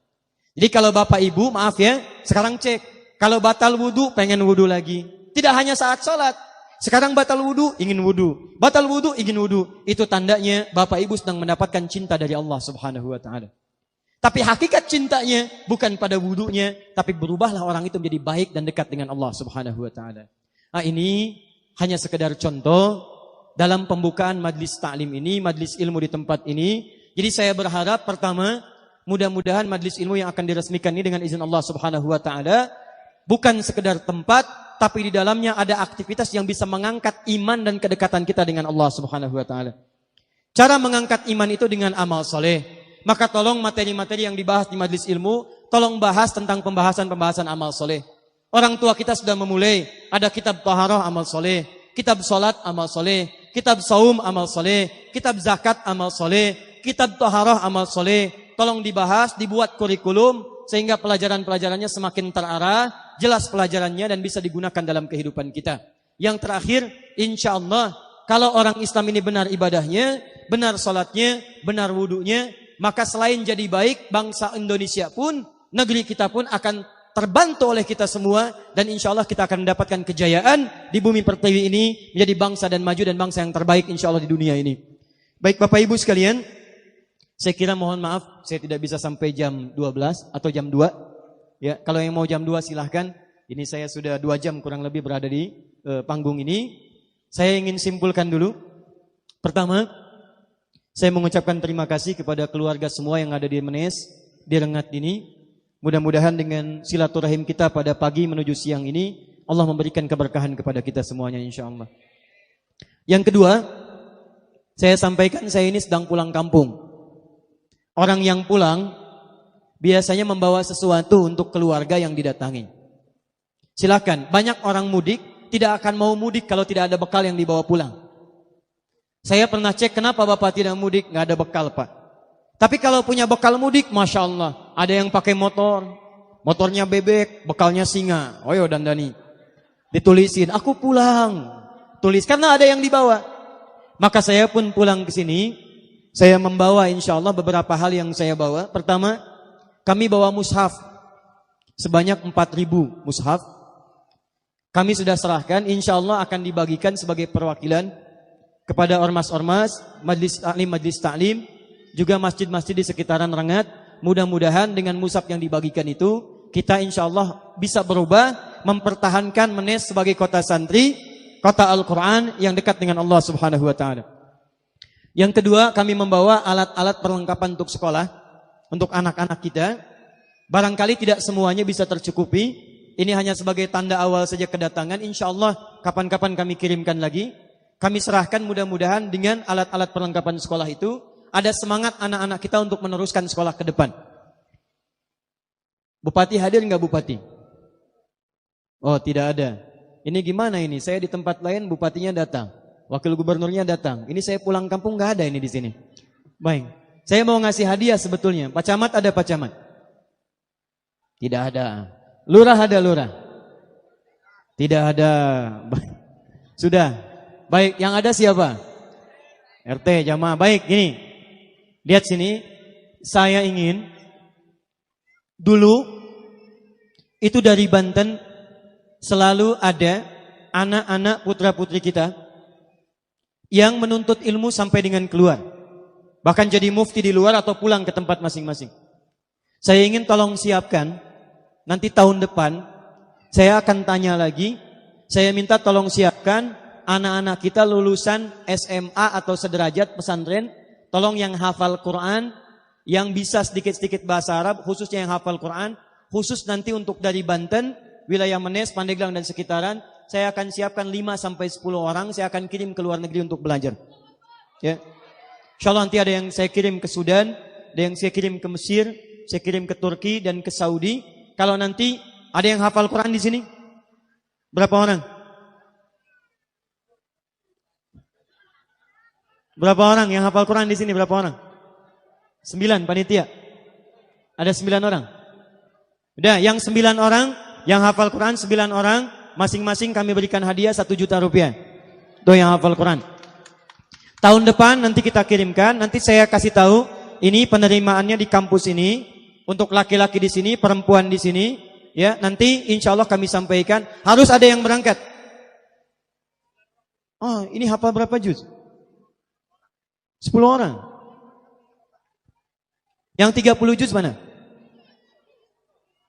Jadi kalau Bapak Ibu, maaf ya, sekarang cek. Kalau batal wudu, pengen wudu lagi. Tidak hanya saat sholat. Sekarang batal wudu, ingin wudu. Batal wudu, ingin wudu. Itu tandanya Bapak Ibu sedang mendapatkan cinta dari Allah Subhanahu wa ta'ala. Tapi hakikat cintanya bukan pada wudunya, tapi berubahlah orang itu menjadi baik dan dekat dengan Allah Subhanahu wa ta'ala. Nah, ini hanya sekedar contoh dalam pembukaan majlis ta'lim ini, majlis ilmu di tempat ini. Jadi saya berharap pertama, mudah-mudahan majlis ilmu yang akan diresmikan ini dengan izin Allah Subhanahu wa ta'ala bukan sekedar tempat, tapi di dalamnya ada aktivitas yang bisa mengangkat iman dan kedekatan kita dengan Allah Subhanahu wa ta'ala. Cara mengangkat iman itu dengan amal soleh. Maka tolong materi-materi yang dibahas di majlis ilmu, tolong bahas tentang pembahasan-pembahasan amal soleh. Orang tua kita sudah memulai, ada kitab taharah amal soleh, kitab salat amal soleh, kitab saum amal soleh, kitab zakat amal soleh, kitab taharah amal soleh. Tolong dibahas, dibuat kurikulum, sehingga pelajaran-pelajarannya semakin terarah, jelas pelajarannya dan bisa digunakan dalam kehidupan kita. Yang terakhir, insya Allah, kalau orang Islam ini benar ibadahnya, benar salatnya, benar wudunya, maka selain jadi baik, bangsa Indonesia pun, negeri kita pun akan terbantu oleh kita semua. Dan insya Allah kita akan mendapatkan kejayaan di bumi pertiwi ini, menjadi bangsa dan maju dan bangsa yang terbaik insya Allah di dunia ini. Baik Bapak Ibu sekalian, saya kira mohon maaf, saya tidak bisa sampai jam 12 atau jam 2. Ya, kalau yang mau jam 2 silahkan. Ini saya sudah 2 jam kurang lebih berada di panggung ini. Saya ingin simpulkan dulu. Pertama, saya mengucapkan terima kasih kepada keluarga semua yang ada di Menes, di Rengat ini. Mudah-mudahan dengan silaturahim kita pada pagi menuju siang ini, Allah memberikan keberkahan kepada kita semuanya insya Allah. Yang kedua, saya sampaikan saya ini sedang pulang kampung. Orang yang pulang biasanya membawa sesuatu untuk keluarga yang didatangi. Silakan, banyak orang mudik tidak akan mau mudik kalau tidak ada bekal yang dibawa pulang. Saya pernah cek kenapa Bapak tidak mudik, nggak ada bekal Pak. Tapi kalau punya bekal mudik, Masya Allah, ada yang pakai motor, motornya bebek, bekalnya singa. Oh yo dandani, ditulisin, aku pulang, tulis karena ada yang dibawa. Maka saya pun pulang ke sini, saya membawa insya Allah beberapa hal yang saya bawa. Pertama, kami bawa mushaf sebanyak 4.000 mushaf. Kami sudah serahkan, insya Allah akan dibagikan sebagai perwakilan kepada ormas-ormas, majlis ta'lim, juga masjid-masjid di sekitaran Rengat. Mudah-mudahan dengan mushaf yang dibagikan itu, kita insya Allah bisa berubah, mempertahankan Menes sebagai kota santri, kota Al-Quran yang dekat dengan Allah Subhanahu wa ta'ala. Yang kedua, kami membawa alat-alat perlengkapan untuk sekolah, untuk anak-anak kita. Barangkali tidak semuanya bisa tercukupi. Ini hanya sebagai tanda awal saja kedatangan. Insya Allah kapan-kapan kami kirimkan lagi. Kami serahkan mudah-mudahan dengan alat-alat perlengkapan sekolah itu, ada semangat anak-anak kita untuk meneruskan sekolah ke depan. Bupati hadir nggak Bupati? Oh tidak ada. Ini gimana ini? Saya di tempat lain bupatinya datang, wakil gubernurnya datang. Ini saya pulang kampung nggak ada ini di sini. Baik, saya mau ngasih hadiah sebetulnya. Pak Camat ada Pak Camat? Tidak ada. Lurah ada Lurah? Tidak ada. Sudah. Baik, yang ada siapa? RT, jamaah. Baik, gini. Lihat sini. Saya ingin dulu itu dari Banten selalu ada anak-anak putra-putri kita yang menuntut ilmu sampai dengan keluar. Bahkan jadi mufti di luar atau pulang ke tempat masing-masing. Saya ingin tolong siapkan, nanti tahun depan, saya akan tanya lagi, saya minta tolong siapkan anak-anak kita lulusan SMA atau sederajat pesantren, tolong yang hafal Quran, yang bisa sedikit-sedikit bahasa Arab, khususnya yang hafal Quran, khusus nanti untuk dari Banten, wilayah Menes, Pandeglang dan sekitaran, saya akan siapkan 5-10 orang, saya akan kirim ke luar negeri untuk belajar. Ya. Insyaallah nanti ada yang saya kirim ke Sudan, ada yang saya kirim ke Mesir, saya kirim ke Turki dan ke Saudi. Kalau nanti ada yang hafal Quran di sini? Berapa orang? Berapa orang yang hafal Quran di sini? Berapa orang? 9 panitia. Ada 9 orang. Udah, yang 9 orang yang hafal Quran 9 orang, masing-masing kami berikan hadiah 1 juta rupiah. Tuh yang hafal Quran. Tahun depan nanti kita kirimkan, nanti saya kasih tahu ini penerimaannya di kampus ini untuk laki-laki di sini, perempuan di sini, ya. Nanti insya Allah kami sampaikan harus ada yang berangkat. Oh, ini hafal berapa juz? 10 orang. Yang 30 juz mana?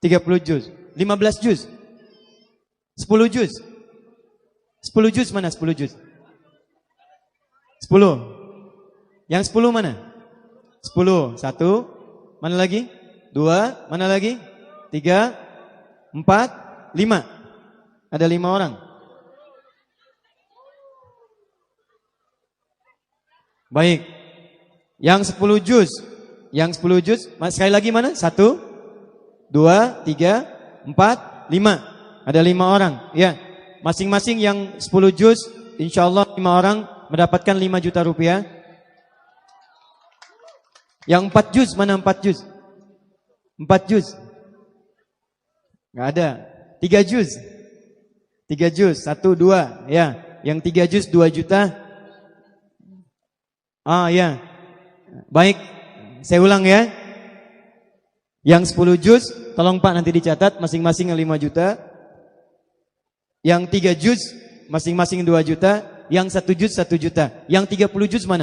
30 juz. 15 juz. 10 juz. 10 juz mana? 10 juz. 10. Yang 10 mana? 10. 1. Mana lagi? 2. Mana lagi? 3. 4. 5. Ada 5 orang. Baik. Yang 10 juz. Yang 10 juz. Sekali lagi mana? 1. 2. 3. 4. 5. Ada 5 orang. Ya. Masing-masing yang 10 juz. InsyaAllah 5 orang mendapatkan 5 juta rupiah. Yang 4 juz, mana 4 juz? 4 juz. Nggak ada. 3 juz. 3 juz, 1, 2. Ya, yang 3 juz 2 juta. Ah ya. Baik, saya ulang ya. Yang 10 juz, tolong Pak nanti dicatat masing-masing 5 juta. Yang 3 juz, masing-masing 2 juta. Yang 1 juz 1 juta. Yang 30 juz mana?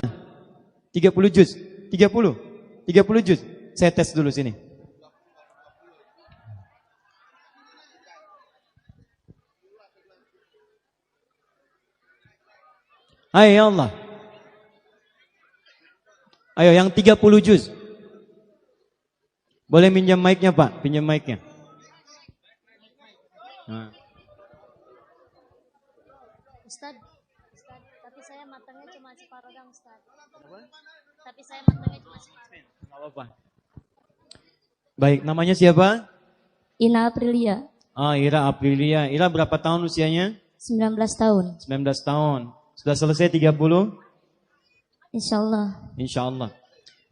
30 juz. 30. 30 juz. Saya tes dulu sini. Ayo ya Allah. Ayo yang 30 juz. Boleh minjam mic-nya Pak? Pinjam mic-nya. Nah. Ustaz, tapi saya matangnya cuma separuh dong, Ustaz. Tapi saya matangnya cuma separuh. Enggak apa-apa. Baik, namanya siapa? Ina Aprilia. Ah, Ira Aprilia. Ira berapa tahun usianya? 19 tahun. 19 tahun. Sudah selesai 30? Insyaallah. Insyaallah.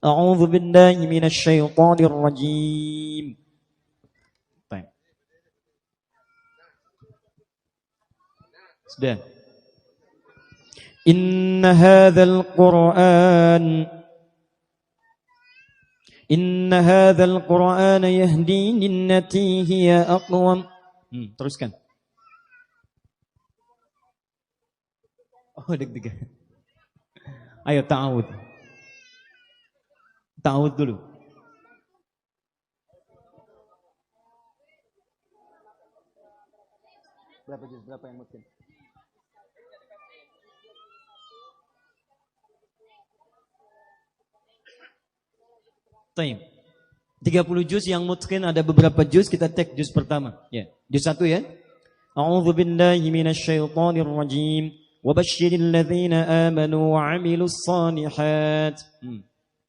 A'udzu billahi minasy syaithanir rajim. Baik. Sudah. Inna hadzal Qur'an yahdi lillati hiya aqwam. Teruskan. Oh, deg-degan. Ayo ta'awud. Ta'awud dulu. Berapa juz? Berapa yang mungkin? Taim. 30 juz yang mungkin ada beberapa juz, kita tek juz pertama. Ya, juz 1 ya. A'udzu billahi minasyaitonir rajim. Wabashshiril ladzina amanu wa 'amilus shalihat.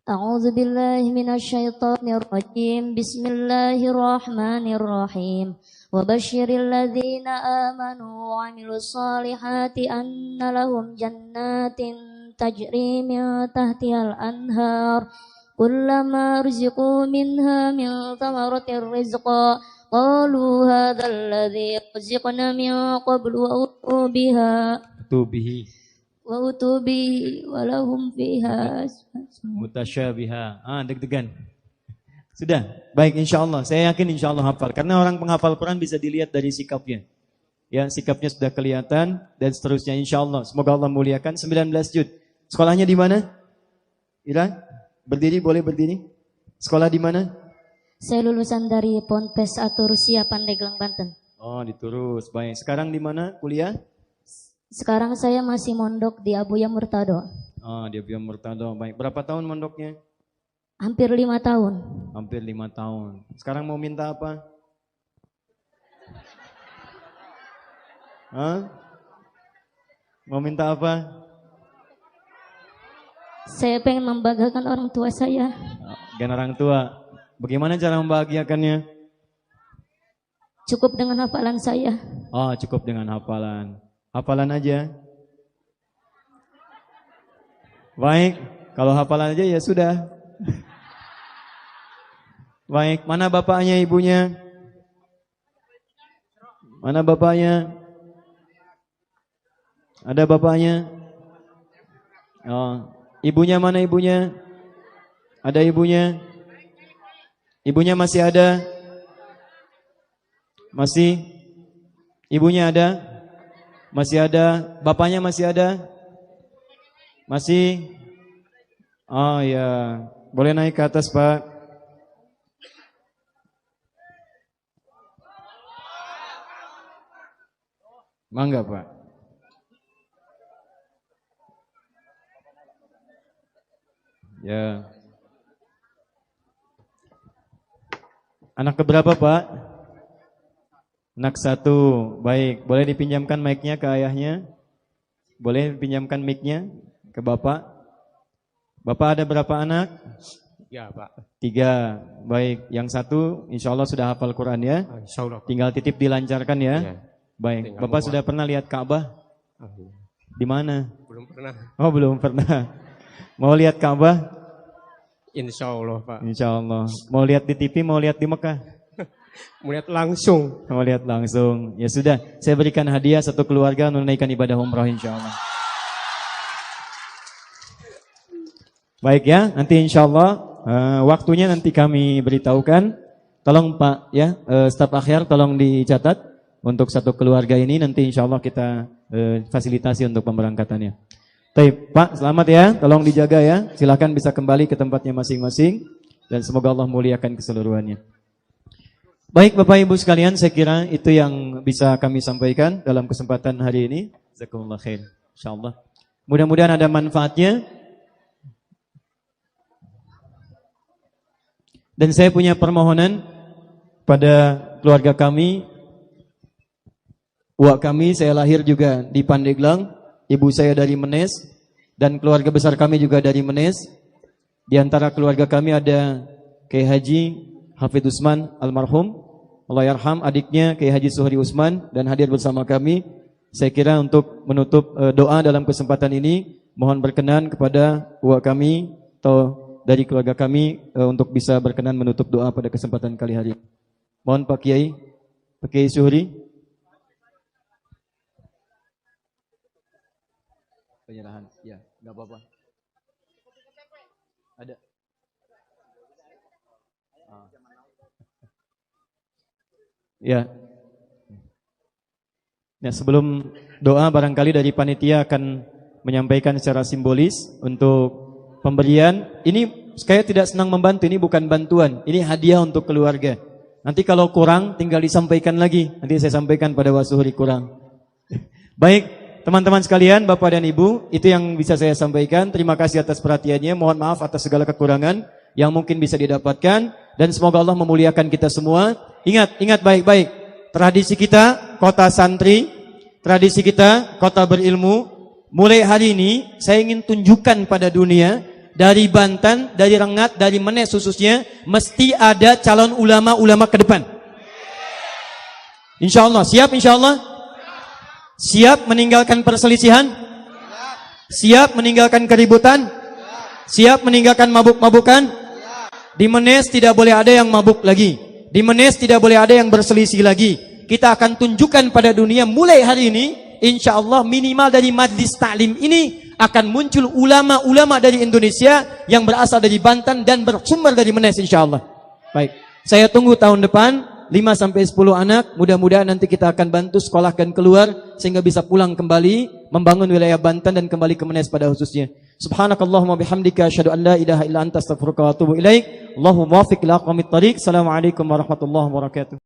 A'udzu billahi minasyaitonir rajim. Bismillahirrahmanirrahim. Wabashshiril ladzina amanu wa 'amilus shalihati anna lahum jannatin tajri min tahtihal anhar. كلما رزقوا منها من ثمرة رزقا قالوا هذا الذي رزقنا من قبل وأتوا به ولهم فيها mutasyabiha. Deg-degan. Sudah, baik insyaallah. Saya yakin insyaallah hafal. Karena orang penghafal Quran bisa dilihat dari sikapnya. Ya, sikapnya sudah kelihatan dan seterusnya insyaallah. Semoga Allah muliakan. 19 juz. Sekolahnya di mana? Ira? Berdiri, boleh berdiri. Sekolah di mana? Saya lulusan dari Ponpes atau Rusia Pandeglang, Banten. Oh, di Turus. Baik. Sekarang di mana kuliah? Sekarang saya masih mondok di Abuya Murtado. Oh, di Abuya Murtado. Baik. Berapa tahun mondoknya? Hampir 5 tahun. Hampir 5 tahun. Sekarang mau minta apa? Hah? Mau minta apa? Saya pengen membanggakan orang tua saya. Gen orang tua. Bagaimana cara membahagiakannya? Cukup dengan hafalan saya. Oh, cukup dengan hafalan. Hafalan aja. Baik, kalau hafalan aja ya sudah. Baik, mana bapaknya, ibunya? Mana bapaknya? Ada bapaknya? Oh, ibunya mana ibunya? Ada ibunya? Ibunya masih ada? Masih? Ibunya ada? Masih ada? Bapaknya masih ada? Masih? Oh ya, boleh naik ke atas Pak. Mangga Pak. Ya. Anak keberapa Pak? Anak 1. Baik, boleh dipinjamkan mic-nya ke ayahnya? Boleh dipinjamkan mic-nya ke Bapak? Bapak ada berapa anak? 3 Pak. 3. Baik, yang 1 insya Allah sudah hafal Quran ya. Insya Allah Pak. Tinggal titip dilancarkan ya. Iya. Baik, Tinggal Bapak mau sudah pernah lihat Ka'bah? Iya. Di mana? Belum pernah. Oh, belum pernah. Mau lihat Ka'bah? Insya Allah Pak. Insya Allah. Mau lihat di TV, mau lihat di Mekah? Melihat langsung. Mau lihat langsung. Ya sudah, saya berikan hadiah satu keluarga menunaikan ibadah umrah insya Allah. Baik ya, nanti insya Allah waktunya nanti kami beritahukan. Tolong Pak ya, staf akhir tolong dicatat untuk satu keluarga ini nanti insya Allah kita fasilitasi untuk pemberangkatannya. Baik, Pak, selamat ya. Tolong dijaga ya. Silakan bisa kembali ke tempatnya masing-masing dan semoga Allah muliakan keseluruhannya. Baik Bapak Ibu sekalian, saya kira itu yang bisa kami sampaikan dalam kesempatan hari ini. Jazakumullah khair, insyaallah. Mudah-mudahan ada manfaatnya. Dan saya punya permohonan pada keluarga kami. Uak kami, saya lahir juga di Pandeglang. Ibu saya dari Menes dan keluarga besar kami juga dari Menes. Di antara keluarga kami ada Kiai Haji Hafidh Usman almarhum, Allah yarham, adiknya Kiai Haji Suhri Usman dan hadir bersama kami. Saya kira untuk menutup doa dalam kesempatan ini, mohon berkenan kepada uak kami atau dari keluarga kami untuk bisa berkenan menutup doa pada kesempatan kali hari. Mohon Pak Kiai, Pak Kiai Suhri. Penyerahan, ya, nggak apa-apa. Ada. Ya. Nah, sebelum doa barangkali dari panitia akan menyampaikan secara simbolis untuk pemberian. Ini saya tidak senang membantu, ini bukan bantuan, ini hadiah untuk keluarga. Nanti kalau kurang tinggal disampaikan lagi. Nanti saya sampaikan pada Wasuhri kurang. Baik. Teman-teman sekalian, Bapak dan Ibu, itu yang bisa saya sampaikan. Terima kasih atas perhatiannya. Mohon maaf atas segala kekurangan yang mungkin bisa didapatkan. Dan semoga Allah memuliakan kita semua. Ingat baik-baik. Tradisi kita, kota santri. Tradisi kita, kota berilmu. Mulai hari ini, saya ingin tunjukkan pada dunia. Dari Banten, dari Rengat, dari Menes khususnya. Mesti ada calon ulama-ulama ke depan. Insya Allah, siap insya Allah? Siap meninggalkan perselisihan? Siap meninggalkan keributan? Siap meninggalkan mabuk-mabukan? Di Menes tidak boleh ada yang mabuk lagi. Di Menes tidak boleh ada yang berselisih lagi. Kita akan tunjukkan pada dunia mulai hari ini, insya Allah minimal dari majlis taklim ini akan muncul ulama-ulama dari Indonesia yang berasal dari Banten dan bersumber dari Menes insya Allah. Baik, saya tunggu tahun depan. 5-10 anak, mudah-mudahan nanti kita akan bantu sekolahkan keluar sehingga bisa pulang kembali membangun wilayah Banten dan kembali ke Menes pada khususnya. Subhanakallahumma bihamdika asyhadu an la ilaha illa anta astaghfiruka wa atubu ilaik. Allahumma waffiq ila aqwamit thariq. Assalamualaikum warahmatullahi wabarakatuh.